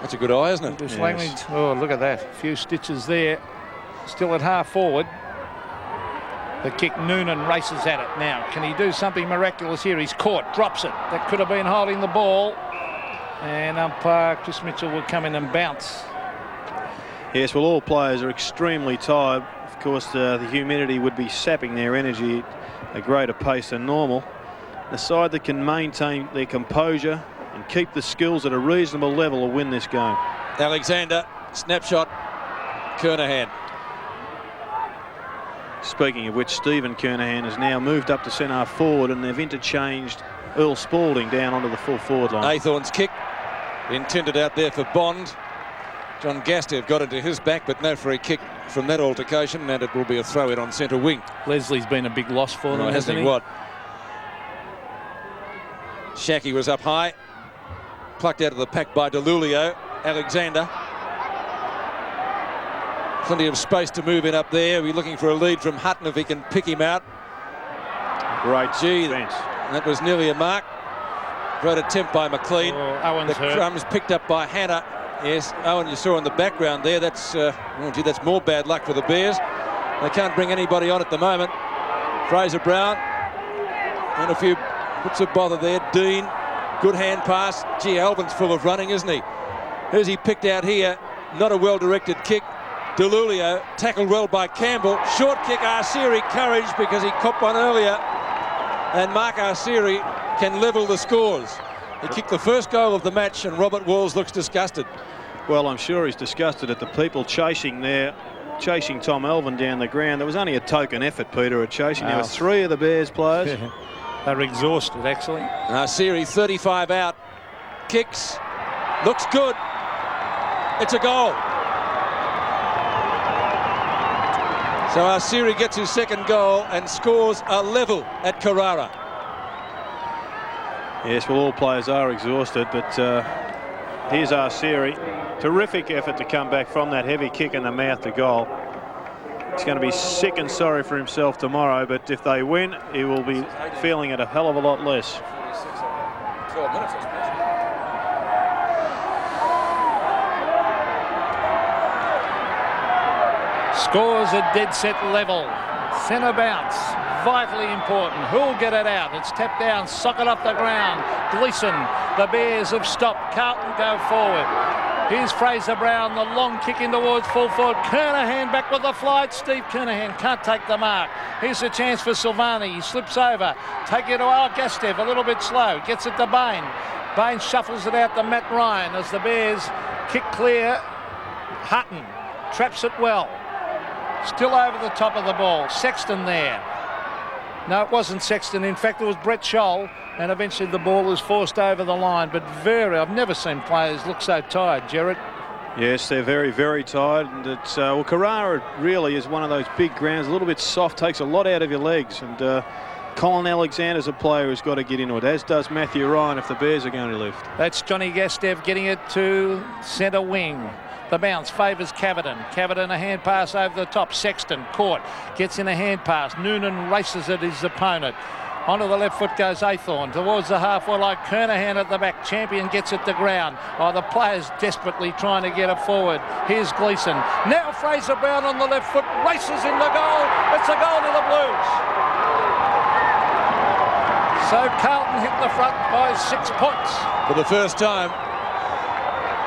That's a good eye, isn't it? This Langley, oh, look at that. A few stitches there. Still at half forward. The kick, Noonan races at it now. Can he do something miraculous here? He's caught, drops it. That could have been holding the ball. And umpire Chris Mitchell will come in and bounce. Yes, well, all players are extremely tired. Of course, the humidity would be sapping their energy at a greater pace than normal. The side that can maintain their composure and keep the skills at a reasonable level will win this game. Alexander, snapshot, Kernahan. Speaking of which, Stephen Kernahan has now moved up to centre forward, and they've interchanged Earl Spalding down onto the full forward line. Aythorne's kick intended out there for Bond. John Gastev got into his back, but no free kick from that altercation, and it will be a throw-in on centre wing. Leslie's been a big loss for them, hasn't he? What? Shaki was up high, plucked out of the pack by DeLulio. Alexander. Plenty of space to move in up there. We're looking for a lead from Hutton if he can pick him out. Great defence. That was nearly a mark. Great attempt by McLean. Owen's the crumbs picked up by Hannah. Yes, Owen, you saw in the background there. That's that's more bad luck for the Bears. They can't bring anybody on at the moment. Fraser Brown and a few bits of bother there. Dean, good hand pass. Gee, Alvin's full of running, isn't he? Who's he picked out here? Not a well-directed kick. DeLulio tackled well by Campbell. Short kick, Arsieri, courage because he copped one earlier. And Mark Arsieri can level the scores. He kicked the first goal of the match, and Robert Walls looks disgusted. Well, I'm sure he's disgusted at the people chasing Tom Elvin down the ground. There was only a token effort, Peter, at chasing. There were 3 of the Bears players. They're exhausted, actually. Arsieri, 35 out. Kicks. Looks good. It's a goal. So Arsieri gets his second goal and scores a level at Carrara. Yes, well, all players are exhausted, but here's Arsieri. Terrific effort to come back from that heavy kick in the mouth to goal. He's going to be sick and sorry for himself tomorrow, but if they win, he will be feeling it a hell of a lot less. 12 minutes, I suppose. Scores a dead set level. Centre bounce, vitally important. Who'll get it out? It's tapped down, socket off the ground. Gleeson, the Bears have stopped. Carlton go forward. Here's Fraser Brown, the long kick in towards full forward. Kernahan back with the flight. Steve Kernahan can't take the mark. Here's a chance for Silvani. He slips over. Take it to Gastev, a little bit slow. Gets it to Bain. Bain shuffles it out to Matt Ryan as the Bears kick clear. Hutton traps it well. Still over the top of the ball. Sexton there. No, it wasn't Sexton. In fact, it was Brett Scholl. And eventually the ball was forced over the line. But I've never seen players look so tired, Gerard. Yes, they're very, very tired. And it's, well, Carrara really is one of those big grounds, a little bit soft, takes a lot out of your legs. And Colin Alexander's a player who's got to get into it, as does Matthew Ryan if the Bears are going to lift. That's Johnny Gastev getting it to centre wing. The bounce favours Cavidan. Cavidan a hand pass over the top. Sexton caught. Gets in a hand pass. Noonan races at his opponent. Onto the left foot goes Aythorne. Towards the halfway line. Kernahan at the back. Champion gets it to ground. Oh, the players desperately trying to get it forward. Here's Gleeson. Now Fraser Brown on the left foot. Races in the goal. It's a goal to the Blues. So Carlton hit the front by 6 points. For the first time.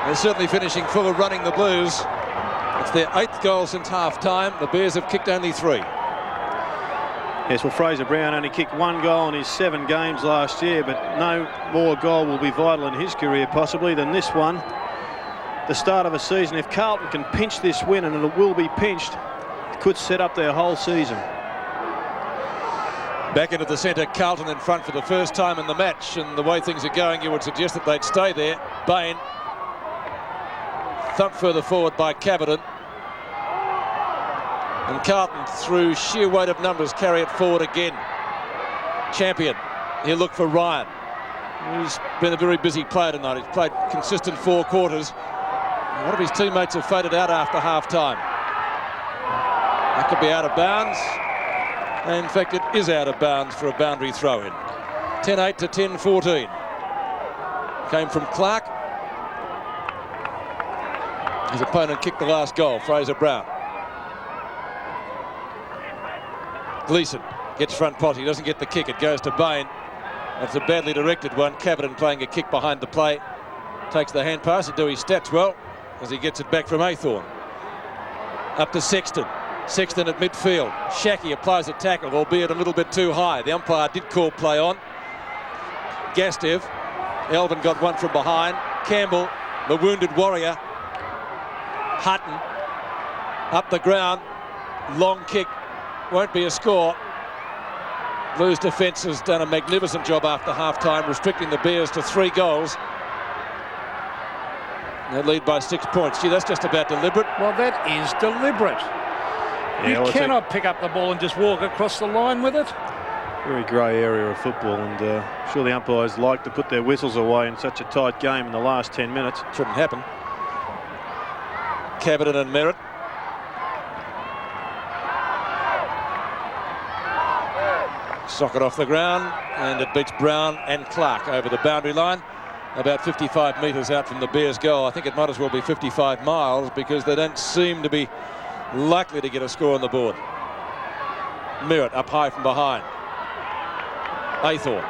They're certainly finishing full of running, the Blues. It's their 8th goal since half-time. The Bears have kicked only 3. Yes, well, Fraser Brown only kicked 1 goal in his 7 games last year, but no more goal will be vital in his career, possibly, than this one. The start of a season, if Carlton can pinch this win, and it will be pinched, it could set up their whole season. Back into the centre, Carlton in front for the first time in the match, and the way things are going, you would suggest that they'd stay there. Bain. Thumped further forward by Cavidan. And Carlton, through sheer weight of numbers, carry it forward again. Champion. He'll look for Ryan. He's been a very busy player tonight. He's played consistent 4 quarters. One of his teammates have faded out after half-time. That could be out of bounds. And in fact, it is out of bounds for a boundary throw-in. 10-8 to 10-14. Came from Clark. His opponent kicked the last goal, Fraser Brown. Gleeson gets front posse. He doesn't get the kick. It goes to Bain. That's a badly directed one. Cavidan playing a kick behind the play. Takes the hand pass. He'd do his stats well as he gets it back from Aythorne. Up to Sexton. Sexton at midfield. Shackey applies a tackle, albeit a little bit too high. The umpire did call play on. Gastev. Elvin got one from behind. Campbell, the wounded warrior. Hutton up the ground. Long kick. Won't be a score. Blues defence has done a magnificent job after half-time, restricting the Bears to 3 goals. They lead by 6 points. Gee, that's just about deliberate. Well, that is deliberate. Yeah, you cannot pick up the ball and just walk across the line with it. Very grey area of football, and I'm sure the umpires like to put their whistles away in such a tight game in the last 10 minutes. Shouldn't happen. Cavidan and Merritt. Socket off the ground, and it beats Brown and Clark over the boundary line. About 55 metres out from the Bears' goal. I think it might as well be 55 miles because they don't seem to be likely to get a score on the board. Merritt up high from behind. Aythorne.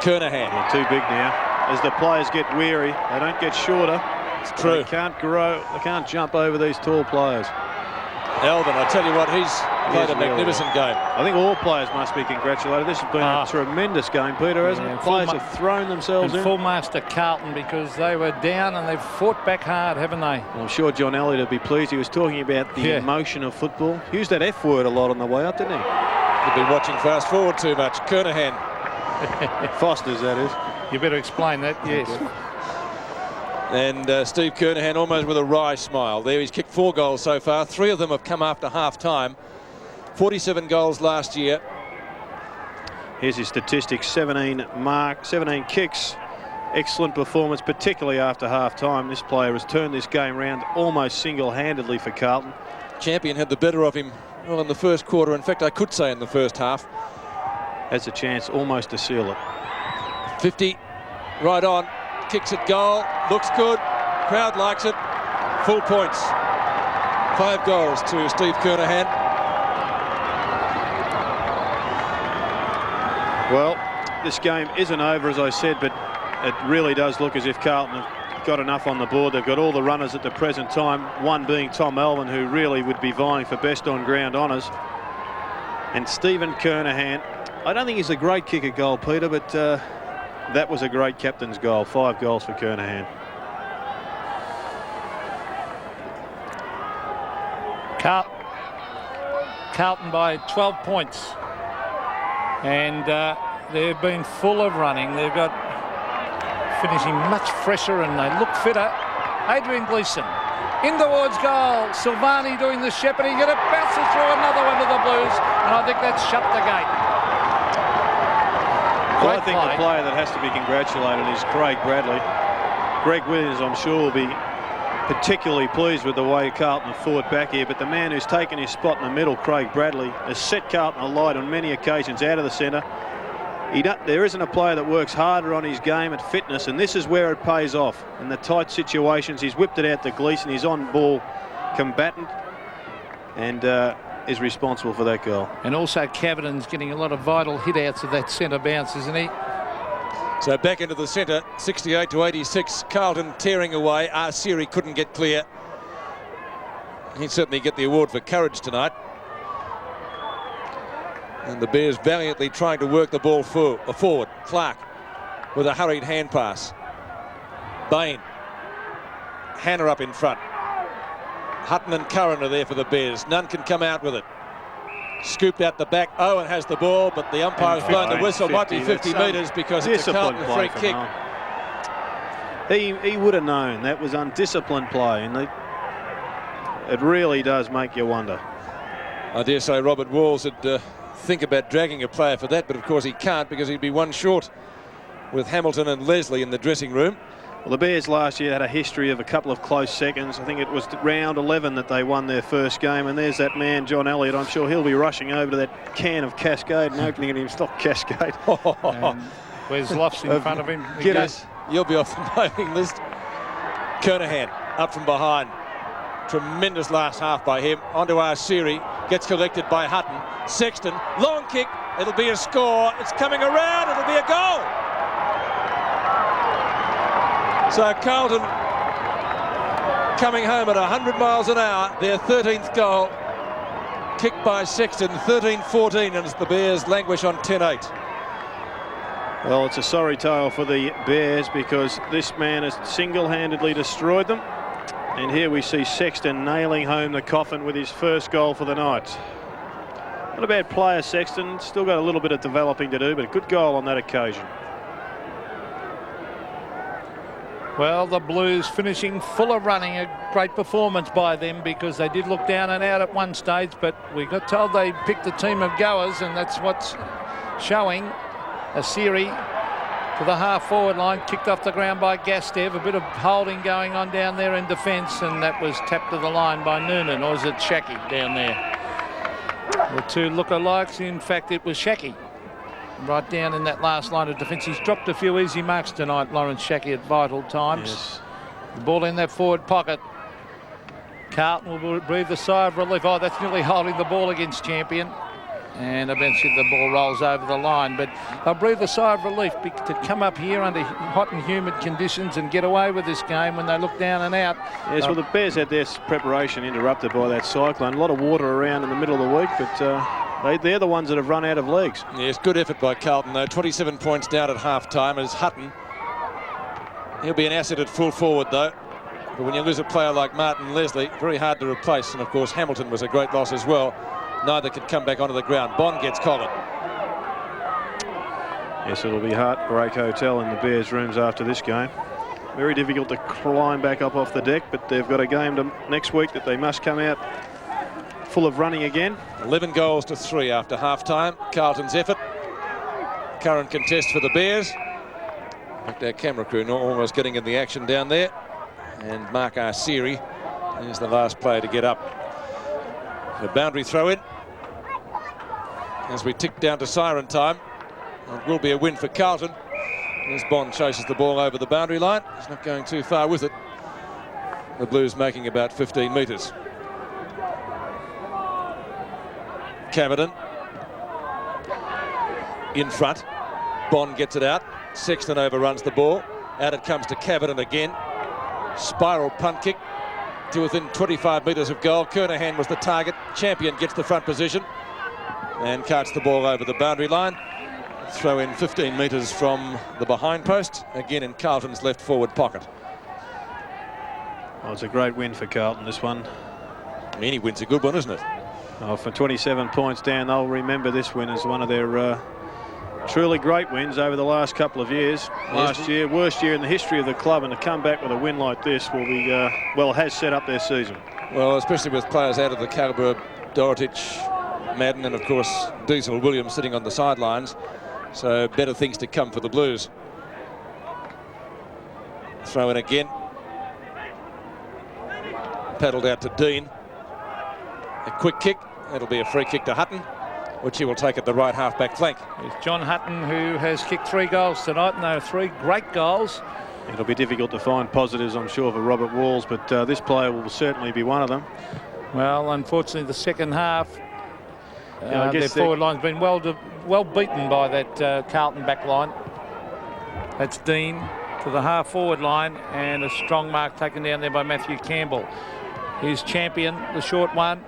Kernahan. They're too big now. As the players get weary, they don't get shorter. It's true. They can't grow. They can't jump over these tall players. Elvin, I tell you what, he's played a magnificent game. I think all players must be congratulated. This has been a tremendous game, Peter, hasn't it? Players have thrown themselves in. Full marks to Carlton because they were down and they've fought back hard, haven't they? Well, I'm sure John Elliott would be pleased. He was talking about the emotion of football. He used that F word a lot on the way up, didn't he? You've been watching fast forward too much. Kernahan. Foster's, that is. You better explain that, yes. And Steve Kernahan almost with a wry smile there. He's kicked 4 goals so far. 3 of them have come after half-time. 47 goals last year. Here's his statistics. 17 kicks. Excellent performance, particularly after half-time. This player has turned this game around almost single-handedly for Carlton. Champion had the better of him, well, in the first quarter. In fact, I could say in the first half. Has a chance almost to seal it. 50, right on. Kicks at goal, looks good, crowd likes it, full points. 5 goals to Steve Kernahan. Well, this game isn't over, as I said, but it really does look as if Carlton have got enough on the board. They've got all the runners at the present time, one being Tom Elvin, who really would be vying for best on ground honours. And Stephen Kernahan, I don't think he's a great kicker goal, Peter, but that was a great captain's goal. 5 goals for Kernahan. Carlton by 12 points. And they've been full of running. They've got finishing much fresher and they look fitter. Adrian Gleeson in towards goal. Silvani doing the shepherding and it bounces through another one to the Blues. And I think that's shut the gate. Well, I think the player that has to be congratulated is Craig Bradley. Greg Williams, I'm sure, will be particularly pleased with the way Carlton have fought back here, but the man who's taken his spot in the middle, Craig Bradley, has set Carlton alight on many occasions out of the centre. There isn't a player that works harder on his game at fitness, and this is where it pays off. In the tight situations, he's whipped it out to Gleeson. He's on-ball combatant and is responsible for that goal. And also Cavidan's getting a lot of vital hit-outs of that centre bounce, isn't he? So back into the centre, 68 to 86. Carlton tearing away. Arsiri couldn't get clear. He'd certainly get the award for courage tonight. And the Bears valiantly trying to work the ball forward. Clark with a hurried hand pass. Bain. Hanna up in front. Hutton and Curran are there for the Bears. None can come out with it. Scooped out the back. Owen has the ball, but the umpire's blown the whistle. Might be 50 metres because it's a Carlton free kick. He would have known that was undisciplined play, and it really does make you wonder. I dare say Robert Walls would think about dragging a player for that, but of course he can't because he'd be one short with Hamilton and Leslie in the dressing room. Well, the Bears last year had a history of a couple of close seconds. I think it was round 11 that they won their first game, and there's that man, John Elliott. I'm sure he'll be rushing over to that can of Cascade and opening it in stock Cascade. Where's Lofts in front of him? you'll be off the mailing list. Kernahan up from behind. Tremendous last half by him. Onto Arsiri. Gets collected by Hutton. Sexton, long kick. It'll be a score. It's coming around. It'll be a goal. So Carlton coming home at 100 miles an hour. Their 13th goal. Kicked by Sexton, 13-14, and the Bears languish on 10-8. Well, it's a sorry tale for the Bears because this man has single-handedly destroyed them. And here we see Sexton nailing home the coffin with his first goal for the night. Not a bad player, Sexton. Still got a little bit of developing to do, but a good goal on that occasion. Well, the Blues finishing full of running. A great performance by them because they did look down and out at one stage, but we got told they picked a team of goers, and that's what's showing. Asiri to the half-forward line, kicked off the ground by Gastev. A bit of holding going on down there in defence, and that was tapped to the line by Noonan, or is it Shaki down there? The two look-alikes. In fact, it was Shaki right down in that last line of defence. He's dropped a few easy marks tonight, Lawrence Shaki, at vital times. Yes. The ball in that forward pocket. Carlton will breathe a sigh of relief. Oh, that's nearly holding the ball against Champion. And eventually the ball rolls over the line. But they'll breathe a sigh of relief to come up here under hot and humid conditions and get away with this game when they look down and out. Yes, well, the Bears had their preparation interrupted by that cyclone. A lot of water around in the middle of the week, but they're the ones that have run out of legs. Yes, good effort by Carlton, though. 27 points down at half-time as Hutton. He'll be an asset at full forward, though. But when you lose a player like Martin Leslie, very hard to replace. And, of course, Hamilton was a great loss as well. Neither could come back onto the ground. Bond gets collared. Yes, it'll be Heartbreak Hotel in the Bears' rooms after this game. Very difficult to climb back up off the deck, but they've got a game next week that they must come out full of running again. 11 goals to 3 after half-time. Carlton's effort. Current contest for the Bears. In fact, our camera crew almost getting in the action down there. And Mark Arsiri is the last player to get up. The boundary throw in as we tick down to siren time. It will be a win for Carlton as Bond chases the ball over the boundary line. He's not going too far with it. The Blues making about 15 metres. Camerton in front. Bond gets it out. Sexton overruns the ball. Out it comes to Camerton again. Spiral punt kick to within 25 metres of goal. Kernahan was the target. Champion gets the front position and carts the ball over the boundary line. Throw in 15 metres from the behind post, again in Carlton's left forward pocket. Well, it's a great win for Carlton, this one. Any win's a good one, isn't it? Oh, for 27 points down, they'll remember this win as one of their truly great wins over the last couple of years. Last year, worst year in the history of the club, and to come back with a win like this will be, well, has set up their season. Well, especially with players out of the calibre of Dorotich, Madden, and of course Diesel Williams sitting on the sidelines. So better things to come for the Blues. Throw in again. Paddled out to Dean. A quick kick. It'll be a free kick to Hutton, which he will take at the right half-back flank. It's John Hutton, who has kicked 3 goals tonight, and they are 3 great goals. It'll be difficult to find positives, I'm sure, for Robert Walls, but this player will certainly be one of them. Well, unfortunately, the second half, I guess their forward line's been well beaten by that Carlton back line. That's Dean to the half-forward line, and a strong mark taken down there by Matthew Campbell. Here's Champion, the short one.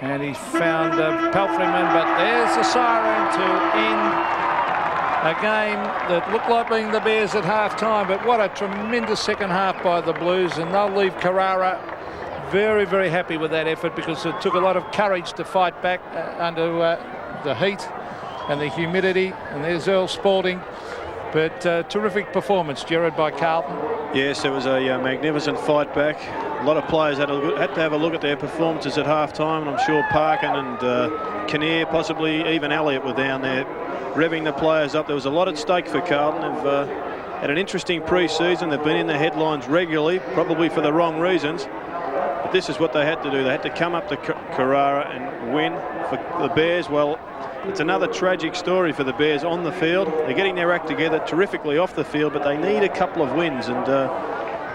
And he's found Pelfreyman, but there's the siren to end a game that looked like being the Bears at half-time. But what a tremendous second half by the Blues, and they'll leave Carrara very, very happy with that effort because it took a lot of courage to fight back under the heat and the humidity. And there's Earl Spalding. But terrific performance, Gerard, by Carlton. Yes, it was a magnificent fight back. A lot of players had to have a look at their performances at half-time, and I'm sure Parkin and Kinnear, possibly even Elliott, were down there revving the players up. There was a lot at stake for Carlton. They've had an interesting pre-season. They've been in the headlines regularly, probably for the wrong reasons. But this is what they had to do. They had to come up to Carrara and win. For the Bears, well, it's another tragic story for the Bears on the field. They're getting their act together terrifically off the field, but they need a couple of wins, and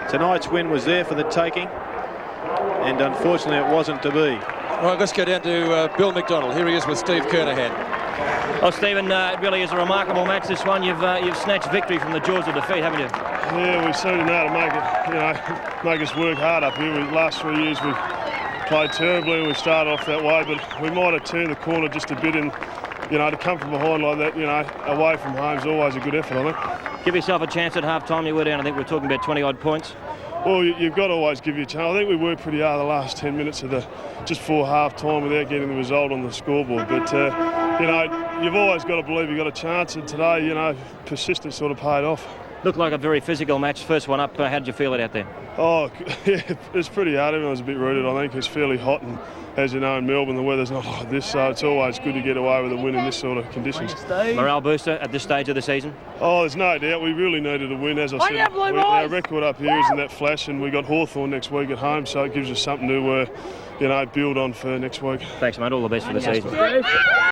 tonight's win was there for the taking, and unfortunately it wasn't to be. All right, let's go down to Bill McDonald. Here he is with Steve Kernahan. Well, Stephen, it really is a remarkable match, this one. You've snatched victory from the jaws of defeat, haven't you? Yeah, we've certainly know to make it, make us work hard up here. The last 3 years we've played terribly and we started off that way, but we might have turned the corner just a bit, and to come from behind like that, away from home is always a good effort, I think. Give yourself a chance at half-time. You were down, I think we're talking about 20-odd points. Well, you've got to always give you a chance. I think we worked pretty hard the last 10 minutes of just before half-time without getting the result on the scoreboard. But, you've always got to believe you've got a chance, and today, persistence sort of paid off. Looked like a very physical match. First one up, how did you feel it out there? Oh, yeah, it's pretty hard. Everyone was a bit rooted, I think. It's fairly hot, and as you know, in Melbourne, the weather's not like this, so it's always good to get away with a win in this sort of conditions. Morale booster at this stage of the season? Oh, there's no doubt. We really needed a win. As I said, our record up here isn't that flash, and we got Hawthorn next week at home, so it gives us something to, build on for next week. Thanks, mate. All the best for the season.